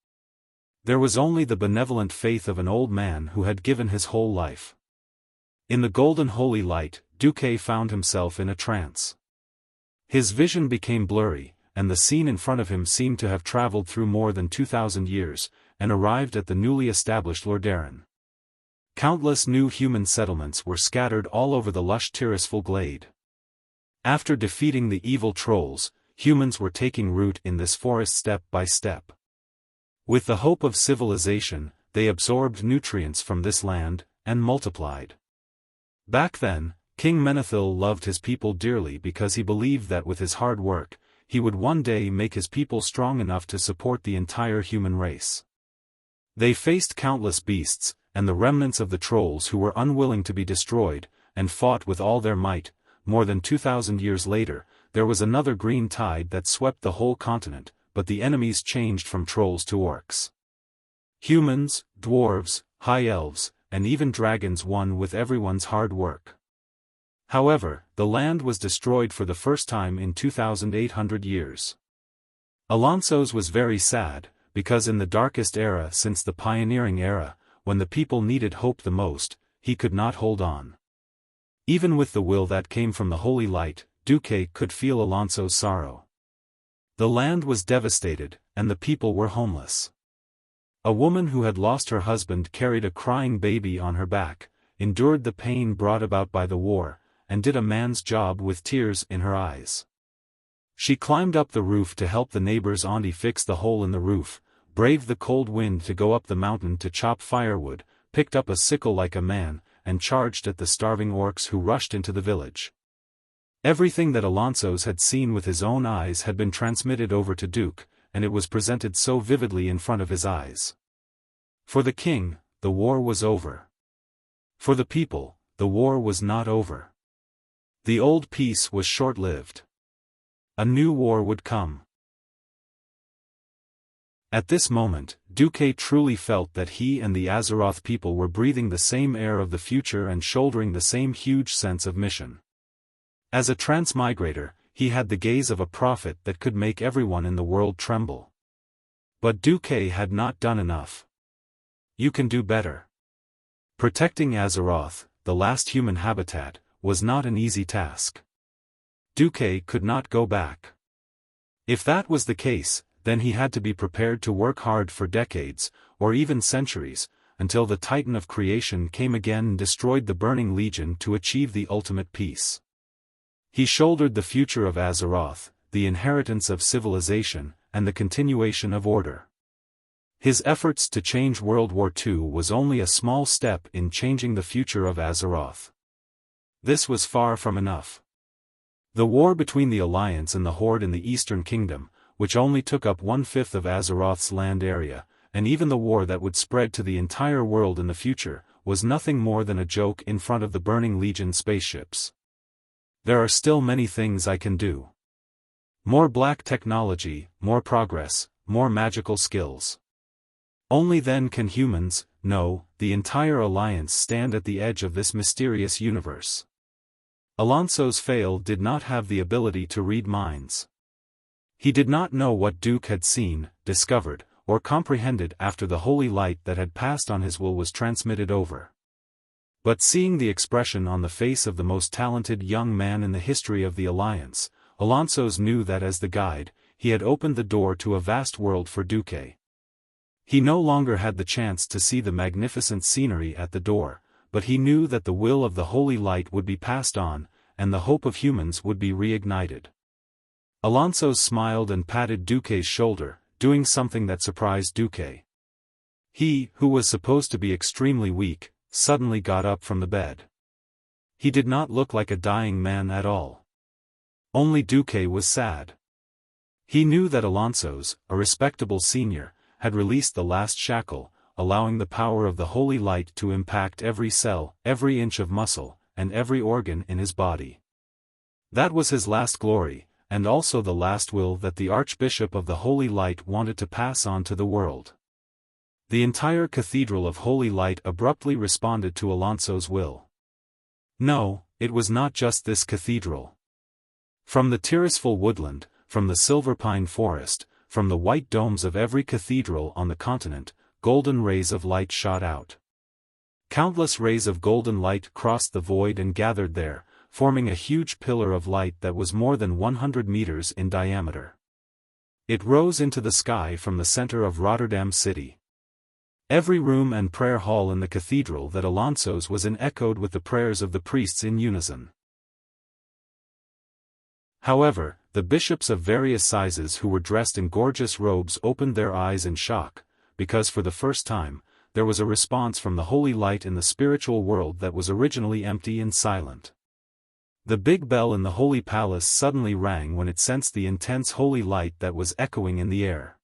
There was only the benevolent faith of an old man who had given his whole life. In the golden holy light, Duque found himself in a trance. His vision became blurry, and the scene in front of him seemed to have traveled through more than 2,000 years, and arrived at the newly established Lordaeron. Countless new human settlements were scattered all over the lush Tirisful glade. After defeating the evil trolls, humans were taking root in this forest step by step. With the hope of civilization, they absorbed nutrients from this land, and multiplied. Back then, King Menethil loved his people dearly because he believed that with his hard work, he would one day make his people strong enough to support the entire human race. They faced countless beasts, and the remnants of the trolls who were unwilling to be destroyed, and fought with all their might. More than 2,000 years later, there was another green tide that swept the whole continent, but the enemies changed from trolls to orcs. Humans, dwarves, high elves, and even dragons won with everyone's hard work. However, the land was destroyed for the first time in 2,800 years. Alonso's was very sad, because in the darkest era since the pioneering era, when the people needed hope the most, he could not hold on. Even with the will that came from the holy light, Duque could feel Alonso's sorrow. The land was devastated, and the people were homeless. A woman who had lost her husband carried a crying baby on her back, endured the pain brought about by the war, and did a man's job with tears in her eyes. She climbed up the roof to help the neighbor's auntie fix the hole in the roof, braved the cold wind to go up the mountain to chop firewood, picked up a sickle like a man, and charged at the starving orcs who rushed into the village. Everything that Alonso's had seen with his own eyes had been transmitted over to Duke, and it was presented so vividly in front of his eyes. For the king, the war was over. For the people, the war was not over. The old peace was short-lived. A new war would come. At this moment, Duque truly felt that he and the Azeroth people were breathing the same air of the future and shouldering the same huge sense of mission. As a transmigrator, he had the gaze of a prophet that could make everyone in the world tremble. But Duque had not done enough. You can do better. Protecting Azeroth, the last human habitat, was not an easy task. Duque could not go back. If that was the case, then he had to be prepared to work hard for decades, or even centuries, until the Titan of creation came again and destroyed the burning legion to achieve the ultimate peace. He shouldered the future of Azeroth, the inheritance of civilization, and the continuation of order. His efforts to change World War II was only a small step in changing the future of Azeroth. This was far from enough. The war between the Alliance and the Horde in the Eastern Kingdom, which only took up 1/5 of Azeroth's land area, and even the war that would spread to the entire world in the future, was nothing more than a joke in front of the burning Legion spaceships. There are still many things I can do. More black technology, more progress, more magical skills. Only then can humans, no, the entire Alliance stand at the edge of this mysterious universe. Alonso's fail did not have the ability to read minds. He did not know what Duke had seen, discovered, or comprehended after the holy light that had passed on his will was transmitted over. But seeing the expression on the face of the most talented young man in the history of the Alliance, Alonso's knew that as the guide, he had opened the door to a vast world for Duque. He no longer had the chance to see the magnificent scenery at the door, but he knew that the will of the holy light would be passed on, and the hope of humans would be reignited. Alonso smiled and patted Duque's shoulder, doing something that surprised Duque. He, who was supposed to be extremely weak, suddenly got up from the bed. He did not look like a dying man at all. Only Duque was sad. He knew that Alonso's, a respectable senior, had released the last shackle, allowing the power of the holy light to impact every cell, every inch of muscle, and every organ in his body. That was his last glory, and also the last will that the Archbishop of the Holy Light wanted to pass on to the world. The entire Cathedral of Holy Light abruptly responded to Alonso's will. No, it was not just this cathedral. From the Tirisful woodland, from the silver pine forest, from the white domes of every cathedral on the continent, golden rays of light shot out. Countless rays of golden light crossed the void and gathered there, forming a huge pillar of light that was more than 100 meters in diameter. It rose into the sky from the center of Rotterdam city. Every room and prayer hall in the cathedral that Alonso's was in echoed with the prayers of the priests in unison. However, the bishops of various sizes who were dressed in gorgeous robes opened their eyes in shock, because for the first time, there was a response from the holy light in the spiritual world that was originally empty and silent. The big bell in the holy palace suddenly rang when it sensed the intense holy light that was echoing in the air.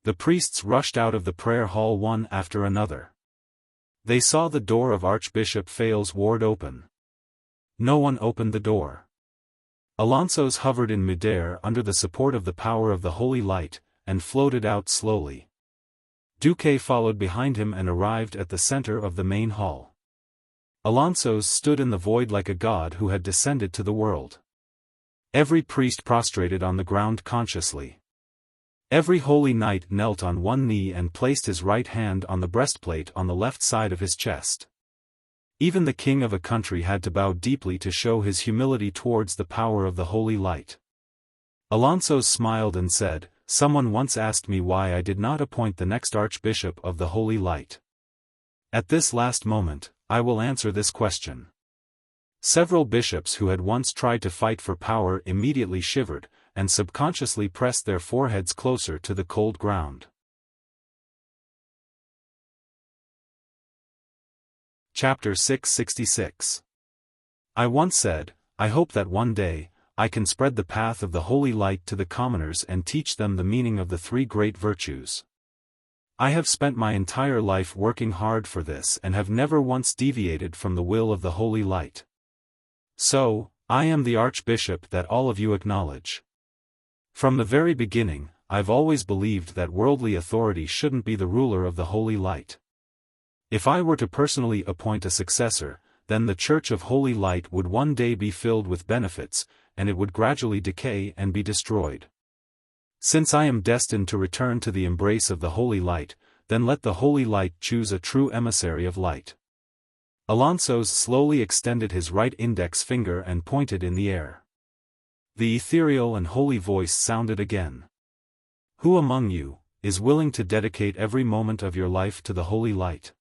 The priests rushed out of the prayer hall one after another. They saw the door of Archbishop Fail's ward open. No one opened the door. Alonso's hovered in midair under the support of the power of the holy light, and floated out slowly. Duque followed behind him and arrived at the center of the main hall. Alonso's stood in the void like a god who had descended to the world. Every priest prostrated on the ground consciously. Every holy knight knelt on one knee and placed his right hand on the breastplate on the left side of his chest. Even the king of a country had to bow deeply to show his humility towards the power of the holy light. Alonso smiled and said, "Someone once asked me why I did not appoint the next Archbishop of the Holy Light. At this last moment, I will answer this question." Several bishops who had once tried to fight for power immediately shivered, and subconsciously pressed their foreheads closer to the cold ground. Chapter 666. I once said, I hope that one day, I can spread the path of the holy light to the commoners and teach them the meaning of the three great virtues. I have spent my entire life working hard for this and have never once deviated from the will of the holy light. So, I am the Archbishop that all of you acknowledge. From the very beginning, I've always believed that worldly authority shouldn't be the ruler of the holy light. If I were to personally appoint a successor, then the Church of Holy Light would one day be filled with benefits, and it would gradually decay and be destroyed. Since I am destined to return to the embrace of the holy light, then let the holy light choose a true emissary of light. Alonso's slowly extended his right index finger and pointed in the air. The ethereal and holy voice sounded again. Who among you is willing to dedicate every moment of your life to the holy light?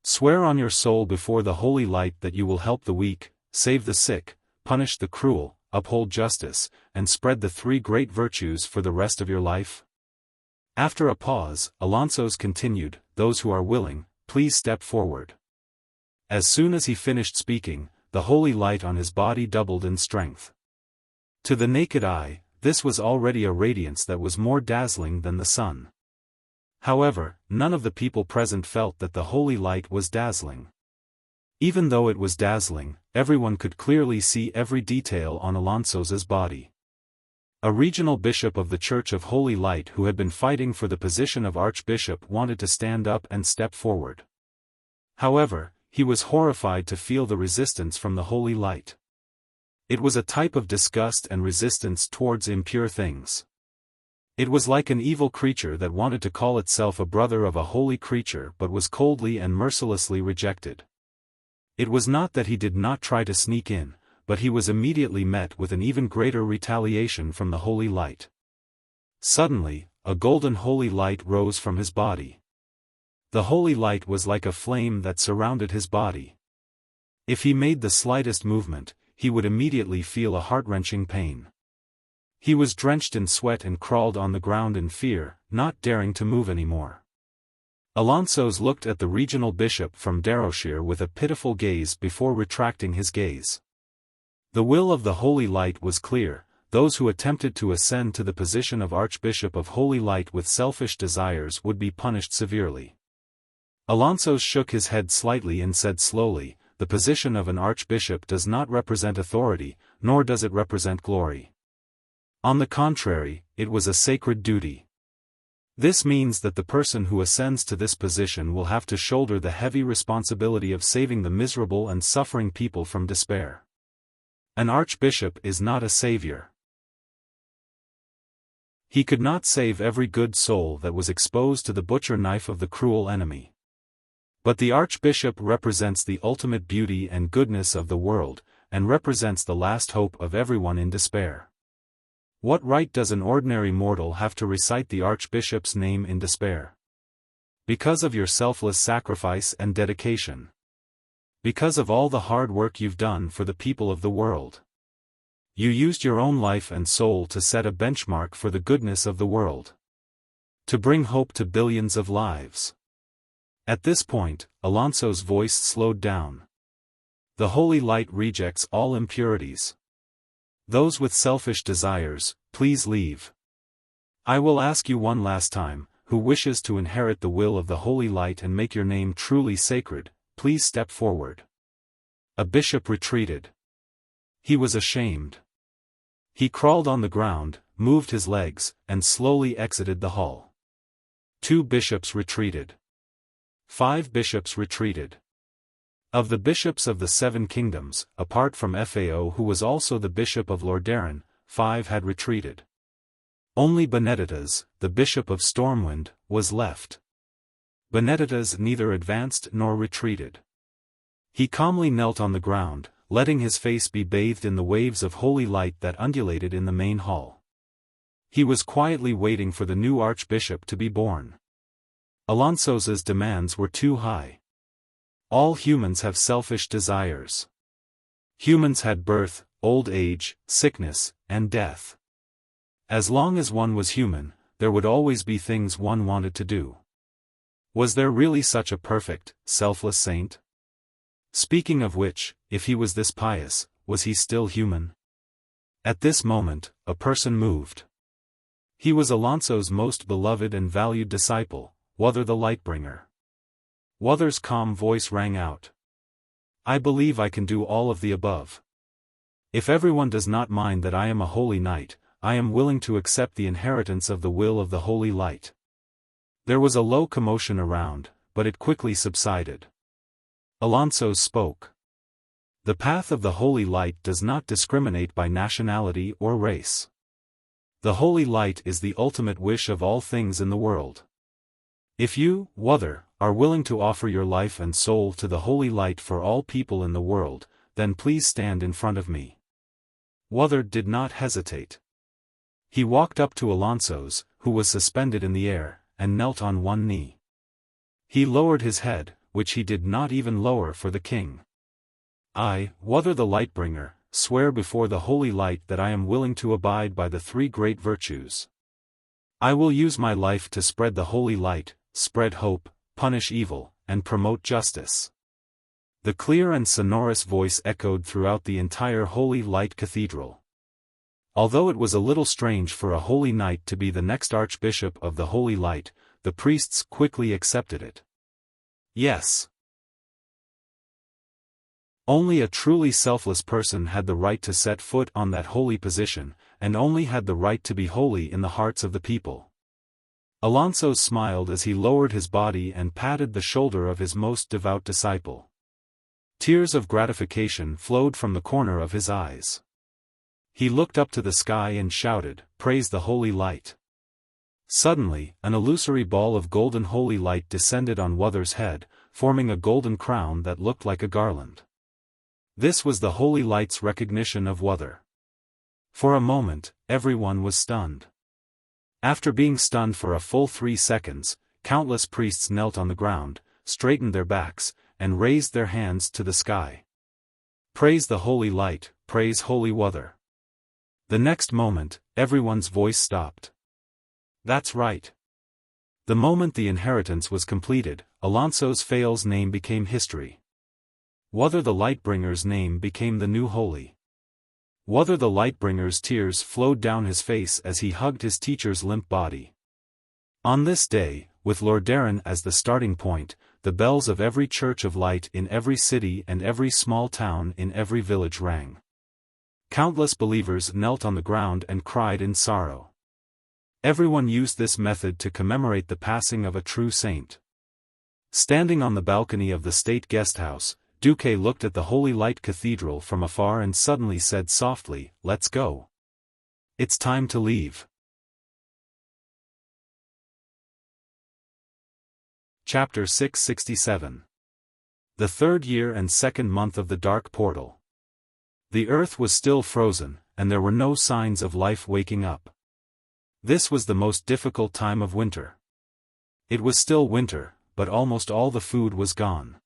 Swear on your soul before the holy light that you will help the weak, save the sick, punish the cruel, uphold justice, and spread the three great virtues for the rest of your life?" After a pause, Alonso's continued, "Those who are willing, please step forward." As soon as he finished speaking, the holy light on his body doubled in strength. To the naked eye, this was already a radiance that was more dazzling than the sun. However, none of the people present felt that the holy light was dazzling. Even though it was dazzling, everyone could clearly see every detail on Alonso's body. A regional bishop of the Church of Holy Light who had been fighting for the position of archbishop wanted to stand up and step forward. However, he was horrified to feel the resistance from the holy light. It was a type of disgust and resistance towards impure things. It was like an evil creature that wanted to call itself a brother of a holy creature but was coldly and mercilessly rejected. It was not that he did not try to sneak in, but he was immediately met with an even greater retaliation from the holy light. Suddenly, a golden holy light rose from his body. The holy light was like a flame that surrounded his body. If he made the slightest movement, he would immediately feel a heart-wrenching pain. He was drenched in sweat and crawled on the ground in fear, not daring to move anymore. Alonso's looked at the regional bishop from Derbyshire with a pitiful gaze before retracting his gaze. The will of the Holy Light was clear: those who attempted to ascend to the position of Archbishop of Holy Light with selfish desires would be punished severely. Alonso shook his head slightly and said slowly, "The position of an archbishop does not represent authority, nor does it represent glory. On the contrary, it was a sacred duty. This means that the person who ascends to this position will have to shoulder the heavy responsibility of saving the miserable and suffering people from despair. An archbishop is not a savior. He could not save every good soul that was exposed to the butcher knife of the cruel enemy. But the archbishop represents the ultimate beauty and goodness of the world, and represents the last hope of everyone in despair. What right does an ordinary mortal have to recite the archbishop's name in despair? Because of your selfless sacrifice and dedication. Because of all the hard work you've done for the people of the world. You used your own life and soul to set a benchmark for the goodness of the world. To bring hope to billions of lives." At this point, Alonso's voice slowed down. "The holy light rejects all impurities. Those with selfish desires, please leave. I will ask you one last time, who wishes to inherit the will of the holy light and make your name truly sacred, please step forward." A bishop retreated. He was ashamed. He crawled on the ground, moved his legs, and slowly exited the hall. 2 bishops retreated. 5 bishops retreated. Of the bishops of the 7 kingdoms, apart from Fao who was also the bishop of Lordaeron, 5 had retreated. Only Benedictus, the bishop of Stormwind, was left. Benedictus neither advanced nor retreated. He calmly knelt on the ground, letting his face be bathed in the waves of holy light that undulated in the main hall. He was quietly waiting for the new archbishop to be born. Alonso's demands were too high. All humans have selfish desires. Humans had birth, old age, sickness, and death. As long as one was human, there would always be things one wanted to do. Was there really such a perfect, selfless saint? Speaking of which, if he was this pious, was he still human? At this moment, a person moved. He was Alonso's most beloved and valued disciple, Wuxia the Lightbringer. Wuxia's calm voice rang out. "I believe I can do all of the above. If everyone does not mind that I am a holy knight, I am willing to accept the inheritance of the will of the holy light." There was a low commotion around, but it quickly subsided. Alonso spoke. "The path of the holy light does not discriminate by nationality or race. The holy light is the ultimate wish of all things in the world. If you, Wuxia, are willing to offer your life and soul to the holy light for all people in the world, then please stand in front of me." Wuxia did not hesitate. He walked up to Alonso's, who was suspended in the air, and knelt on one knee. He lowered his head, which he did not even lower for the king. I, Wuxia the Lightbringer, swear before the holy light that I am willing to abide by the three great virtues. I will use my life to spread the holy light, spread hope, punish evil, and promote justice. The clear and sonorous voice echoed throughout the entire Holy Light Cathedral. Although it was a little strange for a holy knight to be the next Archbishop of the Holy Light, the priests quickly accepted it. Yes. Only a truly selfless person had the right to set foot on that holy position, and only had the right to be holy in the hearts of the people. Alonso smiled as he lowered his body and patted the shoulder of his most devout disciple. Tears of gratification flowed from the corner of his eyes. He looked up to the sky and shouted, "Praise the holy light." Suddenly, an illusory ball of golden holy light descended on Wuxia's head, forming a golden crown that looked like a garland. This was the holy light's recognition of Wuxia. For a moment, everyone was stunned. After being stunned for a full 3 seconds, countless priests knelt on the ground, straightened their backs, and raised their hands to the sky. Praise the holy light, praise holy Wuxia. The next moment, everyone's voice stopped. That's right. The moment the inheritance was completed, Alonso's Fail's name became history. Wuxia the Lightbringer's name became the new holy. Wuxia the Lightbringer's tears flowed down his face as he hugged his teacher's limp body. On this day, with Lordaeron as the starting point, the bells of every church of light in every city and every small town in every village rang. Countless believers knelt on the ground and cried in sorrow. Everyone used this method to commemorate the passing of a true saint. Standing on the balcony of the state guesthouse, Duque looked at the Holy Light Cathedral from afar and suddenly said softly, "Let's go. It's time to leave." Chapter 667. The third year and second month of the Dark Portal. The earth was still frozen, and there were no signs of life waking up. This was the most difficult time of winter. It was still winter, but almost all the food was gone.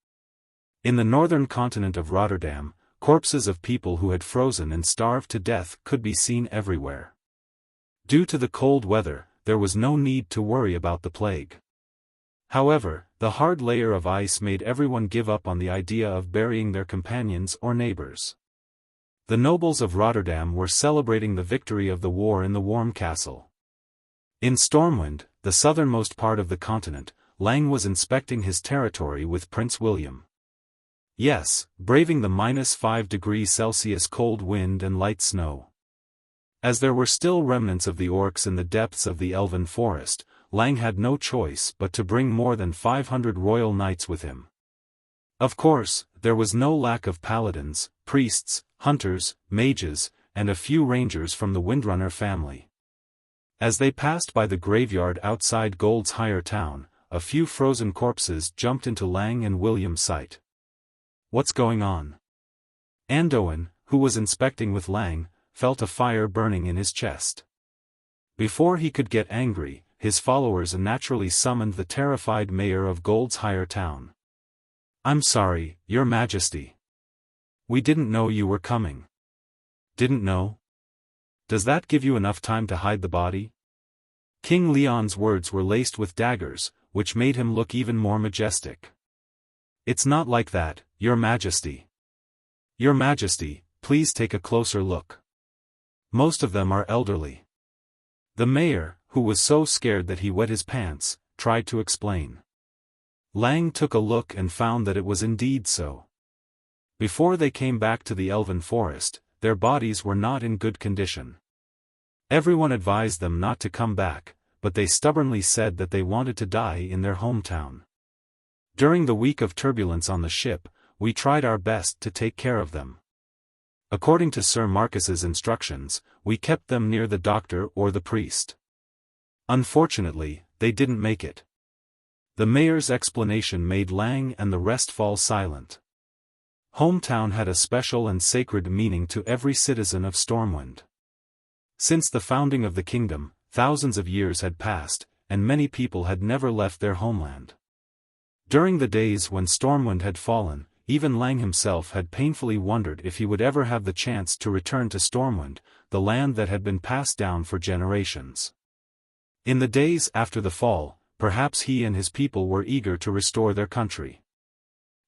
In the northern continent of Rotterdam, corpses of people who had frozen and starved to death could be seen everywhere. Due to the cold weather, there was no need to worry about the plague. However, the hard layer of ice made everyone give up on the idea of burying their companions or neighbors. The nobles of Rotterdam were celebrating the victory of the war in the warm castle. In Stormwind, the southernmost part of the continent, Lang was inspecting his territory with Prince William. Yes, braving the -5°C cold wind and light snow. As there were still remnants of the orcs in the depths of the elven forest, Lang had no choice but to bring more than 500 royal knights with him. Of course, there was no lack of paladins, priests, hunters, mages, and a few rangers from the Windrunner family. As they passed by the graveyard outside Gold's Higher Town, a few frozen corpses jumped into Lang and William's sight. "What's going on?" Andoin, who was inspecting with Lang, felt a fire burning in his chest. Before he could get angry, his followers naturally summoned the terrified mayor of Gold's Higher Town. "I'm sorry, Your Majesty. We didn't know you were coming." "Didn't know? Does that give you enough time to hide the body?" King Leon's words were laced with daggers, which made him look even more majestic. "It's not like that, Your Majesty. Your Majesty, please take a closer look. Most of them are elderly." The mayor, who was so scared that he wet his pants, tried to explain. Lang took a look and found that it was indeed so. Before they came back to the elven forest, their bodies were not in good condition. Everyone advised them not to come back, but they stubbornly said that they wanted to die in their hometown. During the week of turbulence on the ship, we tried our best to take care of them. According to Sir Marcus's instructions, we kept them near the doctor or the priest. Unfortunately, they didn't make it. The mayor's explanation made Lang and the rest fall silent. Hometown had a special and sacred meaning to every citizen of Stormwind. Since the founding of the kingdom, thousands of years had passed, and many people had never left their homeland. During the days when Stormwind had fallen, even Lang himself had painfully wondered if he would ever have the chance to return to Stormwind, the land that had been passed down for generations. In the days after the fall, perhaps he and his people were eager to restore their country.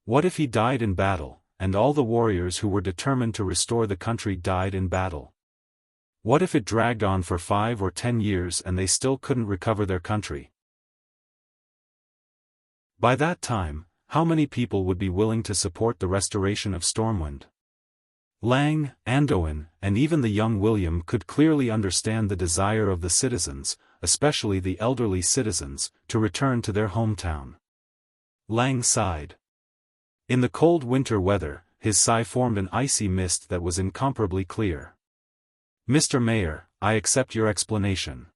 What if he died in battle, and all the warriors who were determined to restore the country died in battle? What if it dragged on for 5 or 10 years and they still couldn't recover their country? By that time, how many people would be willing to support the restoration of Stormwind? Lang, Anduin, and even the young William could clearly understand the desire of the citizens, especially the elderly citizens, to return to their hometown. Lang sighed. In the cold winter weather, his sigh formed an icy mist that was incomparably clear. "Mr. Mayor, I accept your explanation.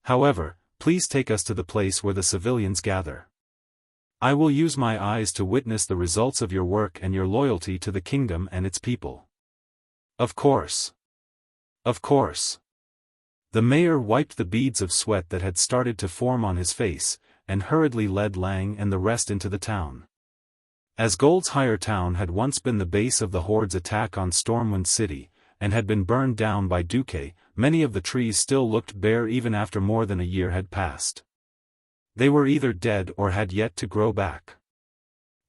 However, please take us to the place where the civilians gather. I will use my eyes to witness the results of your work and your loyalty to the kingdom and its people." "Of course. Of course." The mayor wiped the beads of sweat that had started to form on his face, and hurriedly led Lang and the rest into the town. As Gold's Higher Town had once been the base of the Horde's attack on Stormwind City, and had been burned down by Duque, many of the trees still looked bare even after more than a year had passed. They were either dead or had yet to grow back.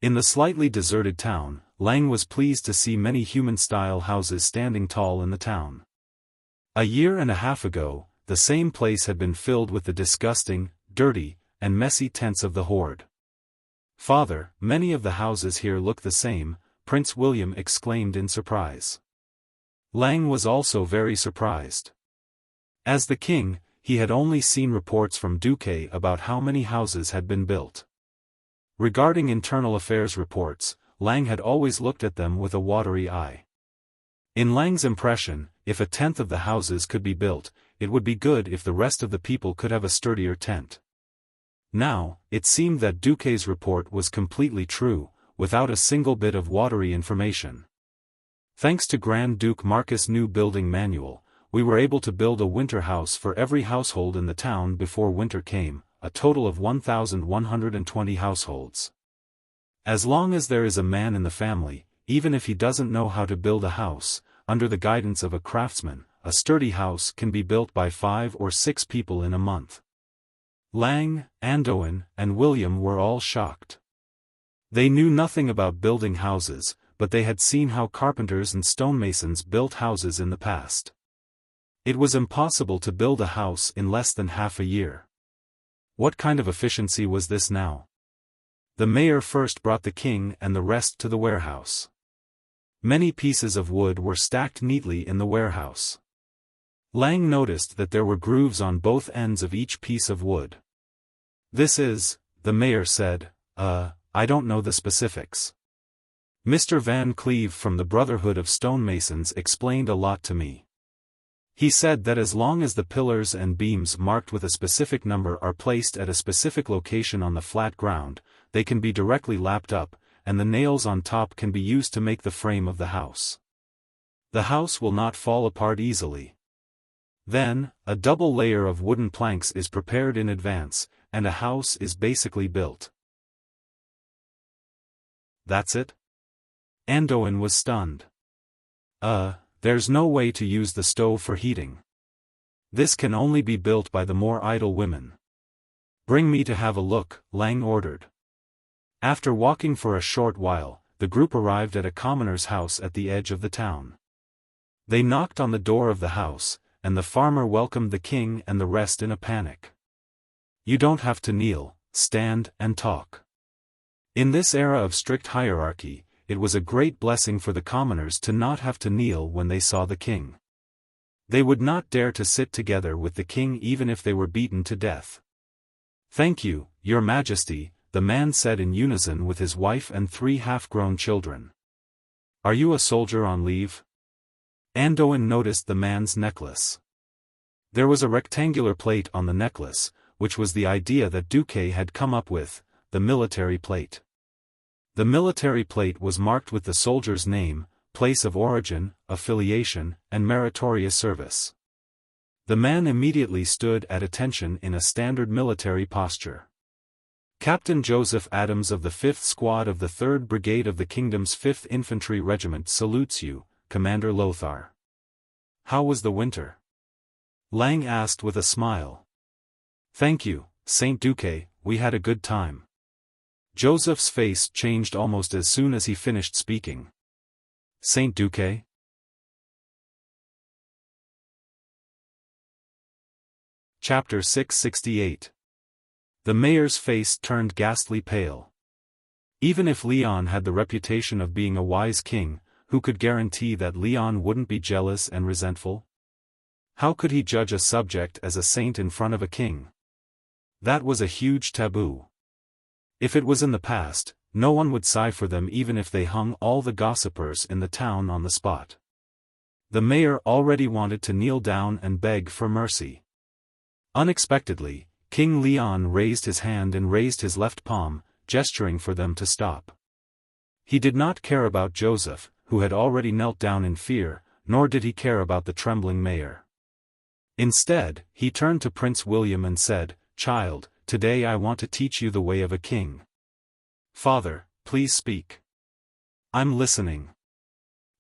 In the slightly deserted town, Lang was pleased to see many human-style houses standing tall in the town. A year and a half ago, the same place had been filled with the disgusting, dirty, and messy tents of the Horde. "Father, many of the houses here look the same," Prince William exclaimed in surprise. Lang was also very surprised. As the king, he had only seen reports from Duque about how many houses had been built. Regarding internal affairs reports, Lang had always looked at them with a watery eye. In Lang's impression, if 1/10 of the houses could be built, it would be good if the rest of the people could have a sturdier tent. Now, it seemed that Duque's report was completely true, without a single bit of watery information. Thanks to Grand Duke Marcus' new building manual, we were able to build a winter house for every household in the town before winter came, a total of 1,120 households. As long as there is a man in the family, even if he doesn't know how to build a house, under the guidance of a craftsman, a sturdy house can be built by 5 or 6 people in a month. Lang, Anduin, and William were all shocked. They knew nothing about building houses, but they had seen how carpenters and stonemasons built houses in the past. It was impossible to build a house in less than half a year. What kind of efficiency was this now? The mayor first brought the king and the rest to the warehouse. Many pieces of wood were stacked neatly in the warehouse. Lang noticed that there were grooves on both ends of each piece of wood. "This is," the mayor said, "I don't know the specifics. Mr. Van Cleve from the Brotherhood of Stonemasons explained a lot to me. He said that as long as the pillars and beams marked with a specific number are placed at a specific location on the flat ground, they can be directly lapped up, and the nails on top can be used to make the frame of the house. The house will not fall apart easily. Then, a double layer of wooden planks is prepared in advance, and a house is basically built." "That's it?" Anduin was stunned. There's no way to use the stove for heating. This can only be built by the more idle women." "Bring me to have a look," Lang ordered. After walking for a short while, the group arrived at a commoner's house at the edge of the town. They knocked on the door of the house, and the farmer welcomed the king and the rest in a panic. "You don't have to kneel, stand and talk." In this era of strict hierarchy, it was a great blessing for the commoners to not have to kneel when they saw the king. They would not dare to sit together with the king even if they were beaten to death. "Thank you, Your Majesty," the man said in unison with his wife and 3 half-grown children. "Are you a soldier on leave?" Anduin noticed the man's necklace. There was a rectangular plate on the necklace, which was the idea that Duque had come up with, the military plate. The military plate was marked with the soldier's name, place of origin, affiliation, and meritorious service. The man immediately stood at attention in a standard military posture. Captain Joseph Adams of the 5th Squad of the 3rd Brigade of the Kingdom's 5th Infantry Regiment salutes you, Commander Lothar. How was the winter? Lang asked with a smile. Thank you, Saint Duque, we had a good time. Joseph's face changed almost as soon as he finished speaking. Saint Duque? Chapter 668. The mayor's face turned ghastly pale. Even if Leon had the reputation of being a wise king, who could guarantee that Leon wouldn't be jealous and resentful? How could he judge a subject as a saint in front of a king? That was a huge taboo. If it was in the past, no one would sigh for them even if they hung all the gossipers in the town on the spot. The mayor already wanted to kneel down and beg for mercy. Unexpectedly, King Leon raised his hand and raised his left palm, gesturing for them to stop. He did not care about Joseph, who had already knelt down in fear, nor did he care about the trembling mayor. Instead, he turned to Prince William and said, "Child, today I want to teach you the way of a king." "Father, please speak." "I'm listening."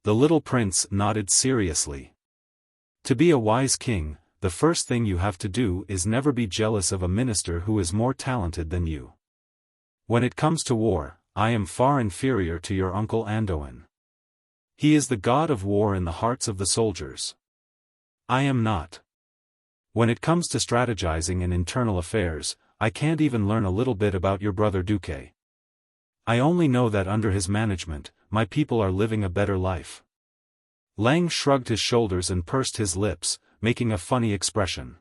The little prince nodded seriously. "To be a wise king, the first thing you have to do is never be jealous of a minister who is more talented than you. When it comes to war, I am far inferior to your uncle Andoin. He is the god of war in the hearts of the soldiers. I am not. When it comes to strategizing in internal affairs, I can't even learn a little bit about your brother Duque. I only know that under his management, my people are living a better life." Lang shrugged his shoulders and pursed his lips, making a funny expression.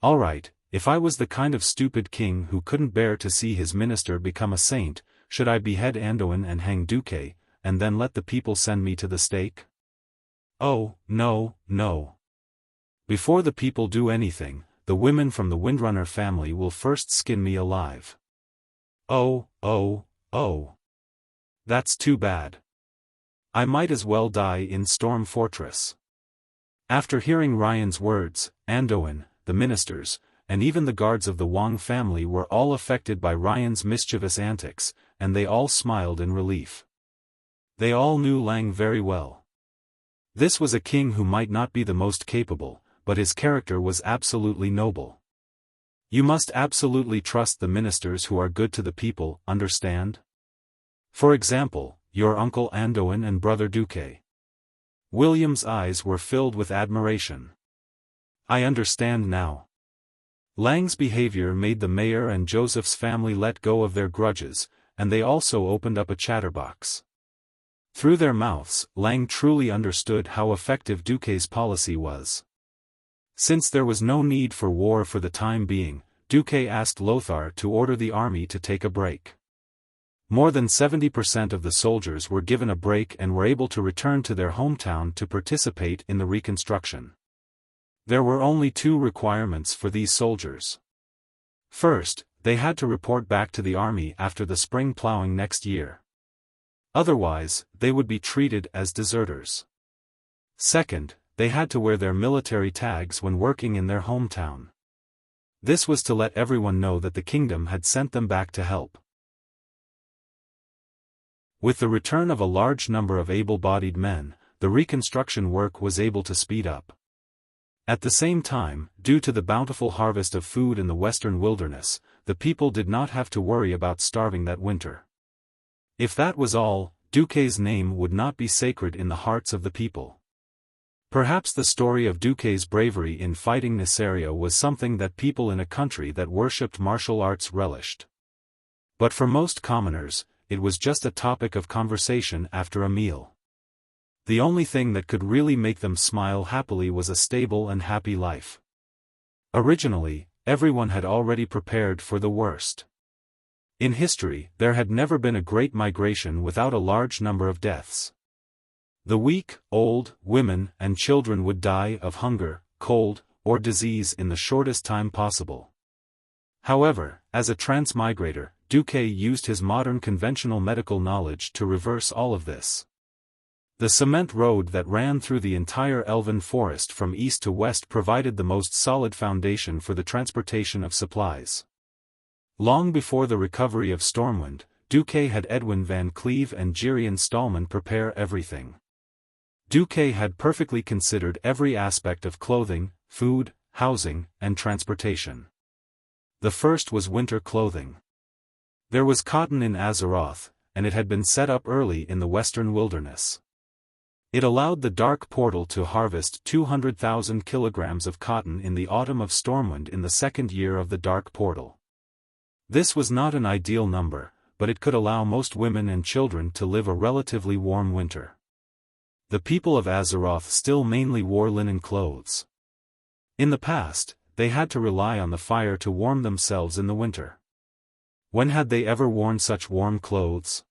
"All right, if I was the kind of stupid king who couldn't bear to see his minister become a saint, should I behead Andoin and hang Duque, and then let the people send me to the stake? Oh, no, no. Before the people do anything, the women from the Windrunner family will first skin me alive. Oh, oh, oh. That's too bad. I might as well die in Storm Fortress." After hearing Ryan's words, Andoin, the ministers, and even the guards of the Wang family were all affected by Ryan's mischievous antics, and they all smiled in relief. They all knew Lang very well. This was a king who might not be the most capable, but his character was absolutely noble. You must absolutely trust the ministers who are good to the people, understand? For example, your uncle Andoin and brother Duque. William's eyes were filled with admiration. "I understand now." Lang's behavior made the mayor and Joseph's family let go of their grudges, and they also opened up a chatterbox. Through their mouths, Lang truly understood how effective Duque's policy was. Since there was no need for war for the time being, Duque asked Lothar to order the army to take a break. More than 70% of the soldiers were given a break and were able to return to their hometown to participate in the reconstruction. There were only two requirements for these soldiers. First, they had to report back to the army after the spring plowing next year. Otherwise, they would be treated as deserters. Second, they had to wear their military tags when working in their hometown. This was to let everyone know that the kingdom had sent them back to help. With the return of a large number of able-bodied men, the reconstruction work was able to speed up. At the same time, due to the bountiful harvest of food in the western wilderness, the people did not have to worry about starving that winter. If that was all, Duque's name would not be sacred in the hearts of the people. Perhaps the story of Duque's bravery in fighting Nisaria was something that people in a country that worshipped martial arts relished. But for most commoners, it was just a topic of conversation after a meal. The only thing that could really make them smile happily was a stable and happy life. Originally, everyone had already prepared for the worst. In history, there had never been a great migration without a large number of deaths. The weak, old, women, and children would die of hunger, cold, or disease in the shortest time possible. However, as a transmigrator, Duque used his modern conventional medical knowledge to reverse all of this. The cement road that ran through the entire elven forest from east to west provided the most solid foundation for the transportation of supplies. Long before the recovery of Stormwind, Duque had Edwin Van Cleve and Jirian Stallman prepare everything. Duque had perfectly considered every aspect of clothing, food, housing, and transportation. The first was winter clothing. There was cotton in Azeroth, and it had been set up early in the western wilderness. It allowed the Dark Portal to harvest 200,000 kilograms of cotton in the autumn of Stormwind in the second year of the Dark Portal. This was not an ideal number, but it could allow most women and children to live a relatively warm winter. The people of Azeroth still mainly wore linen clothes. In the past, they had to rely on the fire to warm themselves in the winter. When had they ever worn such warm clothes?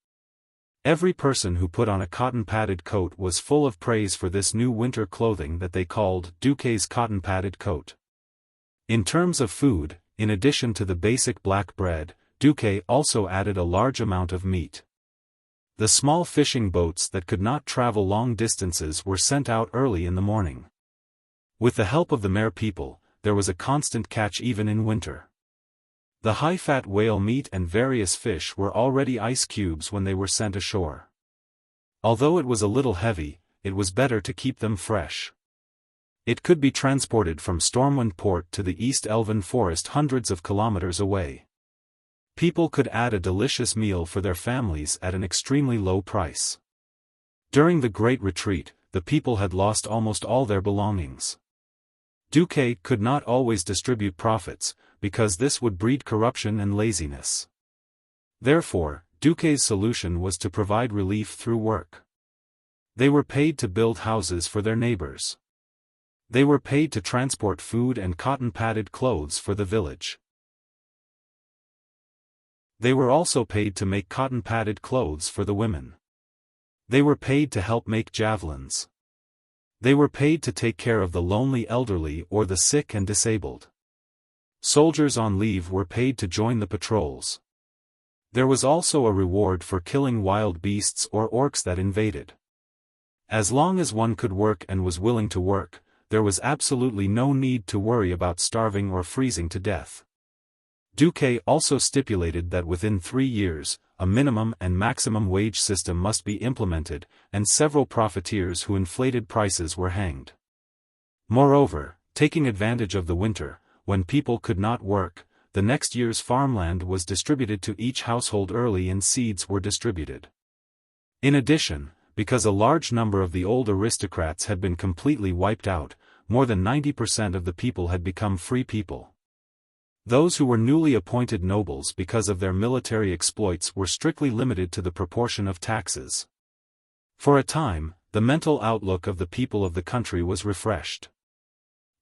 Every person who put on a cotton-padded coat was full of praise for this new winter clothing that they called Duque's cotton-padded coat. In terms of food, in addition to the basic black bread, Duque also added a large amount of meat. The small fishing boats that could not travel long distances were sent out early in the morning. With the help of the Mare people, there was a constant catch even in winter. The high-fat whale meat and various fish were already ice cubes when they were sent ashore. Although it was a little heavy, it was better to keep them fresh. It could be transported from Stormwind Port to the East Elven Forest hundreds of kilometers away. People could add a delicious meal for their families at an extremely low price. During the Great Retreat, the people had lost almost all their belongings. Duque could not always distribute profits, because this would breed corruption and laziness. Therefore, Duque's solution was to provide relief through work. They were paid to build houses for their neighbors. They were paid to transport food and cotton-padded clothes for the village. They were also paid to make cotton-padded clothes for the women. They were paid to help make javelins. They were paid to take care of the lonely elderly or the sick and disabled. Soldiers on leave were paid to join the patrols. There was also a reward for killing wild beasts or orcs that invaded. As long as one could work and was willing to work, there was absolutely no need to worry about starving or freezing to death. Duque also stipulated that within 3 years, a minimum and maximum wage system must be implemented, and several profiteers who inflated prices were hanged. Moreover, taking advantage of the winter, when people could not work, the next year's farmland was distributed to each household early and seeds were distributed. In addition, because a large number of the old aristocrats had been completely wiped out, more than 90% of the people had become free people. Those who were newly appointed nobles because of their military exploits were strictly limited to the proportion of taxes. For a time, the mental outlook of the people of the country was refreshed.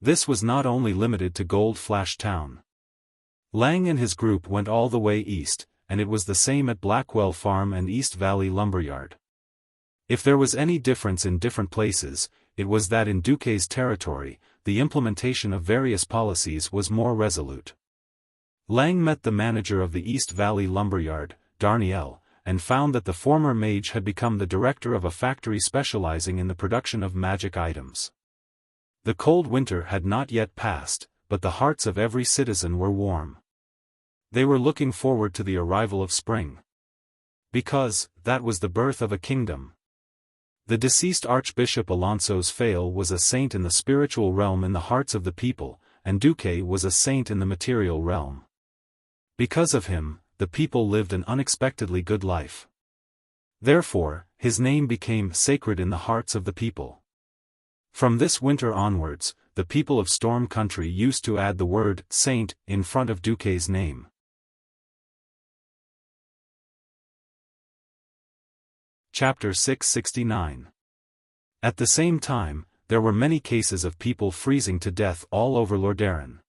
This was not only limited to Gold Flash Town. Lang and his group went all the way east, and it was the same at Blackwell Farm and East Valley Lumberyard. If there was any difference in different places, it was that in Duque's territory, the implementation of various policies was more resolute. Lang met the manager of the East Valley Lumberyard, Darnielle, and found that the former mage had become the director of a factory specializing in the production of magic items. The cold winter had not yet passed, but the hearts of every citizen were warm. They were looking forward to the arrival of spring. Because, that was the birth of a kingdom. The deceased Archbishop Alonso's Fail was a saint in the spiritual realm in the hearts of the people, and Duque was a saint in the material realm. Because of him, the people lived an unexpectedly good life. Therefore, his name became sacred in the hearts of the people. From this winter onwards, the people of Storm Country used to add the word saint in front of Duque's name. Chapter 669. At the same time, there were many cases of people freezing to death all over Lordaeron.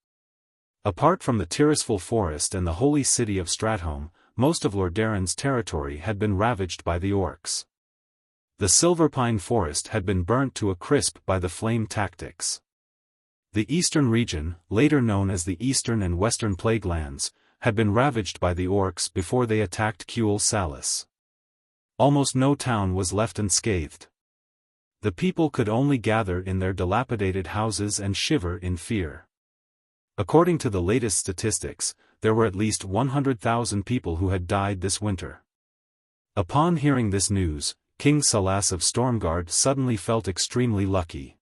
Apart from the Tirisful Forest and the holy city of Stratholme, most of Lordaeron's territory had been ravaged by the orcs. The Silverpine Forest had been burnt to a crisp by the flame tactics. The eastern region, later known as the Eastern and Western Plague Lands, had been ravaged by the orcs before they attacked Cuel Salis. Almost no town was left unscathed. The people could only gather in their dilapidated houses and shiver in fear. According to the latest statistics, there were at least 100,000 people who had died this winter. Upon hearing this news, King Salas of Stormguard suddenly felt extremely lucky.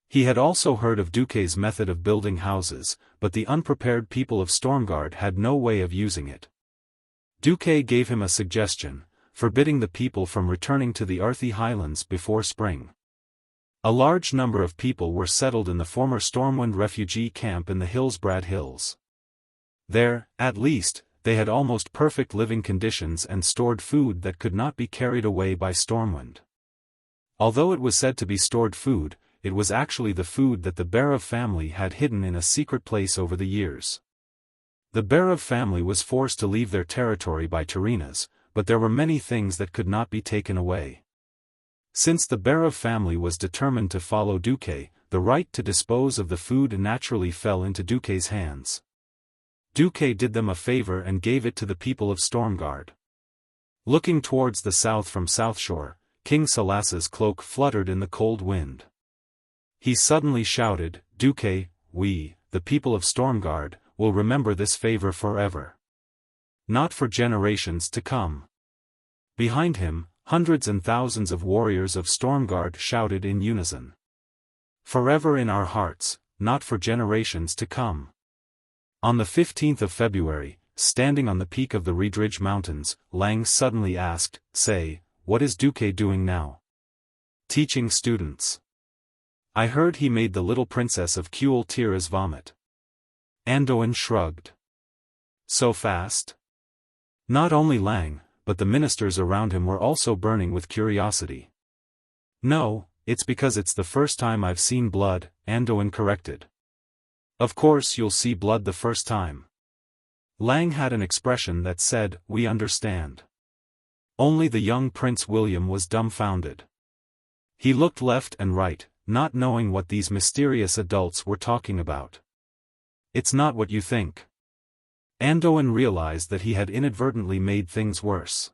He had also heard of Duque's method of building houses, but the unprepared people of Stormguard had no way of using it. Duque gave him a suggestion, forbidding the people from returning to the Arthi Highlands before spring. A large number of people were settled in the former Stormwind refugee camp in the Hillsbrad Hills. There, at least, they had almost perfect living conditions and stored food that could not be carried away by Stormwind. Although it was said to be stored food, it was actually the food that the Barov family had hidden in a secret place over the years. The Barov family was forced to leave their territory by Tarinas, but there were many things that could not be taken away. Since the Barov family was determined to follow Duque, the right to dispose of the food naturally fell into Duque's hands. Duque did them a favor and gave it to the people of Stormguard. Looking towards the south from Southshore, King Salas's cloak fluttered in the cold wind. He suddenly shouted, "Duque, we, the people of Stormguard, will remember this favor forever. Not for generations to come." Behind him, hundreds and thousands of warriors of Stormguard shouted in unison. "Forever in our hearts, not for generations to come." On the 15th of February, standing on the peak of the Riedridge Mountains, Lang suddenly asked, "Say, what is Duque doing now?" "Teaching students. I heard he made the little princess of Kuel Tira's vomit." Andoin shrugged. "So fast?" Not only Lang, but the ministers around him were also burning with curiosity. "No, it's because it's the first time I've seen blood," Andoin corrected. "Of course you'll see blood the first time." Lang had an expression that said, "We understand." Only the young Prince William was dumbfounded. He looked left and right, not knowing what these mysterious adults were talking about. "It's not what you think." Andoin realized that he had inadvertently made things worse.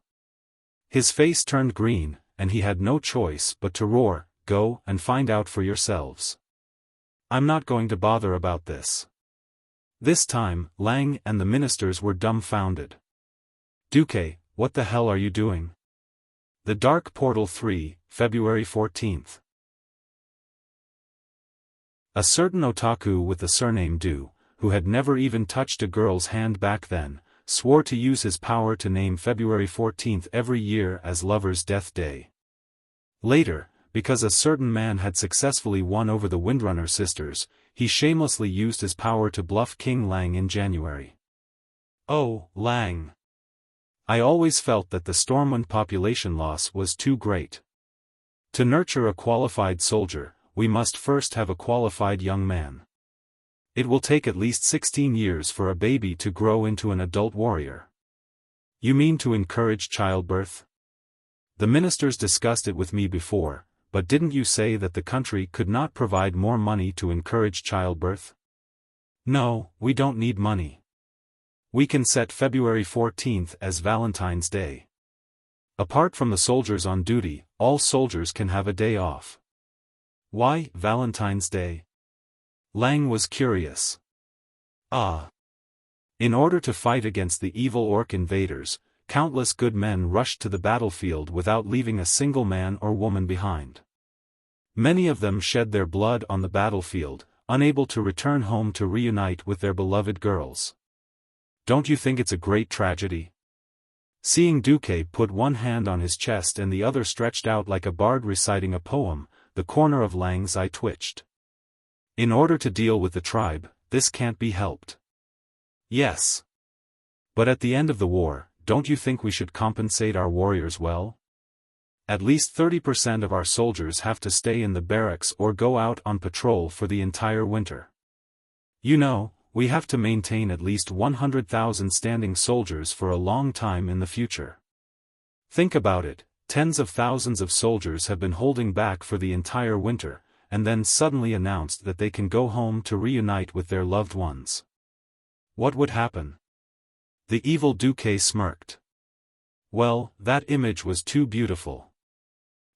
His face turned green, and he had no choice but to roar, "Go and find out for yourselves. I'm not going to bother about this." This time, Lang and the ministers were dumbfounded. "Duque, what the hell are you doing?" The Dark Portal 3, February 14th. A certain otaku with the surname Du, who had never even touched a girl's hand back then, swore to use his power to name February 14th every year as Lover's Death Day. Later, because a certain man had successfully won over the Windrunner sisters, he shamelessly used his power to bluff King Lang in January. "Oh, Lang. I always felt that the Stormwind population loss was too great. To nurture a qualified soldier, we must first have a qualified young man. It will take at least 16 years for a baby to grow into an adult warrior." "You mean to encourage childbirth?" "The ministers discussed it with me before, but didn't you say that the country could not provide more money to encourage childbirth?" "No, we don't need money. We can set February 14th as Valentine's Day. Apart from the soldiers on duty, all soldiers can have a day off." "Why Valentine's Day?" Lang was curious. In order to fight against the evil orc invaders, countless good men rushed to the battlefield without leaving a single man or woman behind. Many of them shed their blood on the battlefield, unable to return home to reunite with their beloved girls. Don't you think it's a great tragedy? Seeing Duque put one hand on his chest and the other stretched out like a bard reciting a poem, the corner of Lang's eye twitched. In order to deal with the tribe, this can't be helped. Yes. But at the end of the war, don't you think we should compensate our warriors well? At least 30% of our soldiers have to stay in the barracks or go out on patrol for the entire winter. You know, we have to maintain at least 100,000 standing soldiers for a long time in the future. Think about it, tens of thousands of soldiers have been holding back for the entire winter, and then suddenly announced that they can go home to reunite with their loved ones. What would happen? The evil Duque smirked. Well, that image was too beautiful.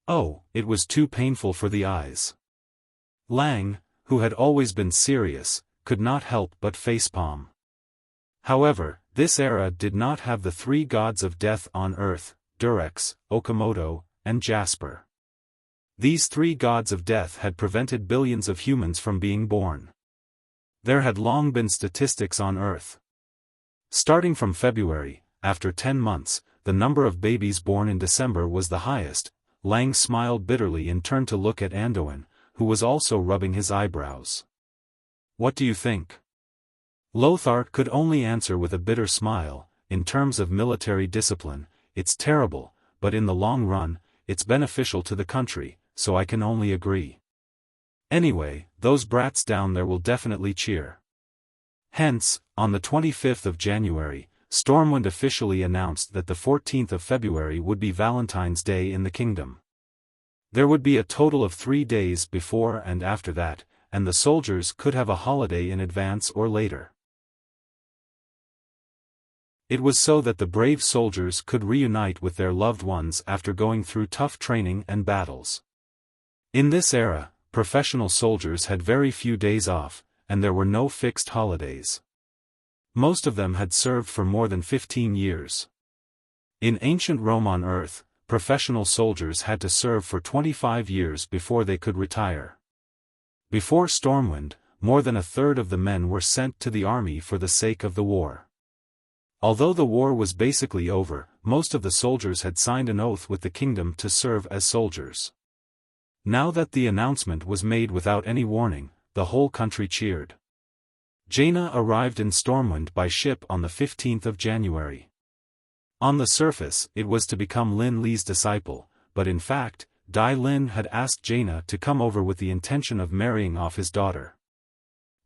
Oh, it was too painful for the eyes. Lang, who had always been serious, could not help but facepalm. However, this era did not have the three gods of death on earth, Durex, Okamoto, and Jasper. These three gods of death had prevented billions of humans from being born. There had long been statistics on Earth. Starting from February, after 10 months, the number of babies born in December was the highest. Lang smiled bitterly and turned to look at Anduin, who was also rubbing his eyebrows. What do you think? Lothar could only answer with a bitter smile. In terms of military discipline, it's terrible, but in the long run, it's beneficial to the country, so I can only agree. Anyway, those brats down there will definitely cheer. Hence, on the 25th of January, Stormwind officially announced that the 14th of February would be Valentine's Day in the kingdom. There would be a total of 3 days before and after that, and the soldiers could have a holiday in advance or later. It was so that the brave soldiers could reunite with their loved ones after going through tough training and battles. In this era, professional soldiers had very few days off, and there were no fixed holidays. Most of them had served for more than 15 years. In ancient Rome on Earth, professional soldiers had to serve for 25 years before they could retire. Before Stormwind, more than a third of the men were sent to the army for the sake of the war. Although the war was basically over, most of the soldiers had signed an oath with the kingdom to serve as soldiers. Now that the announcement was made without any warning, the whole country cheered. Jaina arrived in Stormwind by ship on the 15th of January. On the surface, it was to become Lin Li's disciple, but in fact, Dai Lin had asked Jaina to come over with the intention of marrying off his daughter.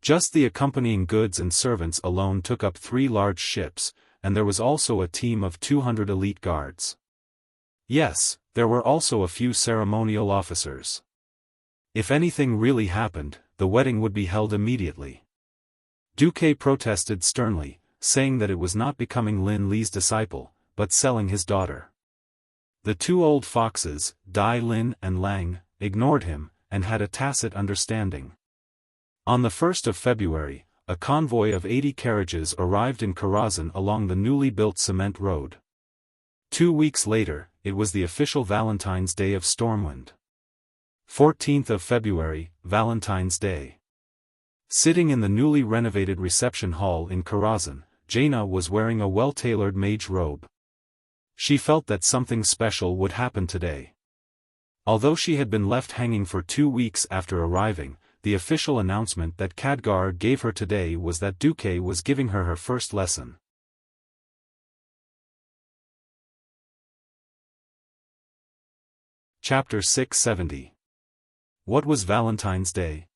Just the accompanying goods and servants alone took up 3 large ships, and there was also a team of 200 elite guards. Yes, there were also a few ceremonial officers. If anything really happened, the wedding would be held immediately. Duque protested sternly, saying that it was not becoming Lin Li's disciple, but selling his daughter. The 2 old foxes, Dai Lin and Lang, ignored him, and had a tacit understanding. On the 1st of February, a convoy of 80 carriages arrived in Karazhan along the newly built cement road. 2 weeks later, it was the official Valentine's Day of Stormwind. 14th of February, Valentine's Day. Sitting in the newly renovated reception hall in Karazhan, Jaina was wearing a well-tailored mage robe. She felt that something special would happen today. Although she had been left hanging for 2 weeks after arriving, the official announcement that Khadgar gave her today was that Duque was giving her her first lesson. Chapter 670. What was Valentine's Day?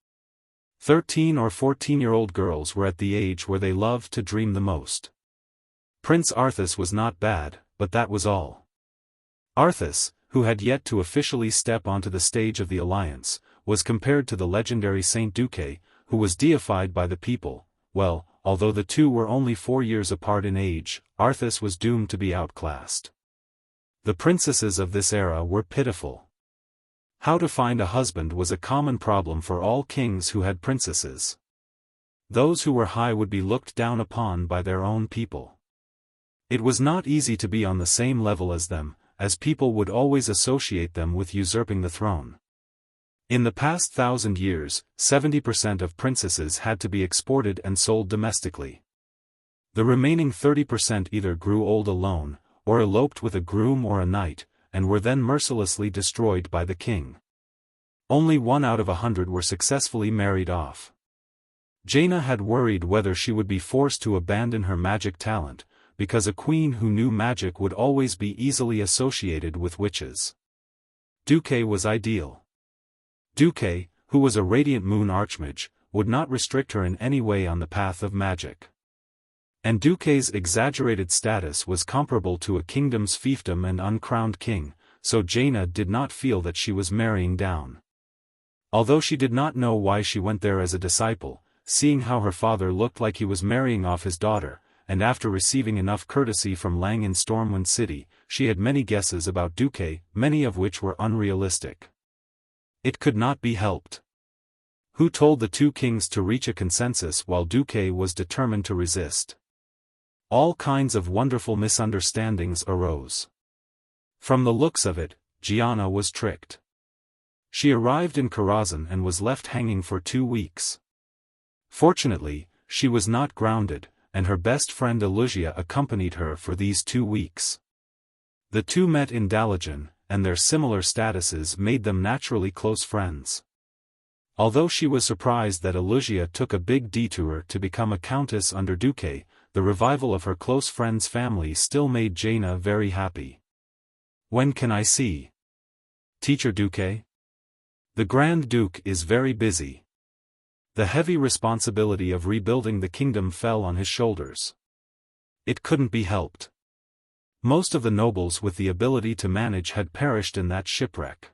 13 or 14-year-old girls were at the age where they loved to dream the most. Prince Arthas was not bad, but that was all. Arthas, who had yet to officially step onto the stage of the Alliance, was compared to the legendary Saint Duque, who was deified by the people. Well, although the two were only 4 years apart in age, Arthas was doomed to be outclassed. The princesses of this era were pitiful. How to find a husband was a common problem for all kings who had princesses. Those who were high would be looked down upon by their own people. It was not easy to be on the same level as them, as people would always associate them with usurping the throne. In the past 1,000 years, 70% of princesses had to be exported and sold domestically. The remaining 30% either grew old alone, or eloped with a groom or a knight, and were then mercilessly destroyed by the king. Only 1 out of 100 were successfully married off. Jaina had worried whether she would be forced to abandon her magic talent, because a queen who knew magic would always be easily associated with witches. Duque was ideal. Duque, who was a radiant moon archmage, would not restrict her in any way on the path of magic. And Duque's exaggerated status was comparable to a kingdom's fiefdom and uncrowned king, so Jaina did not feel that she was marrying down. Although she did not know why she went there as a disciple, seeing how her father looked like he was marrying off his daughter, and after receiving enough courtesy from Lang in Stormwind City, she had many guesses about Duque, many of which were unrealistic. It could not be helped. who told the two kings to reach a consensus while Duque was determined to resist. All kinds of wonderful misunderstandings arose. From the looks of it, Gianna was tricked. She arrived in Karazhan and was left hanging for 2 weeks. Fortunately, she was not grounded, and her best friend Wuxia accompanied her for these 2 weeks. The two met in Dalijan, and their similar statuses made them naturally close friends. Although she was surprised that Wuxia took a big detour to become a countess under Duque, the revival of her close friend's family still made Jaina very happy. "When can I see Teacher Duque? The Grand Duke is very busy." The heavy responsibility of rebuilding the kingdom fell on his shoulders. It couldn't be helped. Most of the nobles with the ability to manage had perished in that shipwreck.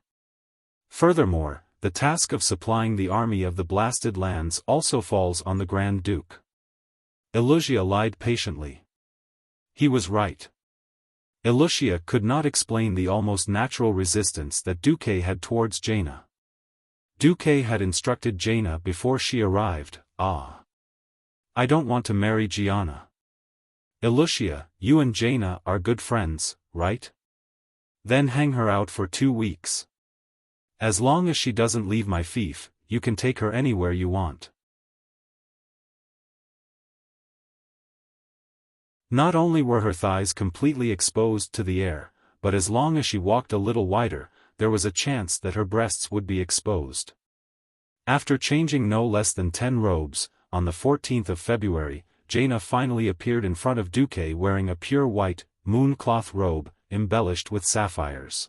Furthermore, the task of supplying the army of the blasted lands also falls on the Grand Duke. Wuxia lied patiently. He was right. Wuxia could not explain the almost natural resistance that Duque had towards Jaina. Duque had instructed Jaina before she arrived, "I don't want to marry Gianna." "Wuxia, you and Jaina are good friends, right? Then hang her out for 2 weeks. As long as she doesn't leave my fief, you can take her anywhere you want." Not only were her thighs completely exposed to the air, but as long as she walked a little wider, there was a chance that her breasts would be exposed. After changing no less than 10 robes, on the 14th of February, Jaina finally appeared in front of Duque wearing a pure white, moon-cloth robe, embellished with sapphires.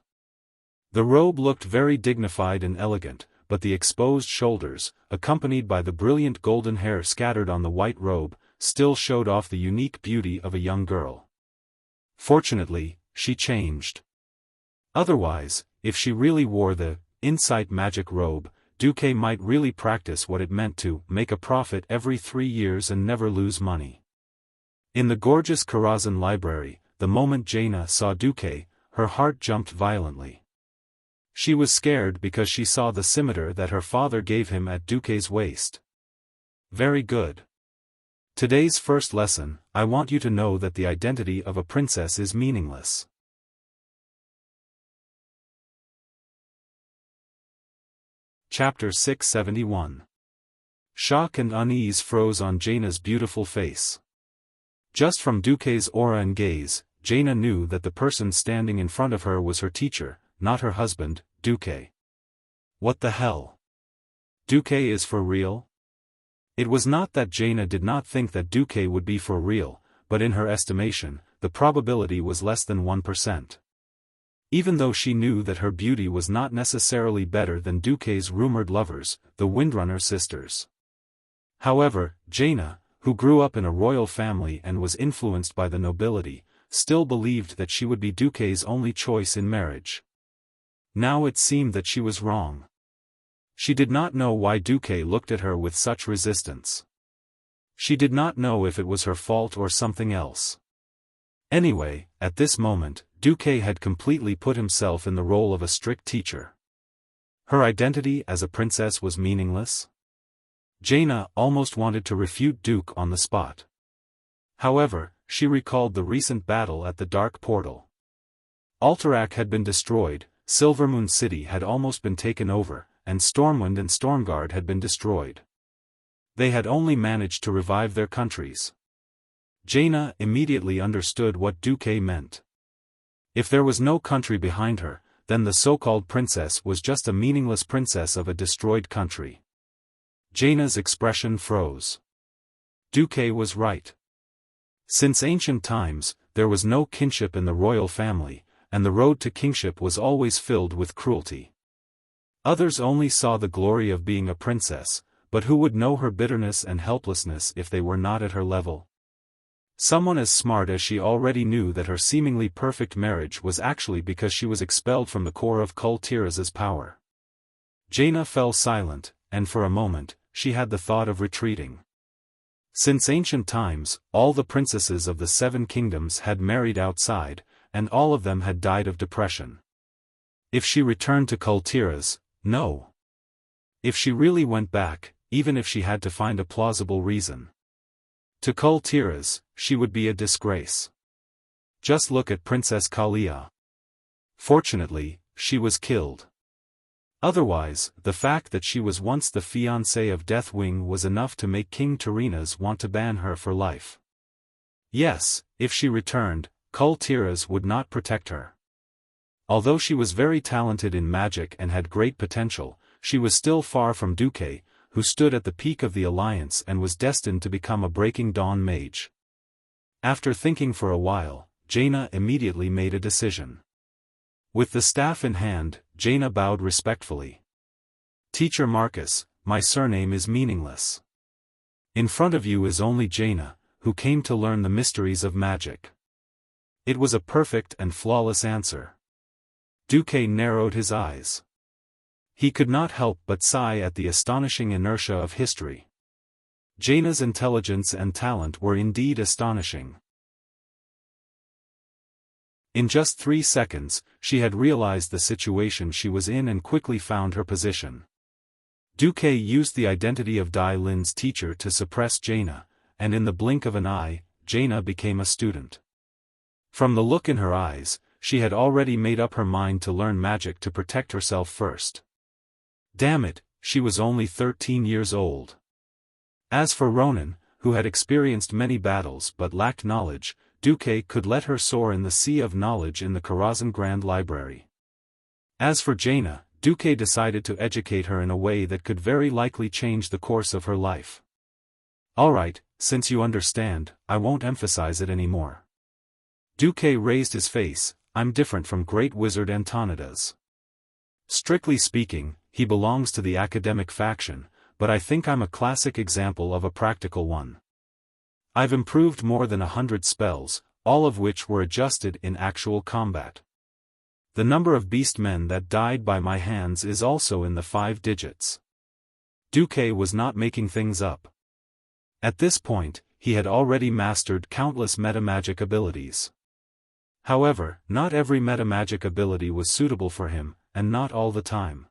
The robe looked very dignified and elegant, but the exposed shoulders, accompanied by the brilliant golden hair scattered on the white robe, still showed off the unique beauty of a young girl. Fortunately, she changed. Otherwise, if she really wore the Insight Magic robe, Duque might really practice what it meant to make a profit every 3 years and never lose money. In the gorgeous Karazhan library, the moment Jaina saw Duque, her heart jumped violently. She was scared because she saw the scimitar that her father gave him at Duque's waist. "Very good. Today's first lesson, I want you to know that the identity of a princess is meaningless." Chapter 671. Shock and unease froze on Jaina's beautiful face. Just from Duque's aura and gaze, Jaina knew that the person standing in front of her was her teacher, not her husband, Duque. What the hell? Duque is for real? It was not that Jaina did not think that Duque would be for real, but in her estimation, the probability was less than 1%. Even though she knew that her beauty was not necessarily better than Duque's rumored lovers, the Windrunner sisters. However, Jaina, who grew up in a royal family and was influenced by the nobility, still believed that she would be Duque's only choice in marriage. Now it seemed that she was wrong. She did not know why Duque looked at her with such resistance. She did not know if it was her fault or something else. Anyway, at this moment, Duque had completely put himself in the role of a strict teacher. Her identity as a princess was meaningless? Jaina almost wanted to refute Duque on the spot. However, she recalled the recent battle at the Dark Portal. Alterac had been destroyed, Silvermoon City had almost been taken over, and Stormwind and Stormguard had been destroyed. They had only managed to revive their countries. Jaina immediately understood what Duque meant. If there was no country behind her, then the so-called princess was just a meaningless princess of a destroyed country. Jaina's expression froze. Duque was right. Since ancient times, there was no kinship in the royal family, and the road to kingship was always filled with cruelty. Others only saw the glory of being a princess, but who would know her bitterness and helplessness if they were not at her level? Someone as smart as she already knew that her seemingly perfect marriage was actually because she was expelled from the core of Kul Tiraz's power. Jaina fell silent, and for a moment, she had the thought of retreating. Since ancient times, all the princesses of the 7 kingdoms had married outside, and all of them had died of depression. If she returned to Kul Tiraz, no. If she really went back, even if she had to find a plausible reason to cull Tiras, she would be a disgrace. Just look at Princess Kalia. Fortunately, she was killed. Otherwise, the fact that she was once the fiancée of Deathwing was enough to make King Tirinas want to ban her for life. Yes, if she returned, Kul Tiras would not protect her. Although she was very talented in magic and had great potential, she was still far from Duque, who stood at the peak of the alliance and was destined to become a Breaking Dawn mage. After thinking for a while, Jaina immediately made a decision. With the staff in hand, Jaina bowed respectfully. Teacher Marcus, my surname is meaningless. In front of you is only Jaina, who came to learn the mysteries of magic. It was a perfect and flawless answer. Duque narrowed his eyes. He could not help but sigh at the astonishing inertia of history. Jaina's intelligence and talent were indeed astonishing. In just 3 seconds, she had realized the situation she was in and quickly found her position. Duque used the identity of Dai Lin's teacher to suppress Jaina, and in the blink of an eye, Jaina became a student. From the look in her eyes, she had already made up her mind to learn magic to protect herself first. Damn it, she was only 13 years old. As for Ronan, who had experienced many battles but lacked knowledge, Duque could let her soar in the sea of knowledge in the Karazhan Grand Library. As for Jaina, Duque decided to educate her in a way that could very likely change the course of her life. Alright, since you understand, I won't emphasize it anymore. Duque raised his face. I'm different from Great Wizard Antonidas. Strictly speaking, he belongs to the academic faction, but I think I'm a classic example of a practical one. I've improved more than 100 spells, all of which were adjusted in actual combat. The number of beastmen that died by my hands is also in the 5 digits. Duque was not making things up. At this point, he had already mastered countless metamagic abilities. However, not every metamagic ability was suitable for him, and not all the time.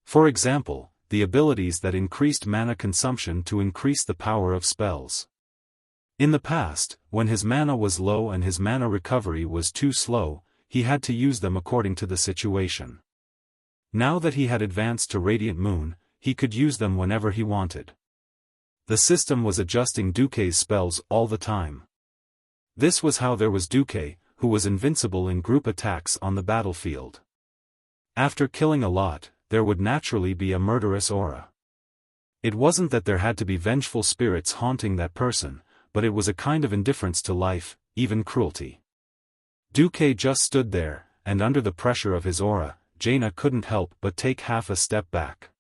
For example, the abilities that increased mana consumption to increase the power of spells. In the past, when his mana was low and his mana recovery was too slow, he had to use them according to the situation. Now that he had advanced to Radiant Moon, he could use them whenever he wanted. The system was adjusting Duque's spells all the time. This was how there was Duque, who was invincible in group attacks on the battlefield. After killing a lot, there would naturally be a murderous aura. It wasn't that there had to be vengeful spirits haunting that person, but it was a kind of indifference to life, even cruelty. Duque just stood there, and under the pressure of his aura, Jaina couldn't help but take half a step back.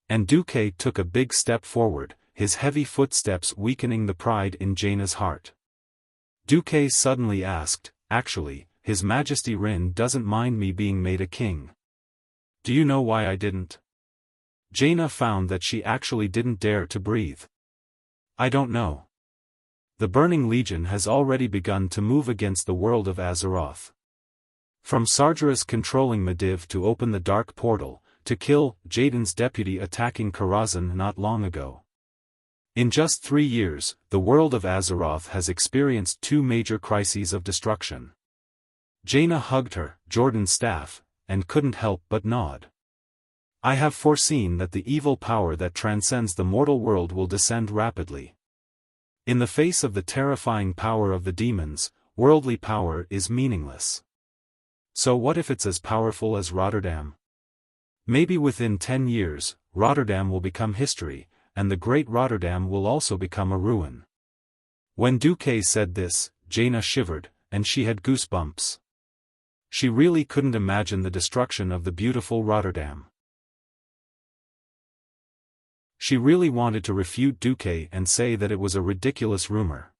And Duque took a big step forward, his heavy footsteps weakening the pride in Jaina's heart. Duque suddenly asked, actually, His Majesty Rin doesn't mind me being made a king. Do you know why I didn't? Jaina found that she actually didn't dare to breathe. I don't know. The Burning Legion has already begun to move against the world of Azeroth. From Sargeras controlling Medivh to open the Dark Portal, to kill Jaden's deputy attacking Karazhan not long ago. In just 3 years, the world of Azeroth has experienced 2 major crises of destruction. Jaina hugged her, Jordan's staff, and couldn't help but nod. I have foreseen that the evil power that transcends the mortal world will descend rapidly. In the face of the terrifying power of the demons, worldly power is meaningless. So what if it's as powerful as Rotterdam? Maybe within 10 years, Rotterdam will become history, and the great Rotterdam will also become a ruin. When Duque said this, Jaina shivered, and she had goosebumps. She really couldn't imagine the destruction of the beautiful Rotterdam. She really wanted to refute Duque and say that it was a ridiculous rumor.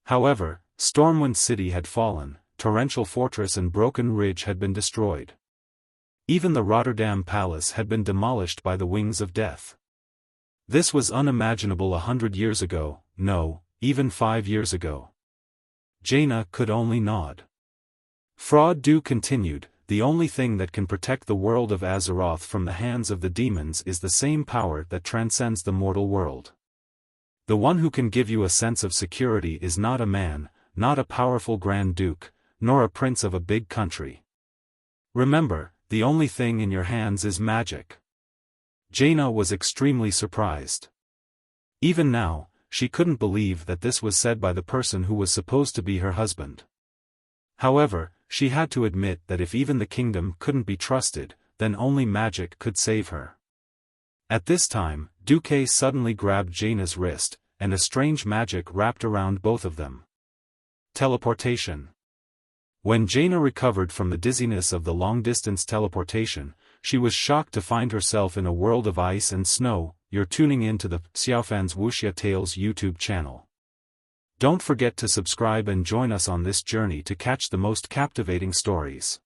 However, Stormwind City had fallen, Torrential Fortress and Broken Ridge had been destroyed. Even the Rotterdam Palace had been demolished by the wings of death. This was unimaginable 100 years ago, no, even 5 years ago. Jaina could only nod. Fraud Du continued, the only thing that can protect the world of Azeroth from the hands of the demons is the same power that transcends the mortal world. The one who can give you a sense of security is not a man, not a powerful Grand Duke, nor a prince of a big country. Remember, the only thing in your hands is magic. Jaina was extremely surprised. Even now, she couldn't believe that this was said by the person who was supposed to be her husband. However, she had to admit that if even the kingdom couldn't be trusted, then only magic could save her. At this time, Duque suddenly grabbed Jaina's wrist, and a strange magic wrapped around both of them. Teleportation. When Jaina recovered from the dizziness of the long-distance teleportation, she was shocked to find herself in a world of ice and snow. You're tuning in to the Xiaofan's Wuxia Tales YouTube channel. Don't forget to subscribe and join us on this journey to catch the most captivating stories.